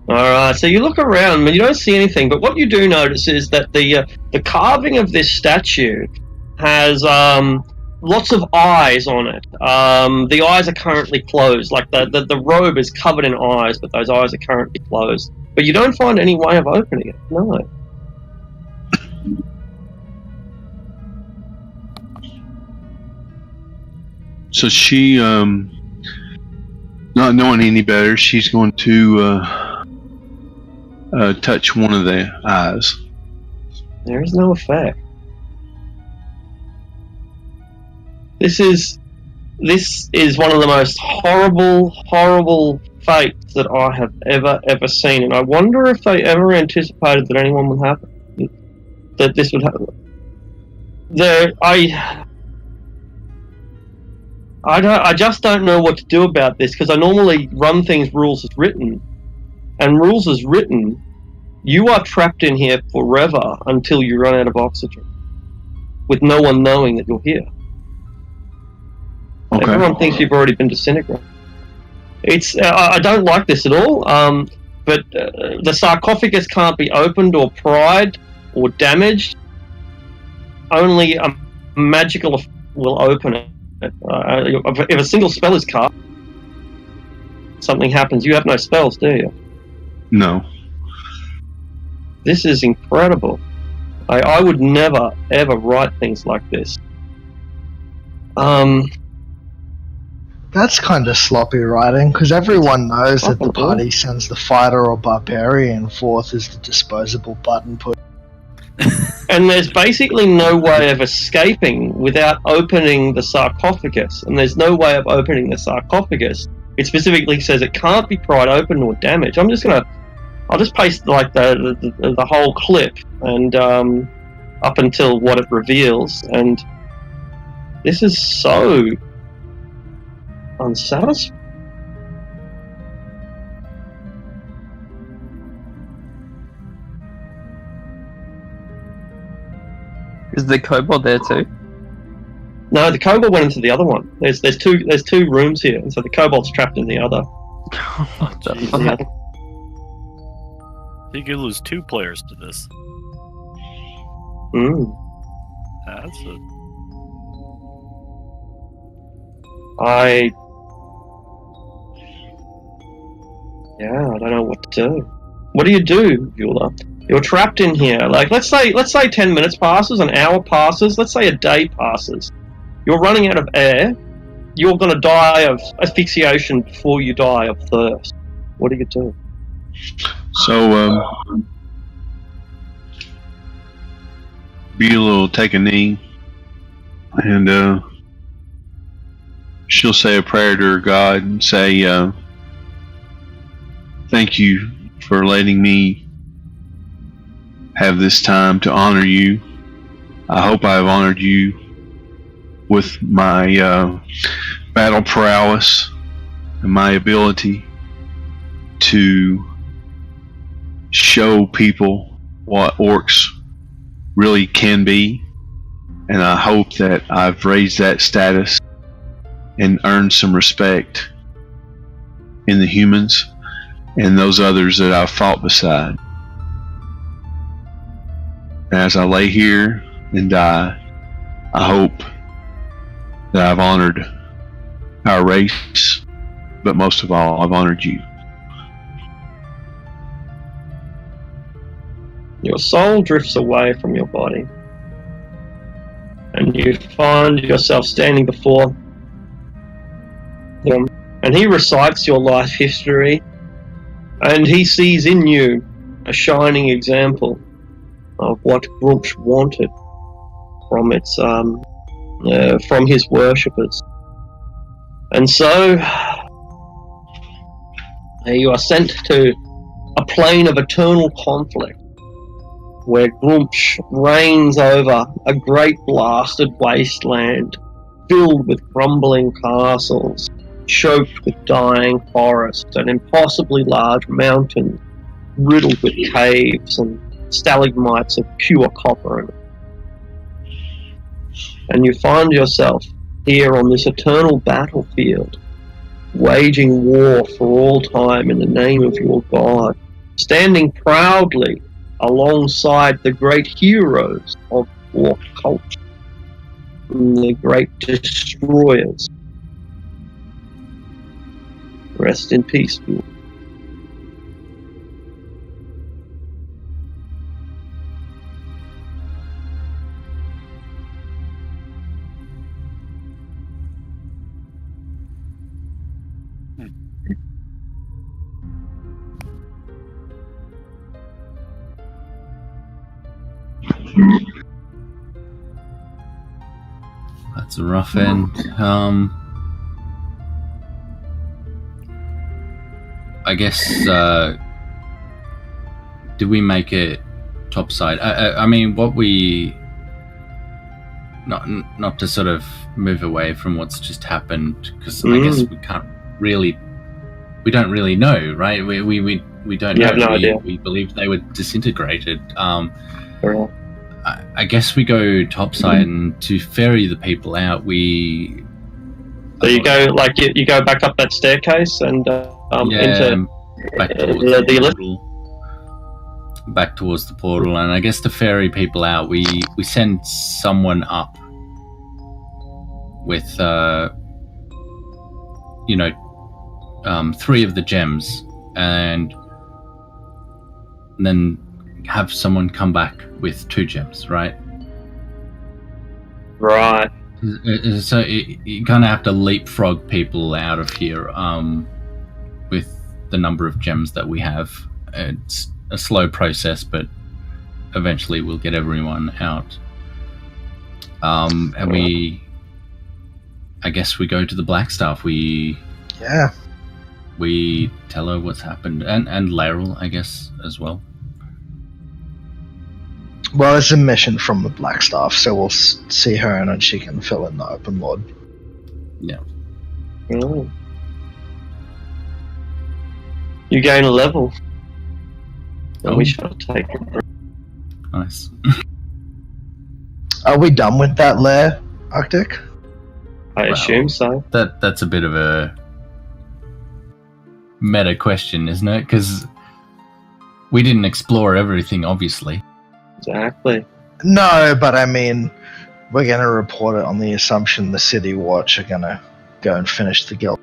Alright, so you look around and you don't see anything, but what you do notice is that the carving of this statue has lots of eyes on it. The eyes are currently closed, like the robe is covered in eyes, but those eyes are currently closed. But you don't find any way of opening it, no. So she, not knowing any better, she's going to touch one of the eyes. There is no effect. This is one of the most horrible fates that I have ever seen, and I wonder if they ever anticipated that anyone would happen. That this would happen. I just don't know what to do about this, because I normally run things rules as written, and rules as written, you are trapped in here forever until you run out of oxygen, with no one knowing that you're here. Okay. Everyone thinks you've already been disintegrated. I don't like this at all, but the sarcophagus can't be opened or pried or damaged. Only a magical will open it. If a single spell is cast, something happens. You have no spells, do you? No. This is incredible. I would never, ever write things like this. That's kind of sloppy writing, because everyone knows that the party sends the fighter or barbarian forth as the disposable button push. And there's basically no way of escaping without opening the sarcophagus. And there's no way of opening the sarcophagus. It specifically says it can't be pried open or damaged. I'll just paste like the whole clip and up until what it reveals. And this is so unsatisfying. Is the kobold there too? No, the kobold went into the other one. There's two rooms here, and so the kobold's trapped in the other. What the in the fuck? other. You could lose 2 players to this. Mm. That's a... I don't know what to do. What do you do, Beulah? You're trapped in here. Like, let's say 10 minutes passes, an hour passes, let's say a day passes. You're running out of air. You're going to die of asphyxiation before you die of thirst. What do you do? So, Beulah will take a knee, and she'll say a prayer to her God and say, thank you for letting me have this time to honor you. I hope I have honored you with my battle prowess and my ability to show people what orcs really can be, and I hope that I've raised that status and earned some respect in the humans and those others that I've fought beside. As I lay here and die, I hope that I've honored our race, but most of all, I've honored you. Your soul drifts away from your body, and you find yourself standing before him, and he recites your life history, and he sees in you a shining example of what Grumsh wanted from his worshippers. And so you are sent to a plane of eternal conflict, where Grumsh reigns over a great blasted wasteland filled with crumbling castles, choked with dying forests, and impossibly large mountains riddled with caves and stalagmites of pure copper. And you find yourself here on this eternal battlefield, waging war for all time in the name of your god, standing proudly alongside the great heroes of war culture, the great destroyers. Rest in peace, Bill. That's a rough end. I guess, did we make it topside? I mean, what we... Not to sort of move away from what's just happened, because I guess we can't really... We don't really know, right? We don't know. Have no idea. We believe they were disintegrated. Right. I guess we go topside, and to ferry the people out, we... So you go, like, you go back up that staircase and into back towards the lift? portal. Back towards the portal, and I guess to ferry people out, we send someone up with, 3 of the gems, and then have someone come back with 2 gems, right? Right. So you kind of have to leapfrog people out of here with the number of gems that we have. It's a slow process, but eventually we'll get everyone out. And I guess we go to the Blackstaff. We tell her what's happened, and Laryl, I guess, as well. Well, it's a mission from the Blackstaff, so we'll see her and then she can fill in the open lord. Yeah. Oh. You gain a level. And we shall take it. Nice. Are we done with that lair, Arctic? I assume so. That's a bit of a meta question, isn't it? Because we didn't explore everything, obviously. Exactly. No, but I mean, we're going to report it on the assumption the City Watch are going to go and finish the guild.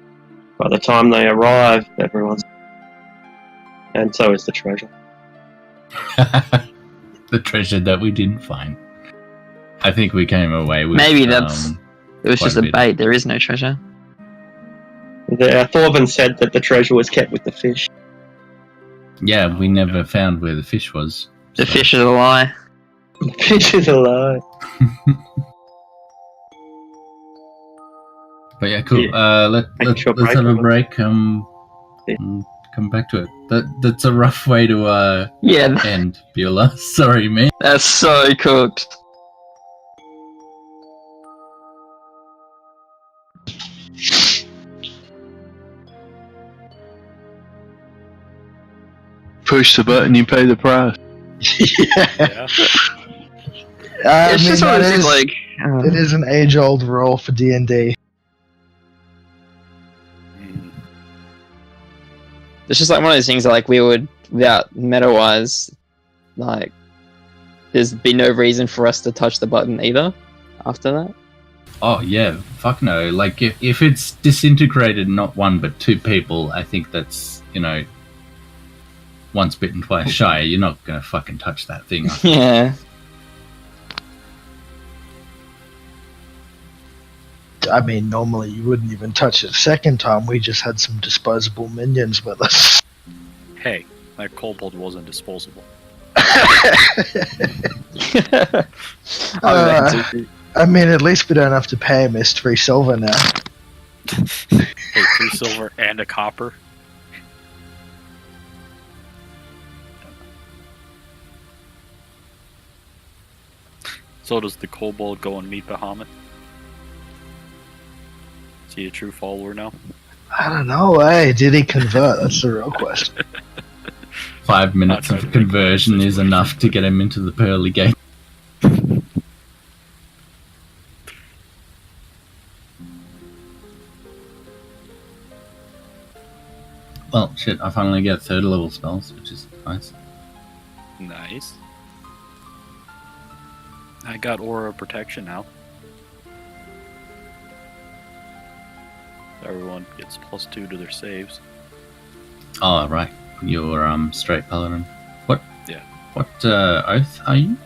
By the time they arrive, everyone's... And so is the treasure. The treasure that we didn't find. I think we came away with... Maybe that's... It was just a bait. There is no treasure. Thorvin said that the treasure was kept with the fish. Yeah, we never found where the fish was. The fish is a lie. The fish is a lie. But yeah, cool. Let's have a break. And come back to it. That's a rough way to end, Beulah. Sorry, man. That's so cooked. Push the button, you pay the price. Yeah. It's just what it is like. It is an age-old rule for D&D. It's just like one of those things that, like, we would, without meta-wise, like, there's been no reason for us to touch the button either after that. Oh, yeah. Fuck no. Like, if it's disintegrated not 1 but 2 people, I think that's, once bitten, twice shy. You're not gonna fucking touch that thing. Yeah. I mean, normally you wouldn't even touch it a second time. We just had some disposable minions with us. Hey, that kobold wasn't disposable. I mean, at least we don't have to pay him his 3 silver now. Hey, 3 silver and a copper. So does the kobold go and meet Bahamut? Is he a true follower now? I don't know, hey, did he convert? That's the real question. 5 minutes of conversion is enough to get him into the pearly gate. Well, shit, I finally get 3rd level spells, which is nice. Nice. I got Aura of Protection now. Everyone gets +2 to their saves. Oh, right. You're straight paladin. What? Yeah. What oath are you?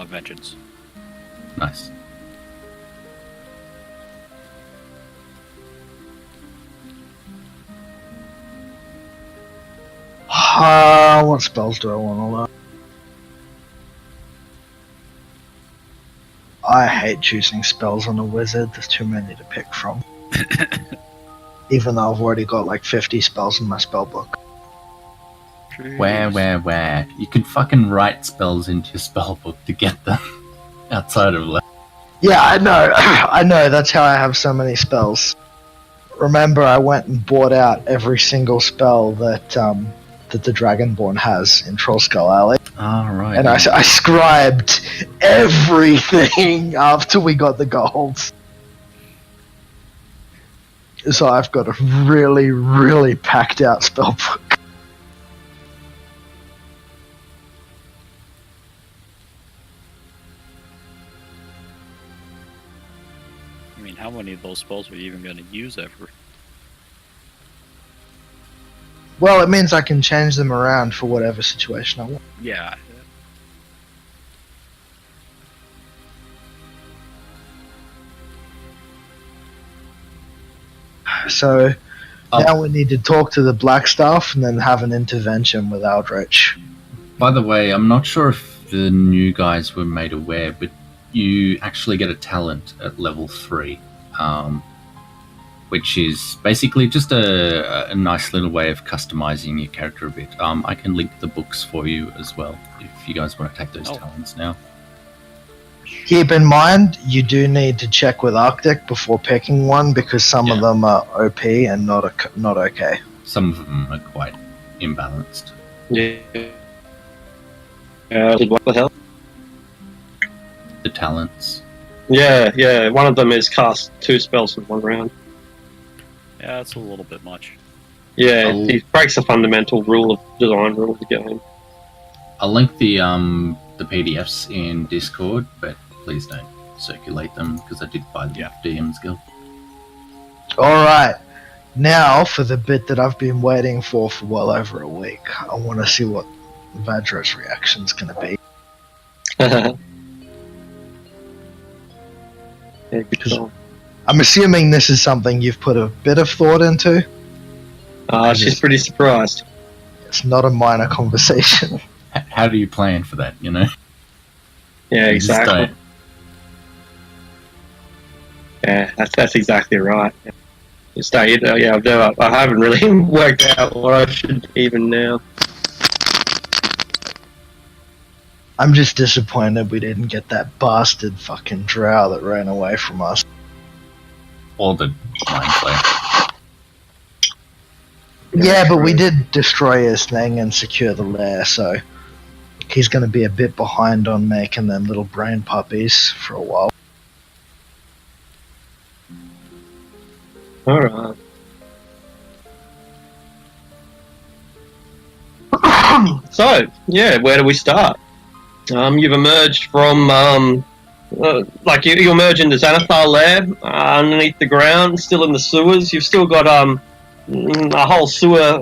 Vengeance. Nice. What spells do I want to learn? I hate choosing spells on a wizard. There's too many to pick from. Even though I've already got like 50 spells in my spell book. Where? You could fucking write spells into your spell book to get them outside of level. Yeah, I know. I know. That's how I have so many spells. Remember, I went and bought out every single spell that that the Dragonborn has in Trollskull Alley. Oh, right. And I scribed everything after we got the golds. So I've got a really, really packed out spell book. I mean, how many of those spells are you even going to use ever? Well, it means I can change them around for whatever situation I want. Yeah. So now we need to talk to the black staff and then have an intervention with Aldrich. By the way, I'm not sure if the new guys were made aware, but you actually get a talent at level 3, which is basically just a nice little way of customizing your character a bit. I can link the books for you as well, if you guys want to take those talents now. Keep in mind, you do need to check with Arctic before picking one, because some of them are OP and not okay. Some of them are quite imbalanced. Yeah. What the hell? The talents. Yeah. One of them is cast 2 spells in 1 round. Yeah, that's a little bit much. Yeah, he breaks a fundamental design rule of the game. I'll link the PDFs in Discord, but please don't circulate them because I did buy the DM's Guild. Alright, now for the bit that I've been waiting for well over a week. I want to see what Vadra's reaction's going to be. Yeah, good call. I'm assuming this is something you've put a bit of thought into. She's pretty surprised. It's not a minor conversation. How do you plan for that, you know? Yeah, You exactly. just Yeah, that's exactly right. Just, I haven't really worked out what I should even now. I'm just disappointed we didn't get that bastard fucking drow that ran away from us. Or the mind player. Yeah, but we did destroy his thing and secure the lair, so he's going to be a bit behind on making them little brain puppies for a while. Alright. So, yeah, where do we start? You've emerged from, you emerge in the Xanathar lab, underneath the ground, still in the sewers. You've still got, a whole sewer,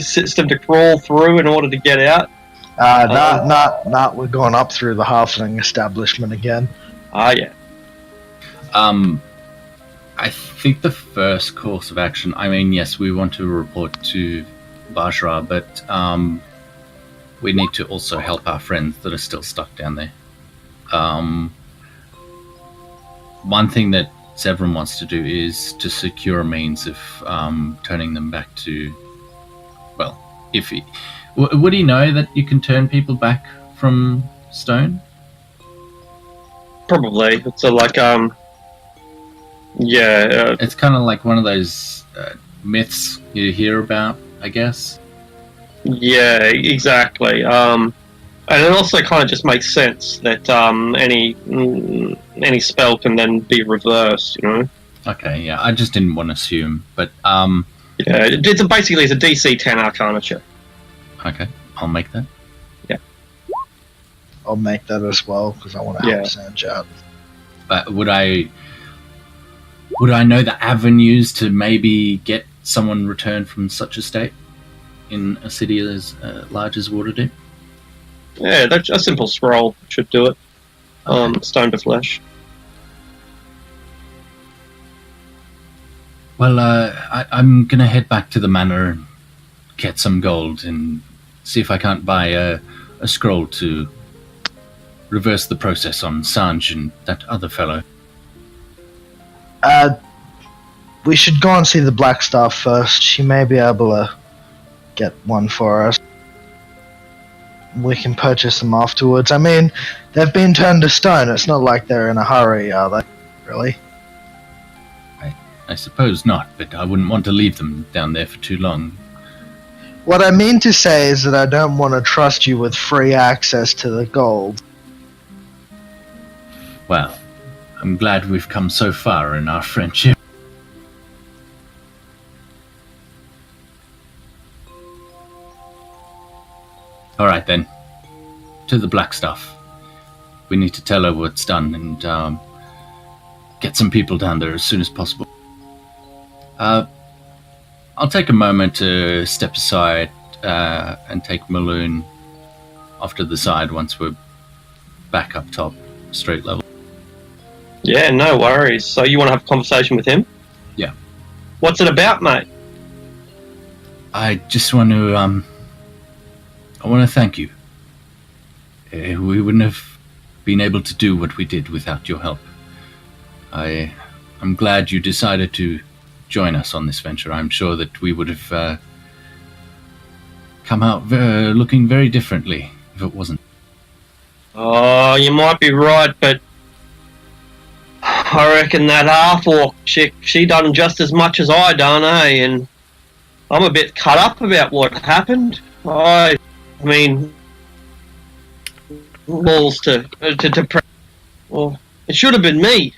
system to crawl through in order to get out? We're going up through the halfling establishment again. Yeah. I think the first course of action, I mean, yes, we want to report to Bajra, but we need to also help our friends that are still stuck down there. One thing that Severin wants to do is to secure a means of turning them back to, well, if he... Would he know that you can turn people back from stone? Probably. It's It's kind of like one of those myths you hear about, I guess. Yeah, exactly. And it also kind of just makes sense that any spell can then be reversed, Okay, yeah, I just didn't want to assume, but yeah, it's a DC 10 Arcana check. Okay, I'll make that. Yeah, I'll make that as well because I want to help Sanj out. But would I know the avenues to maybe get someone returned from such a state in a city as large as Waterdeep? Yeah, a simple scroll should do it. Stone to flesh. Well, I'm gonna head back to the manor and get some gold and see if I can't buy a scroll to reverse the process on Sanj and that other fellow. We should go and see the Black Staff first. She may be able to get one for us. We can purchase them afterwards. I mean, they've been turned to stone. It's not like they're in a hurry, are they? Really? I suppose not, but I wouldn't want to leave them down there for too long. What I mean to say is that I don't want to trust you with free access to the gold. Well, I'm glad we've come so far in our friendship. Alright then, to the Black Stuff. We need to tell her what's done and get some people down there as soon as possible. I'll take a moment to step aside and take Maloon off to the side once we're back up top, street level. Yeah, no worries. So you want to have a conversation with him? Yeah. What's it about, mate? I just want to, I want to thank you. We wouldn't have been able to do what we did without your help. I'm glad you decided to join us on this venture. I'm sure that we would have come out looking very differently if it wasn't. Oh, you might be right, but I reckon that half-orc chick, she done just as much as I done, and I'm a bit cut up about what happened. I mean, balls to well, it should have been me.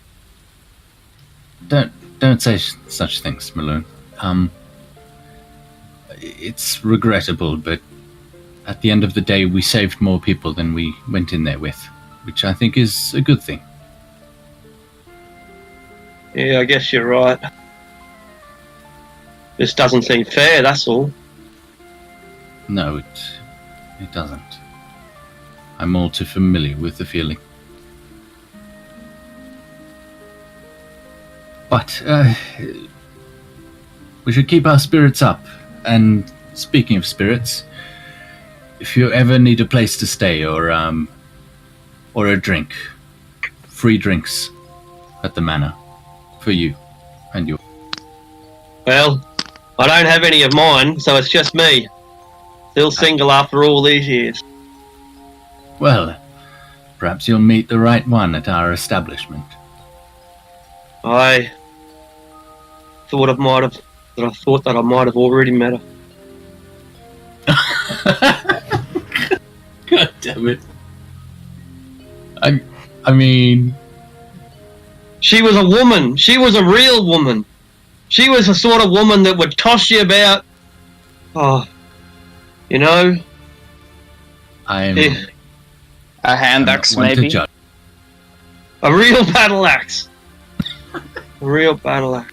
Don't say such things, Maloon. It's regrettable, but at the end of the day, we saved more people than we went in there with, which I think is a good thing. Yeah, I guess you're right. This doesn't seem fair, that's all. No, it doesn't. I'm all too familiar with the feeling. But we should keep our spirits up. And speaking of spirits, if you ever need a place to stay or a drink, free drinks at the manor for you and your. Well, I don't have any of mine, so it's just me. Still single after all these years. Well, perhaps you'll meet the right one at our establishment. I thought I might have already met her. God damn it! I mean, she was a woman. She was a real woman. She was the sort of woman that would toss you about. Oh, you know. I'm A hand axe, maybe. A real battle axe. A real battle axe.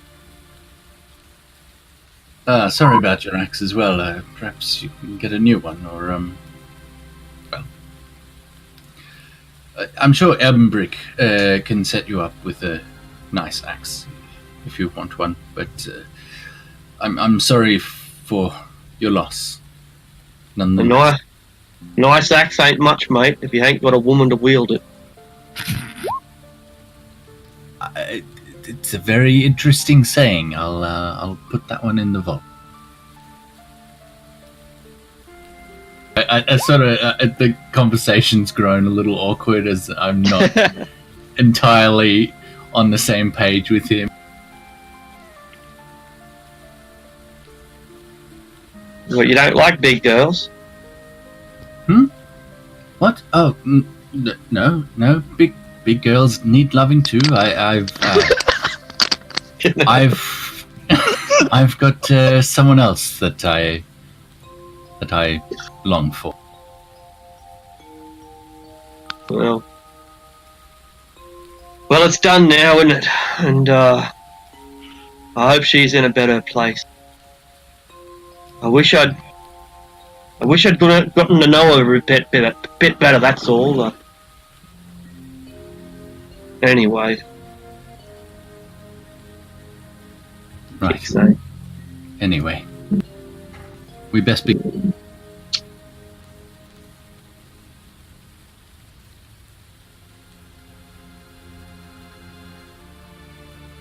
Sorry about your axe as well. Perhaps you can get a new one, or well, I'm sure Elbenbrick can set you up with a nice axe if you want one. But I'm sorry for your loss. A Nonetheless. nice axe ain't much, mate, if you ain't got a woman to wield it. It's a very interesting saying. I'll put that one in the vault. I sort of the conversation's grown a little awkward as I'm not entirely on the same page with him. Well, you don't like big girls. What? Oh, no. Big girls need loving too. I've got someone else that I long for. Well, it's done now, isn't it? And I hope she's in a better place. I wish I'd gotten to know her a bit better. That's all. Anyway. Right. So. Anyway, we best be.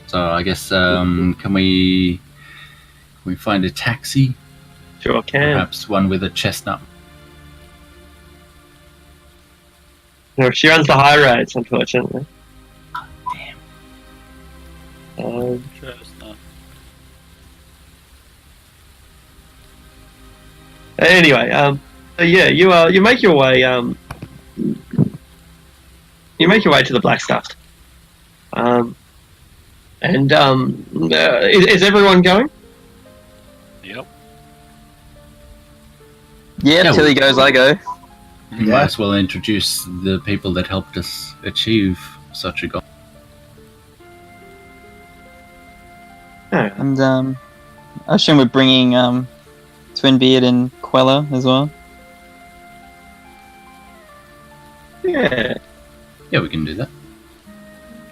So I guess can we find a taxi? Sure can. Perhaps one with a chestnut. No, she runs the high roads, unfortunately. Damn. Chestnut. Anyway, yeah, you make your way to the Blackstaff. Is everyone going? Yep. Yeah, till he goes, I go. We might as well introduce the people that helped us achieve such a goal. And I assume we're bringing Twinbeard and Queller as well. Yeah. Yeah, we can do that.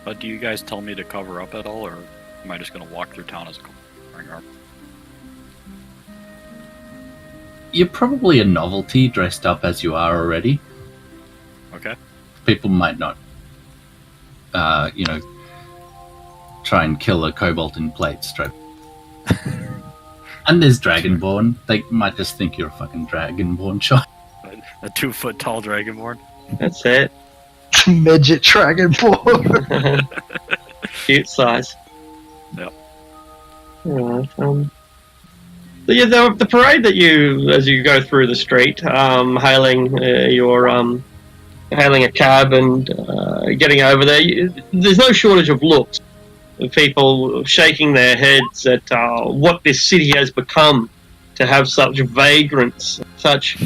But do you guys tell me to cover up at all, or am I just going to walk through town as a covering up? You're probably a novelty dressed up as you are already. Okay. People might not, try and kill a kobold in plate straight. And there's Dragonborn. They might just think you're a fucking Dragonborn shot. A 2-foot tall dragonborn. That's it. Midget Dragonborn. Cute size. Yep. Alright, so yeah, the parade that as you go through the street, hailing hailing a cab and getting over there, there's no shortage of looks of people shaking their heads at what this city has become to have such vagrants, such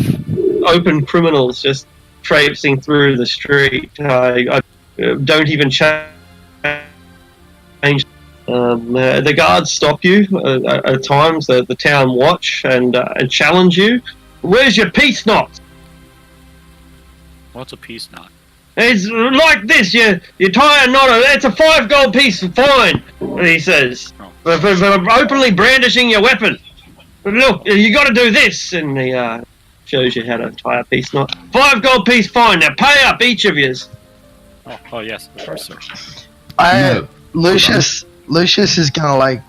open criminals just traipsing through the street. I don't even change. The guards stop you at times. The town watch and challenge you. Where's your peace knot? What's a peace knot? It's like this. You tie a knot. It's a 5 gold piece fine. He says, for openly brandishing your weapon. But look, you got to do this, and he shows you how to tie a peace knot. 5 gold piece fine. Now pay up, each of yous. Oh yes, of course, sir. Lucius is gonna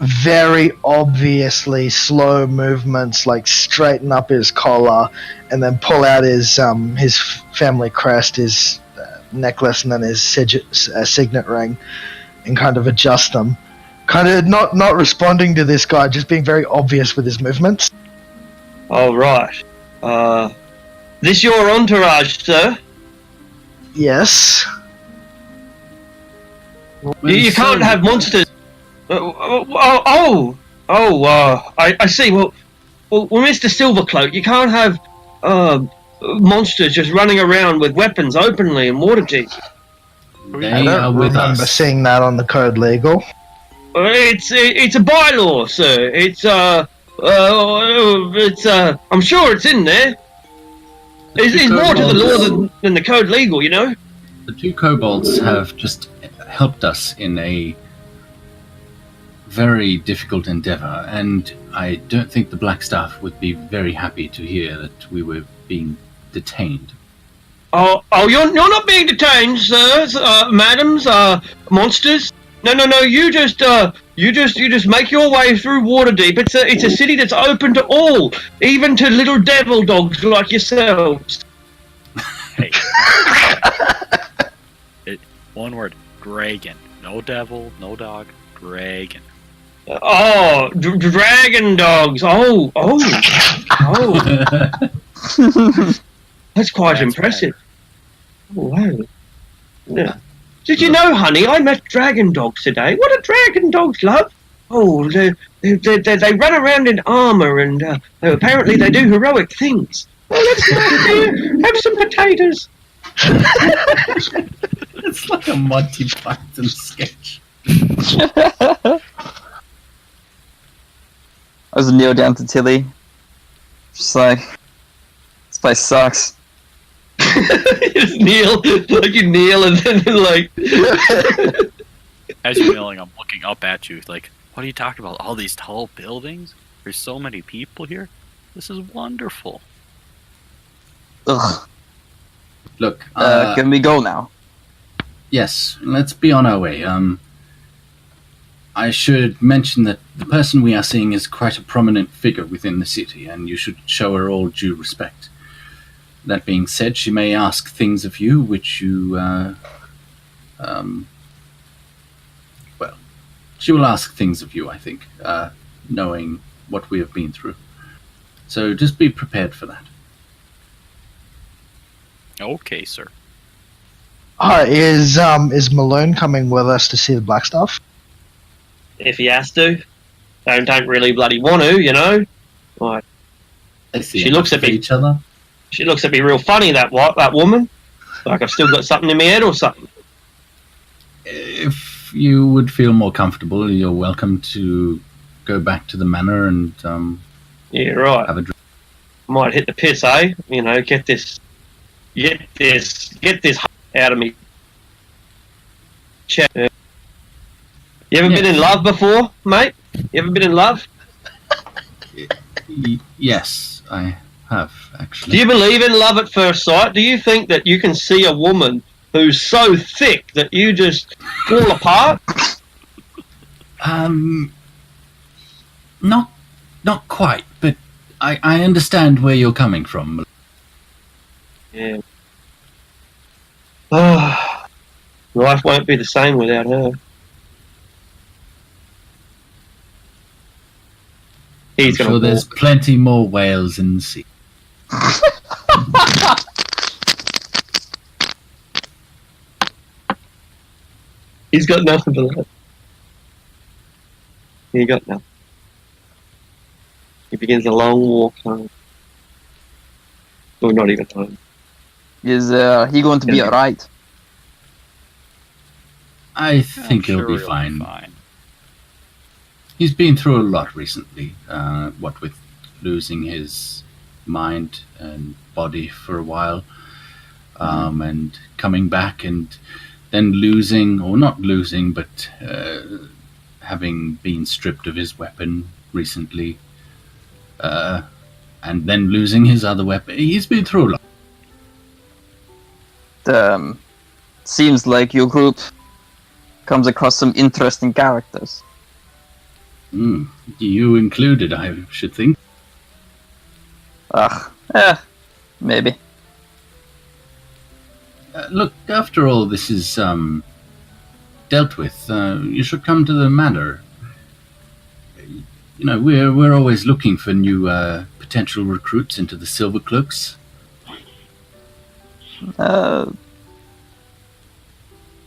very obviously slow movements, straighten up his collar, and then pull out his family crest, his necklace, and then his signet ring, and kind of adjust them. Kind of not responding to this guy, just being very obvious with his movements. All right. This your entourage, sir? Yes. You can't have monsters. I see. Well, Mr. Silvercloak, you can't have monsters just running around with weapons openly in Waterdeep. They I don't are with remember us. seeing that on the Code Legal. It's a bylaw, sir. I'm sure it's in there. It's more to the law than the code legal, you know? The two kobolds have just helped us in a very difficult endeavor, and I don't think the Blackstaff would be very happy to hear that we were being detained. Oh, you're not being detained, sirs, madams, monsters. No. You just make your way through Waterdeep. It's a city that's open to all, even to little devil dogs like yourselves. Hey. One word, Dragon. No devil, no dog, Dragon. Oh, dragon dogs. Oh. That's quite impressive. Oh, wow. Yeah. Did you know, honey, I met dragon dogs today. What do dragon dogs love? Oh, they run around in armor and apparently they do heroic things. Well, let's go out there, have some potatoes. It's like a Monty Python sketch. I was kneel down to Tilly. Just like, this place sucks. Just kneel, like you kneel and then like... As you're kneeling, I'm looking up at you, like, what are you talking about? All these tall buildings? There's so many people here? This is wonderful. Ugh. Look, can we go now? Yes, let's be on our way. I should mention that the person we are seeing is quite a prominent figure within the city, and you should show her all due respect. That being said, she may ask things of you which you, well, she will ask things of you, I think, knowing what we have been through. So just be prepared for that. Okay, sir. Is Malone coming with us to see the Blackstaff? If he has to. Don't really bloody want to, you know? Like, They see She looks at me. each other. she looks at me real funny, that woman. Like I've still got something in my head or something. If you would feel more comfortable, you're welcome to go back to the manor and Yeah, right. have a drink. Might hit the piss, eh? You know, get this out of me. Check. You ever been in love before, mate? You ever been in love? Yes, I have, actually. Do you believe in love at first sight? Do you think that you can see a woman who's so thick that you just fall apart? Not quite, but I understand where you're coming from. Yeah. Life won't be the same without her. He's I'm gonna sure there's walk. plenty more whales in the sea. He's got nothing to love. He got nothing. He begins a long walk home. Or not even home. Is he going to be alright? I think I'm he'll sure be fine. He's been through a lot recently, what with losing his mind and body for a while, and coming back and then losing, or not losing, but having been stripped of his weapon recently, and then losing his other weapon. He's been through a lot. Seems like your group comes across some interesting characters. You included, I should think. Maybe. Look, after all this is dealt with, you should come to the manor. You know, we're always looking for new potential recruits into the Silver Cloaks.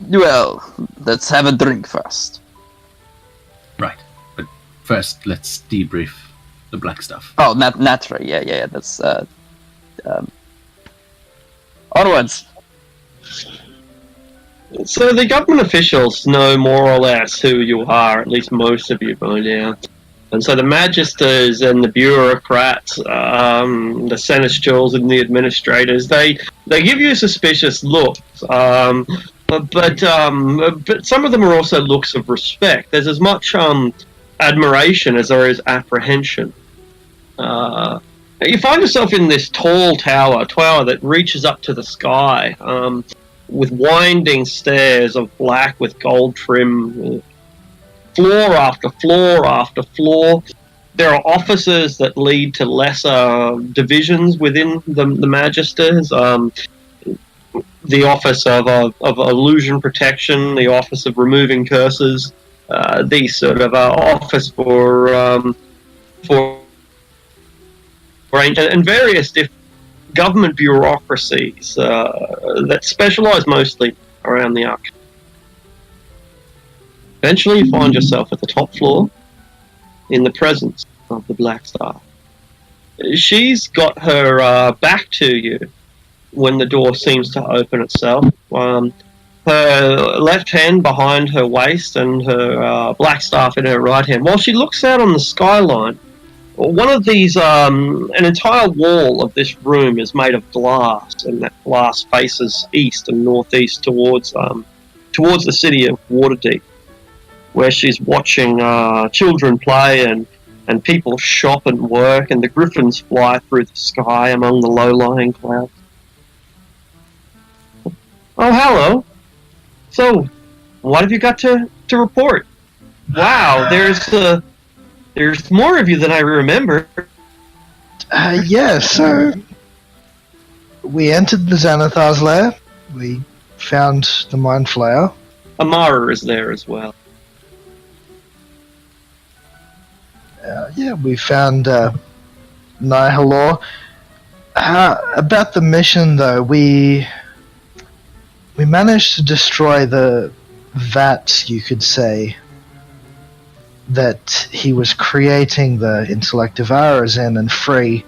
Well, let's have a drink first. Right, but first let's debrief the Blackstaff. Oh, naturally, yeah. That's onwards. So the government officials know more or less who you are, at least most of you by now. And so the magisters and the bureaucrats, the seneschals and the administrators, they give you suspicious looks. But some of them are also looks of respect. There's as much admiration as there is apprehension. You find yourself in this tall tower that reaches up to the sky, with winding stairs of black with gold trim, floor after floor after floor. There are offices that lead to lesser divisions within the Magisters. The office of illusion protection, the office of removing curses, the sort of office for and various different government bureaucracies that specialize mostly around the arc. Eventually, you find yourself at the top floor in the presence of the Black Star. She's got her back to you when the door seems to open itself. Her left hand behind her waist and her black staff in her right hand. While she looks out on the skyline, one of these, an entire wall of this room is made of glass, and that glass faces east and northeast towards the city of Waterdeep, where she's watching children play and people shop and work, and the griffins fly through the sky among the low-lying clouds. Oh, hello. So, what have you got to report? Wow, there's more of you than I remember. Yeah, so we entered the Xanathar's lair. We found the Mind Flayer. Amara is there as well. Yeah, we found Nihilor. About the mission, though, we managed to destroy the vat, you could say, that he was creating the intellect devouras in, and free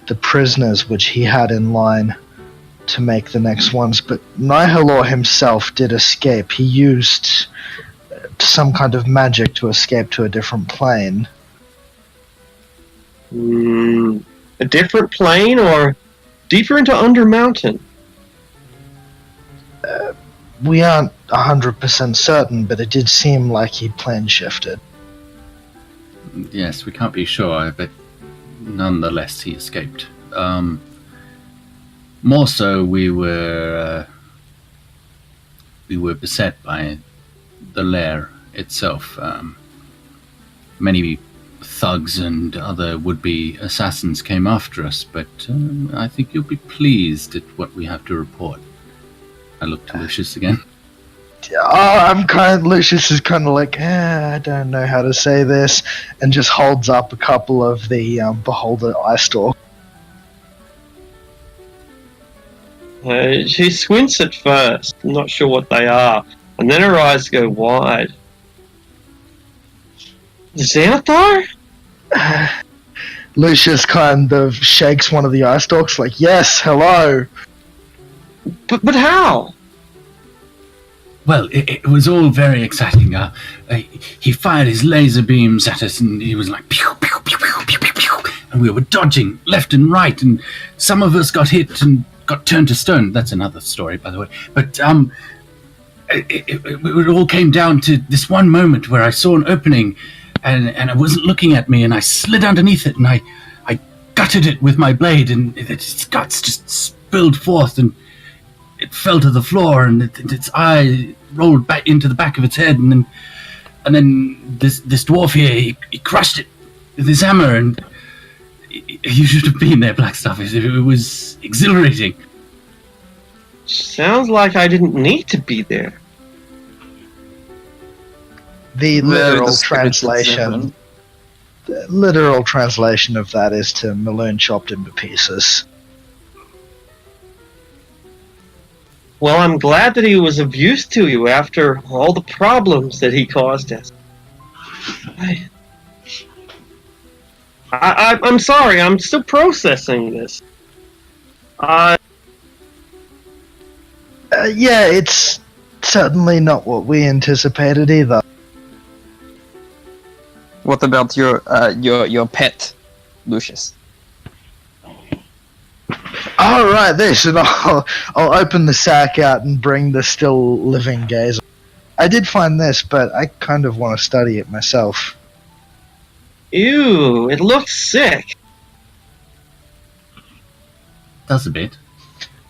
the prisoners which he had in line to make the next ones. But Nihilor himself did escape. He used some kind of magic to escape to a different plane. A different plane or deeper into Undermountain? We aren't 100% certain, but it did seem like he plane shifted. Yes, we can't be sure, but nonetheless he escaped. More so, we were beset by the lair itself. Many thugs and other would-be assassins came after us, but I think you'll be pleased at what we have to report. I look to Lucius again. Lucius is kind of like, I don't know how to say this, and just holds up a couple of the Beholder eye stalk. She squints at first, not sure what they are, and then her eyes go wide. Xanathar? Lucius kind of shakes one of the eye stalks, like, yes, hello. But how? Well, it was all very exciting. He fired his laser beams at us, and he was like, pew, pew, pew, pew, pew, pew, pew, and we were dodging left and right, and some of us got hit and got turned to stone. That's another story, by the way. But it all came down to this one moment where I saw an opening, and it wasn't looking at me, and I slid underneath it, and I gutted it with my blade, and its guts just spilled forth, and it fell to the floor, and its eye rolled back into the back of its head, and then this dwarf here, he crushed it with his hammer, and you should have been there, Blackstaff. It was exhilarating. Sounds like I didn't need to be there. The literal translation of that is to Maloon chopped into pieces. Well, I'm glad that he was of use to you after all the problems that he caused us. I'm sorry, I'm still processing this. Yeah, it's certainly not what we anticipated either. What about your pet, Lucius? All right, this, and I'll open the sack out and bring the still living gazer. I did find this, but I kind of want to study it myself. Ew, it looks sick. Does a bit.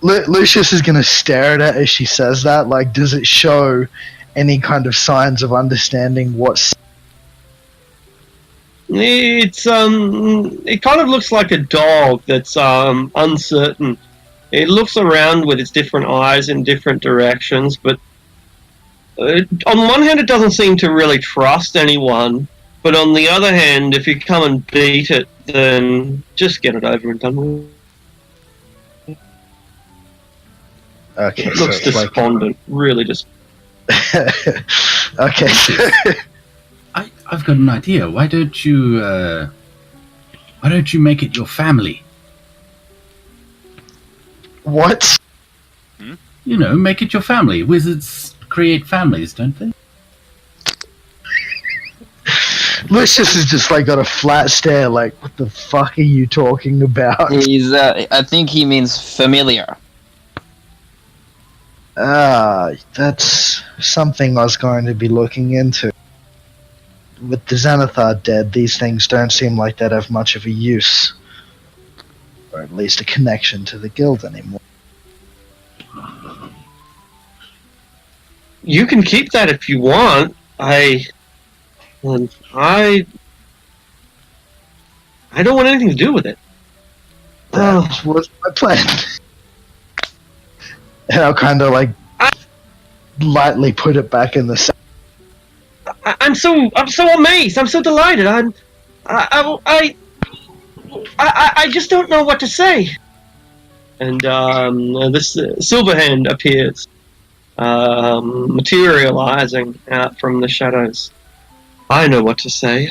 Lucius is going to stare at it as she says that. Like, does it show any kind of signs of understanding what's... It kind of looks like a dog that's uncertain. It looks around with its different eyes in different directions, but on one hand, it doesn't seem to really trust anyone. But on the other hand, if you come and beat it, then just get it over and done with. Okay, It looks so it's despondent, really just. Okay. I've got an idea. Why don't you make it your family? What? You know, make it your family. Wizards create families, don't they? Lucius has just like got a flat stare. Like, what the fuck are you talking about? He's I think he means familiar. That's something I was going to be looking into. With the Xanathar dead, these things don't seem like they'd have much of a use. Or at least a connection to the guild anymore. You can keep that if you want. I don't want anything to do with it. That was my plan. And I'll kind of like lightly put it back in the sack. I'm so amazed. I'm so delighted. I just don't know what to say. And this silver hand appears, materializing out from the shadows. I know what to say.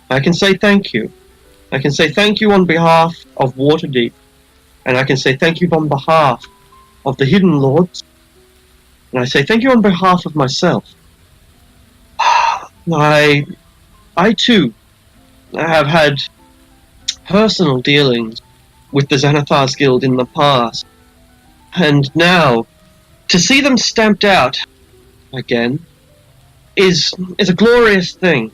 I can say thank you. I can say thank you on behalf of Waterdeep, and I can say thank you on behalf of the Hidden Lords, and I say thank you on behalf of myself. I too have had personal dealings with the Xanathar's Guild in the past, and now to see them stamped out again is a glorious thing.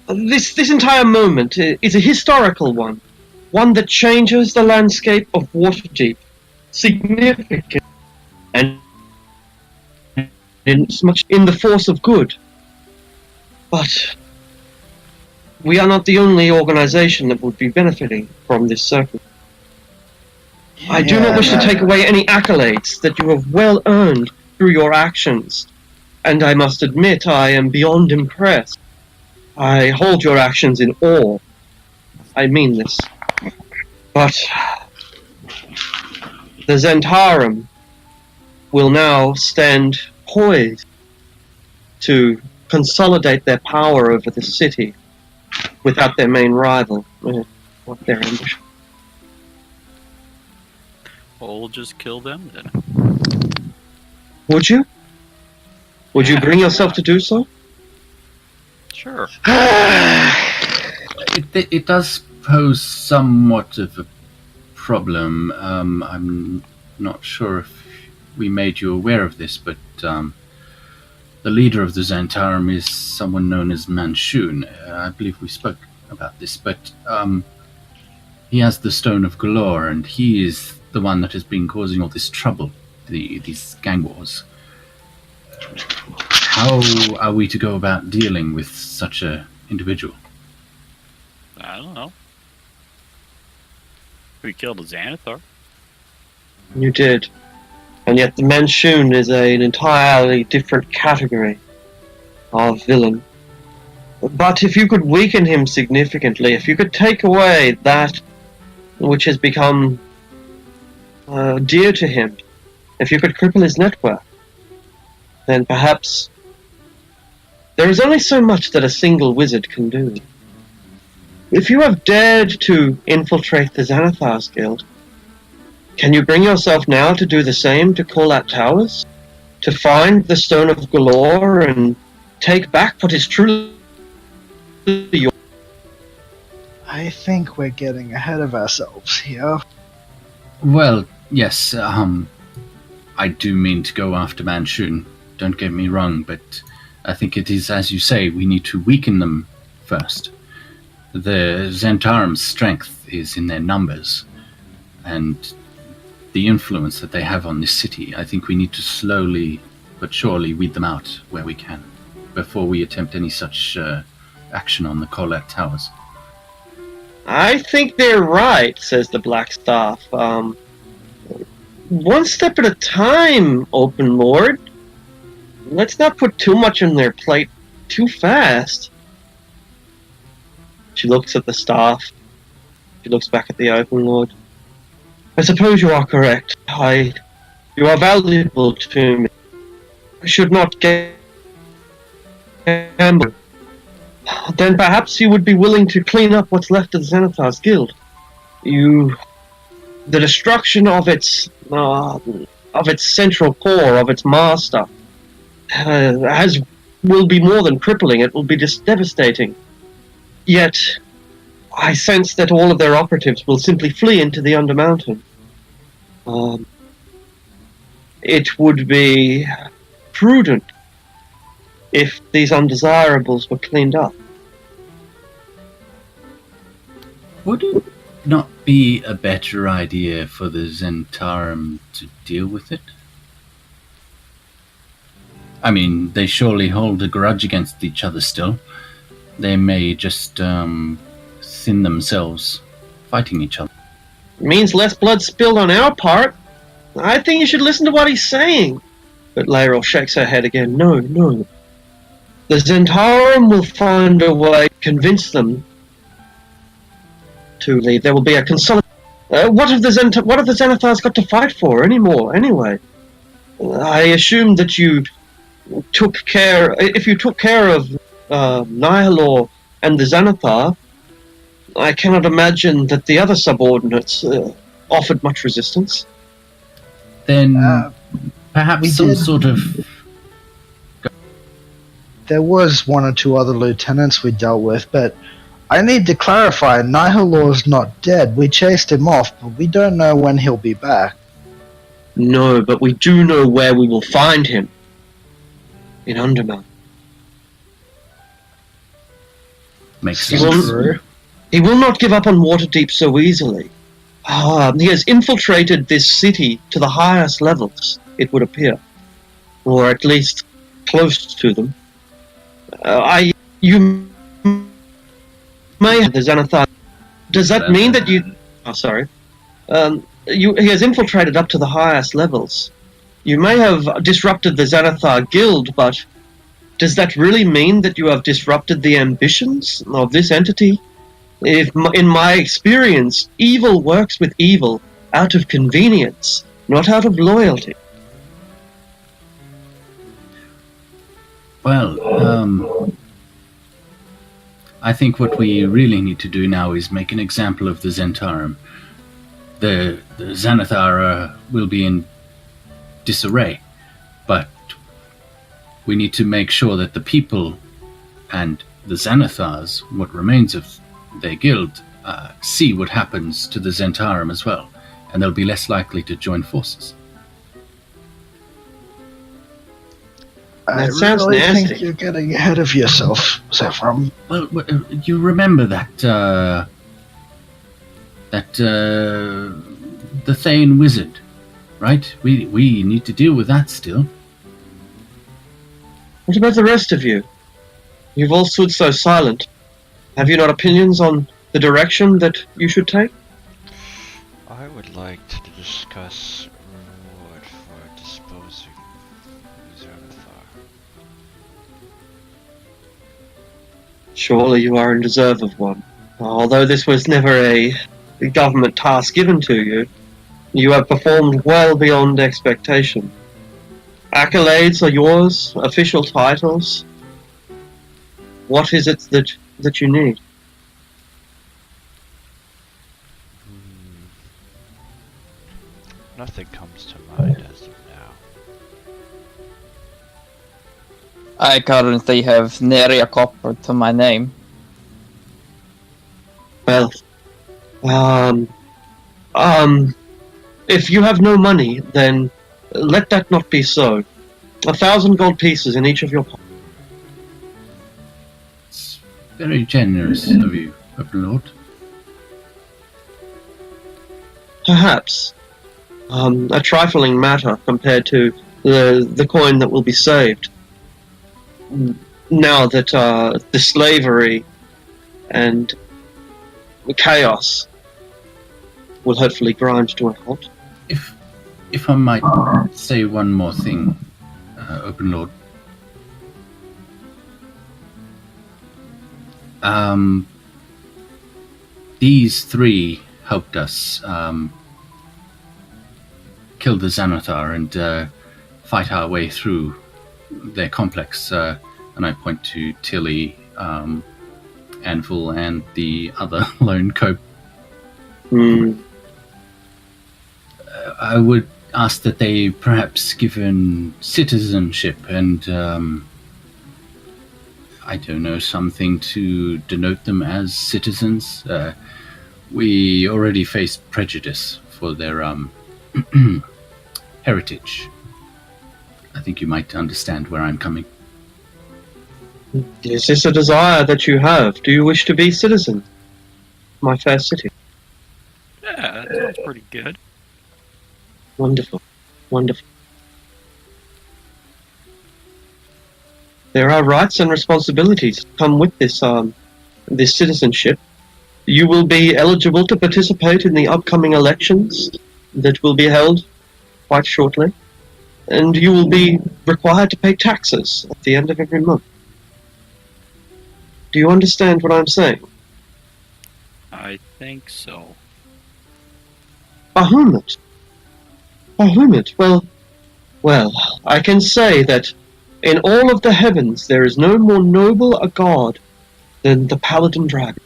This entire moment is a historical one that changes the landscape of Waterdeep significantly, and much in the force of good. But we are not the only organization that would be benefiting from this circle. I do not wish to take away any accolades that you have well earned through your actions, and I must admit I am beyond impressed. I hold your actions in awe. I mean this. But the Zentarum will now stand poised to consolidate their power over the city without their main rival. What their ambition? Well, we'll just kill them then. Would you? Would you bring yourself to do so? Sure. It does pose somewhat of a problem. I'm not sure if we made you aware of this, but the leader of the Xantarum is someone known as Manshoon. I believe we spoke about this, but he has the Stone of Galore, and he is the one that has been causing all this trouble, these gang wars. How are we to go about dealing with such a individual? I don't know. We killed a Xanathar. You did. And yet the Manshoon is an entirely different category of villain. But if you could weaken him significantly, if you could take away that which has become dear to him, if you could cripple his network, then perhaps there is only so much that a single wizard can do. If you have dared to infiltrate the Xanathar's Guild, Can you bring yourself now to do the same to call out towers? To find the Stone of Galore and take back what is truly yours? I think we're getting ahead of ourselves here. Well, yes, I do mean to go after Manchun. Don't get me wrong, but I think it is, as you say, we need to weaken them first. The Zentarim's strength is in their numbers, and the influence that they have on this city. I think we need to slowly but surely weed them out where we can, before we attempt any such action on the Colette Towers. I think they're right, says the Black Staff. One step at a time, Open Lord. Let's not put too much on their plate too fast. She looks at the staff. She looks back at the Open Lord. I suppose you are correct. You are valuable to me. I should not gamble. Then perhaps you would be willing to clean up what's left of the Xanathar's guild. The destruction of its central core, of its master, will be more than crippling. It will be just devastating. Yet, I sense that all of their operatives will simply flee into the Undermountain. It would be prudent if these undesirables were cleaned up. Would it not be a better idea for the Zentarim to deal with it? I mean, they surely hold a grudge against each other still. They may just thin themselves fighting each other. It means less blood spilled on our part. I think you should listen to what he's saying. But Laeral shakes her head again. No. The Zentarim will find a way to convince them to leave. There will be a consolidation. What have the Xanathars got to fight for anymore, anyway? I assume that you took care... If you took care of Nihilor and the Xanathar, I cannot imagine that the other subordinates offered much resistance. Then perhaps some did. sort of... There was one or two other lieutenants we dealt with, but I need to clarify, Nihilor's not dead. We chased him off, but we don't know when he'll be back. No, but we do know where we will find him. In Undermount. Makes He sense. will, he will not give up on Waterdeep so easily. He has infiltrated this city to the highest levels, it would appear. Or at least close to them. You may have the Xanathar. Does that mean that you... Oh, sorry. He has infiltrated up to the highest levels. You may have disrupted the Xanathar Guild, but does that really mean that you have disrupted the ambitions of this entity? In my experience, evil works with evil out of convenience, not out of loyalty. Well, I think what we really need to do now is make an example of the Zentarim. The Xanathar will be in disarray, but we need to make sure that the people and the Xanathars, what remains of their guild, see what happens to the Zentarim as well, and they'll be less likely to join forces. I That sounds really nasty. think you're getting ahead of yourself, Zephram. Well, you remember that the Thane wizard, right? We need to deal with that still. What about the rest of you? You've all stood so silent. Have you not opinions on the direction that you should take? I would like to discuss reward for disposing of Xanathar. Surely you are in deserve of one. Although this was never a government task given to you, you have performed well beyond expectation. Accolades are yours, official titles. What is it that you need? Nothing comes to mind as of now. I currently have nary a copper to my name. Well, if you have no money, then let that not be so. 1,000 gold pieces in each of your pockets. It's very generous of you, Overlord. Perhaps. A trifling matter compared to the coin that will be saved. Now that the slavery and the chaos will hopefully grind to a halt. If I might say one more thing, Overlord. These three helped us kill the Xanathar and fight our way through their complex. And I point to Tilly, Anvil, and the other lone cope. I would ask that they perhaps given citizenship and I don't know, something to denote them as citizens. We already face prejudice for their heritage. I think you might understand where I'm coming. Is this a desire that you have? Do you wish to be citizen of my fair city? Yeah, that sounds pretty good. Wonderful. Wonderful. There are rights and responsibilities that come with this this citizenship. You will be eligible to participate in the upcoming elections that will be held quite shortly. And you will be required to pay taxes at the end of every month. Do you understand what I'm saying? I think so. Bahamut. Bahamut. Well, I can say that in all of the heavens there is no more noble a god than the Paladin Dragon.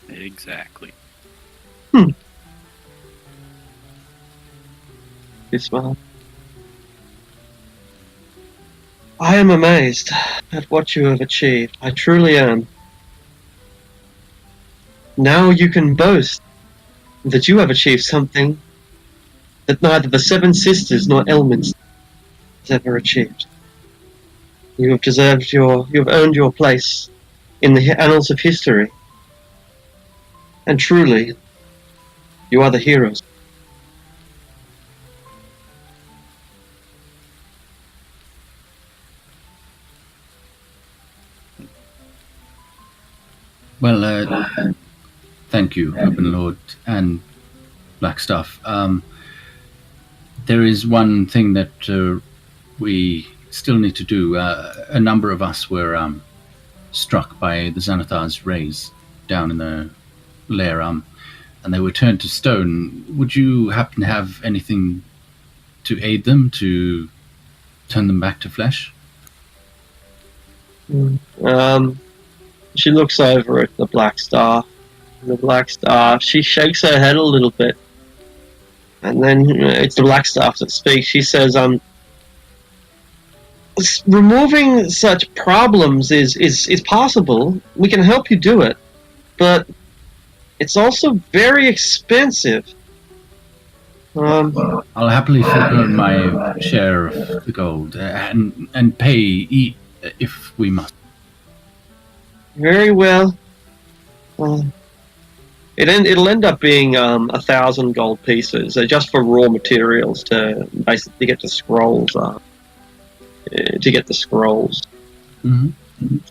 Exactly. You smile. I am amazed at what you have achieved. I truly am. Now you can boast that you have achieved something that neither the Seven Sisters nor Elminster has ever achieved. You have earned your place in the annals of history. And truly, you are the heroes. Well, thank you, Openlord and Blackstaff. There is one thing that we still need to do. A number of us were struck by the Xanathar's rays down in the lair, and they were turned to stone. Would you happen to have anything to aid them to turn them back to flesh? She looks over at the Black Star. The Black Star, she shakes her head a little bit. And then it's the Black Staff that speaks. She says, removing such problems is possible. We can help you do it. But it's also very expensive. I'll happily forgo my share of the gold and pay if we must. Very well. It'll end up being 1,000 gold pieces just for raw materials to basically get the scrolls.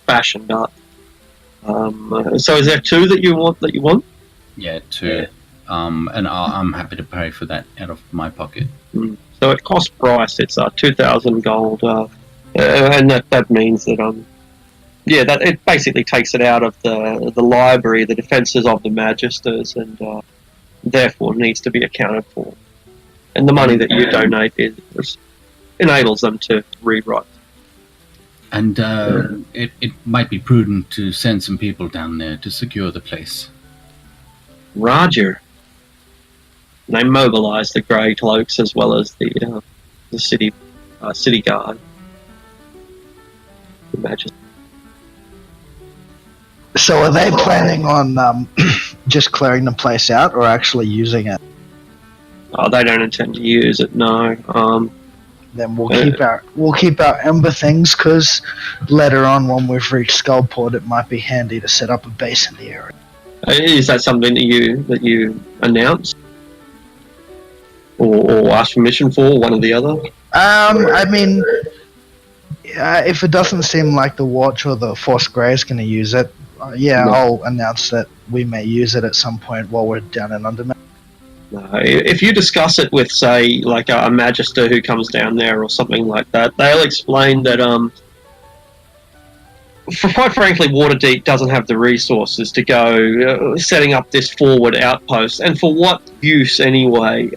Fashioned up. So is there two that you want? Yeah, two. And I'm happy to pay for that out of my pocket. So at cost price, it's 2,000 gold, and that means that that it basically takes it out of the library, the defences of the Magisters, and therefore needs to be accounted for. And the money that you donate enables them to rewrite. And it might be prudent to send some people down there to secure the place. Roger. They mobilise the grey cloaks as well as the city guard. Imagine. So are they planning on just clearing the place out or actually using it? Oh, they don't intend to use it. No. Then we'll keep our ember things, because later on when we've reached Skullport, it might be handy to set up a base in the area. Is that something that you announce, or ask permission for, one or the other? I mean, if it doesn't seem like the Watch or the Force Grey is going to use it, No. I'll announce that we may use it at some point while we're down in Undermount. No. If you discuss it with, say, like a Magister who comes down there or something like that, they'll explain that quite frankly, Waterdeep doesn't have the resources to go setting up this forward outpost, and for what use anyway?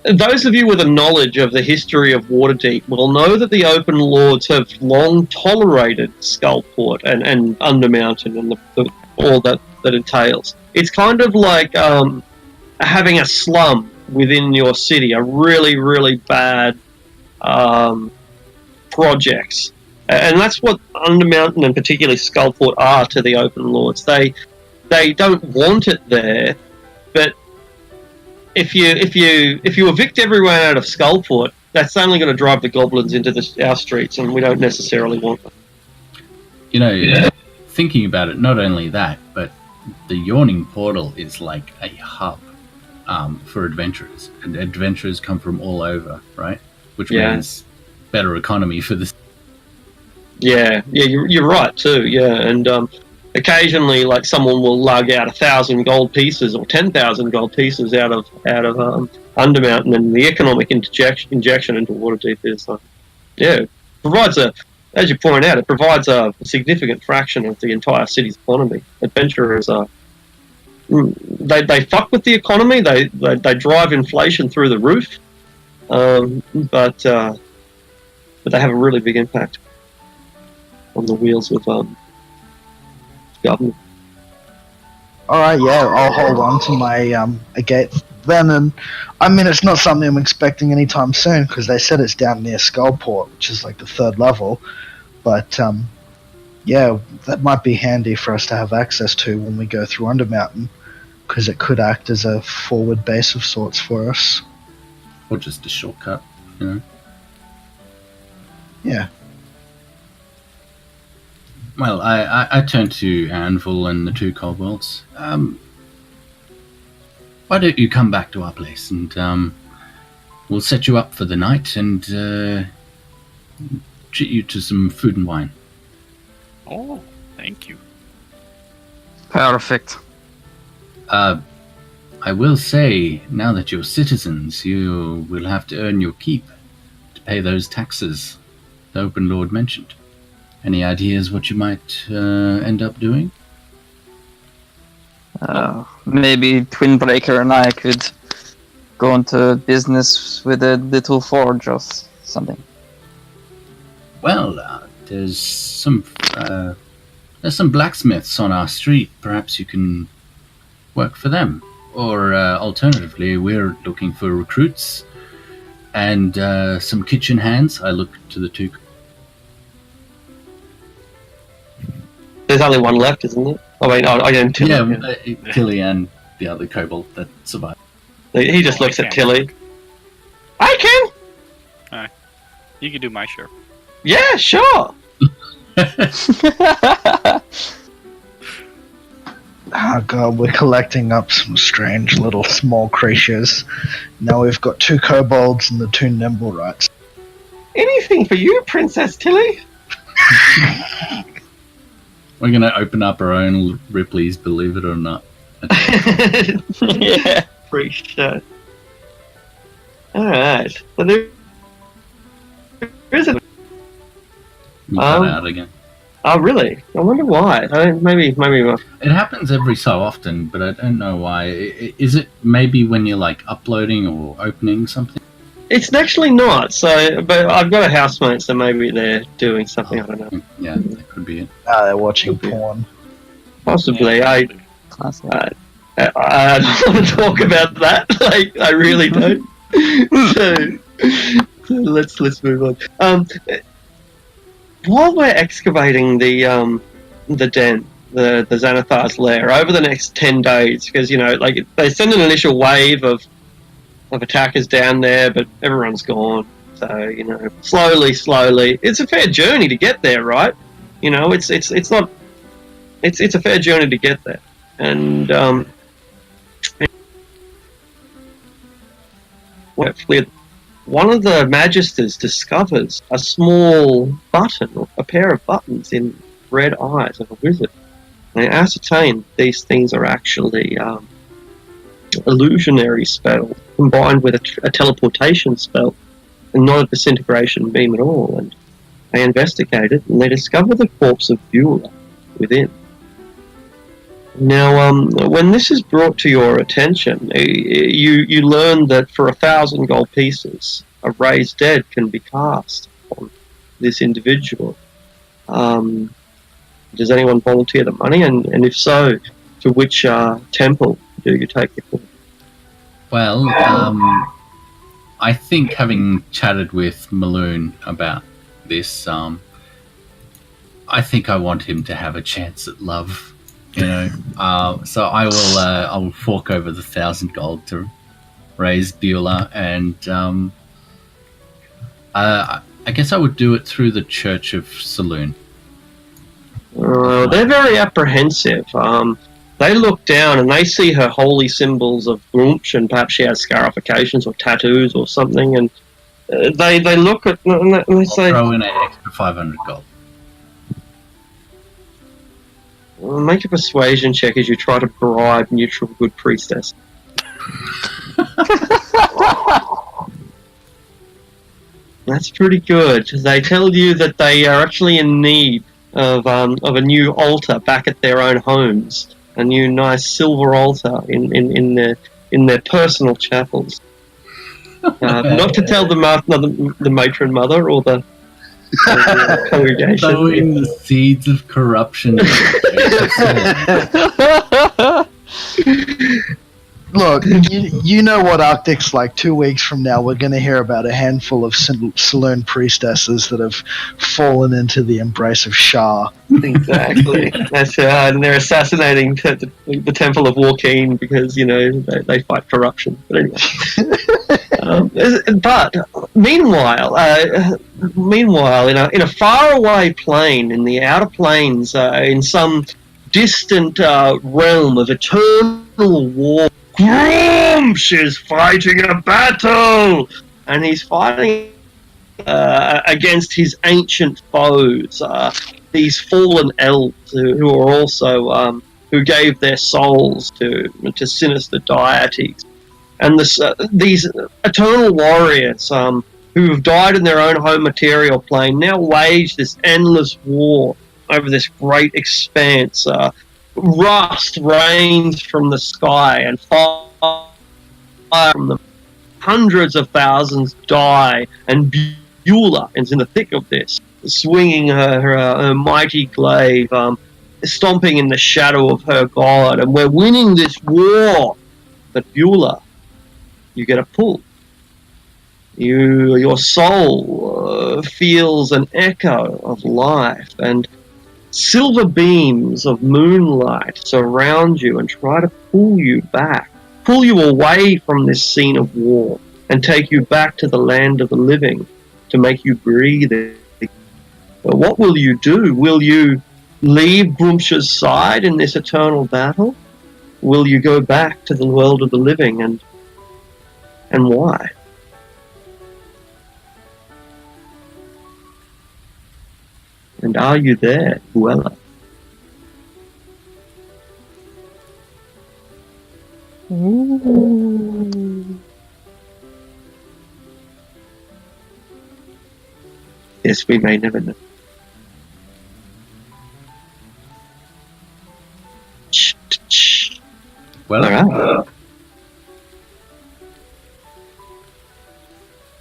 Those of you with a knowledge of the history of Waterdeep will know that the Open Lords have long tolerated Skullport and Undermountain and all that entails. It's kind of like having a slum within your city, a really, really bad projects. And that's what Undermountain and particularly Skullport are to the Open Lords. They don't want it there, but if you evict everyone out of Skullport, that's only going to drive the goblins into our streets, and we don't necessarily want them. You know, thinking about it, not only that, but the Yawning Portal is like a hub for adventurers, and adventurers come from all over, right? Which means better economy for the. Yeah, you're right too. Yeah, and occasionally, like, someone will lug out 1,000 gold pieces or 10,000 gold pieces out of Undermountain, and the economic injection into Waterdeep is, provides as you point out, it provides a significant fraction of the entire city's economy. Adventurers are they fuck with the economy. They drive inflation through the roof, but they have a really big impact on the wheels of government. Alright, I'll hold on to my gate then, and I mean, it's not something I'm expecting anytime soon, because they said it's down near Skullport, which is like the 3rd level, but that might be handy for us to have access to when we go through Undermountain, because it could act as a forward base of sorts for us. Or just a shortcut, you know? Yeah. Well, I turn to Anvil and the 2 kobolds. Why don't you come back to our place, and we'll set you up for the night and treat you to some food and wine. Oh, thank you. Perfect. I will say, now that you're citizens, you will have to earn your keep to pay those taxes the Open Lord mentioned. Any ideas what you might end up doing? Maybe Twinbreaker and I could go into business with a little forge or something. Well, there's some blacksmiths on our street. Perhaps you can work for them. Or alternatively, we're looking for recruits and some kitchen hands. I look to the 2. There's only one left, isn't there? I mean, I am Tilly. Yeah, Tilly and the other kobold that survived. He just looks at Tilly. I can! Alright. You can do my share. Yeah, sure! Oh god, we're collecting up some strange little small creatures. Now we've got 2 kobolds and the 2 nimble rats. Anything for you, Princess Tilly? We're going to open up our own Ripley's, believe it or not. Yeah, appreciate. Alright. So there is a... You cut out again. Oh, really? I wonder why. Maybe. It happens every so often, but I don't know why. Is it maybe when you're like uploading or opening something? It's actually not. So, but I've got a housemate, so maybe they're doing something. I don't know. Yeah, that could be it. They're watching porn. Possibly. Classic. I don't want to talk about that. Like, I really don't. So let's move on. While we're excavating the den, the Xanathar's lair, over the next 10 days, because like they send an initial wave of attackers down there, but everyone's gone. So slowly, it's a fair journey to get there, right? It's a fair journey to get there, and one of the Magisters discovers a small button, or a pair of buttons in red eyes of a wizard. They ascertain these things are actually illusionary spell combined with a teleportation spell, and not a disintegration beam at all. And they investigate it, and they discover the corpse of Beulah within. Now, when this is brought to your attention, you learn that for 1,000 gold pieces, a raised dead can be cast on this individual. Does anyone volunteer the money? And if so, to which temple do you take the call? Well, I think having chatted with Maloon about this, I think I want him to have a chance at love. So I will fork over the 1,000 gold to raise Beulah, and I guess I would do it through the Church of Saloon. They're very apprehensive. They look down and they see her holy symbols of Grumsh, and perhaps she has scarifications or tattoos or something, and they look at and they say, I'll throw in an extra 500 gold. Make a persuasion check as you try to bribe neutral good priestess. That's pretty good. They tell you that they are actually in need of a new altar back at their own homes, a new nice silver altar in their personal chapels. Not to tell the matron mother or the congregation. Sowing the seeds of corruption. Look, you know what Arctic's like. 2 weeks from now, we're going to hear about a handful of Saloon priestesses that have fallen into the embrace of Shah. Exactly. That's and they're assassinating the Temple of Warkeen because they fight corruption. But anyway, but meanwhile, in a faraway plane in the outer plains, in some distant realm of eternal war, Grumsh is fighting a battle, and he's fighting against his ancient foes, these fallen elves who are also who gave their souls to sinister deities, and these eternal warriors who have died in their own home material plane now wage this endless war over this great expanse. Rust rains from the sky and fire from them. Hundreds of thousands die, and Beulah is in the thick of this, swinging her mighty glaive, stomping in the shadow of her god, and we're winning this war. But Beulah, you get a pull. Your soul feels an echo of life, and silver beams of moonlight surround you and try to pull you away from this scene of war and take you back to the land of the living to make you breathe it. But what will you do? Will you leave Grumsh's side in this eternal battle? Will you go back to the world of the living, and why? And are you there, Luella? Yes, we may never know. Well, all right.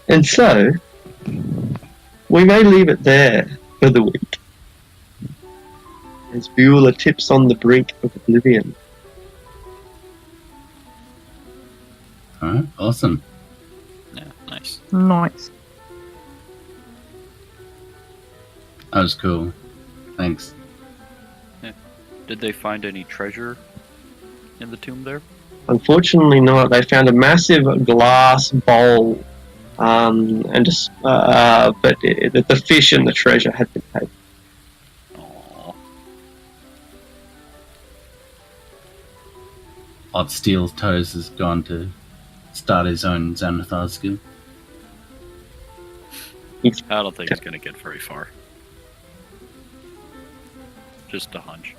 And so, we may leave it there for the week, as Beulah tips on the brink of oblivion. Awesome. Yeah, nice. Nice. That was cool. Thanks. Did they find any treasure in the tomb there? Unfortunately not. They found a massive glass bowl, but the fish and the treasure had been taken. Aww. Odd Steel Toes has gone to start his own Xanathar skill. I don't think he's gonna get very far. Just a hunch.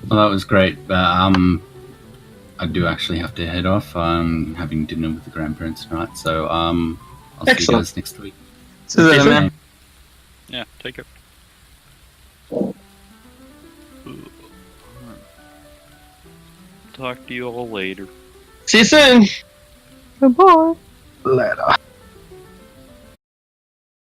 Well, that was great, but I do actually have to head off. I'm having dinner with the grandparents tonight, so I'll see you Excellent. guys next week. See you later, man. Yeah, take it. Talk to you all later. See you soon. Goodbye. Later.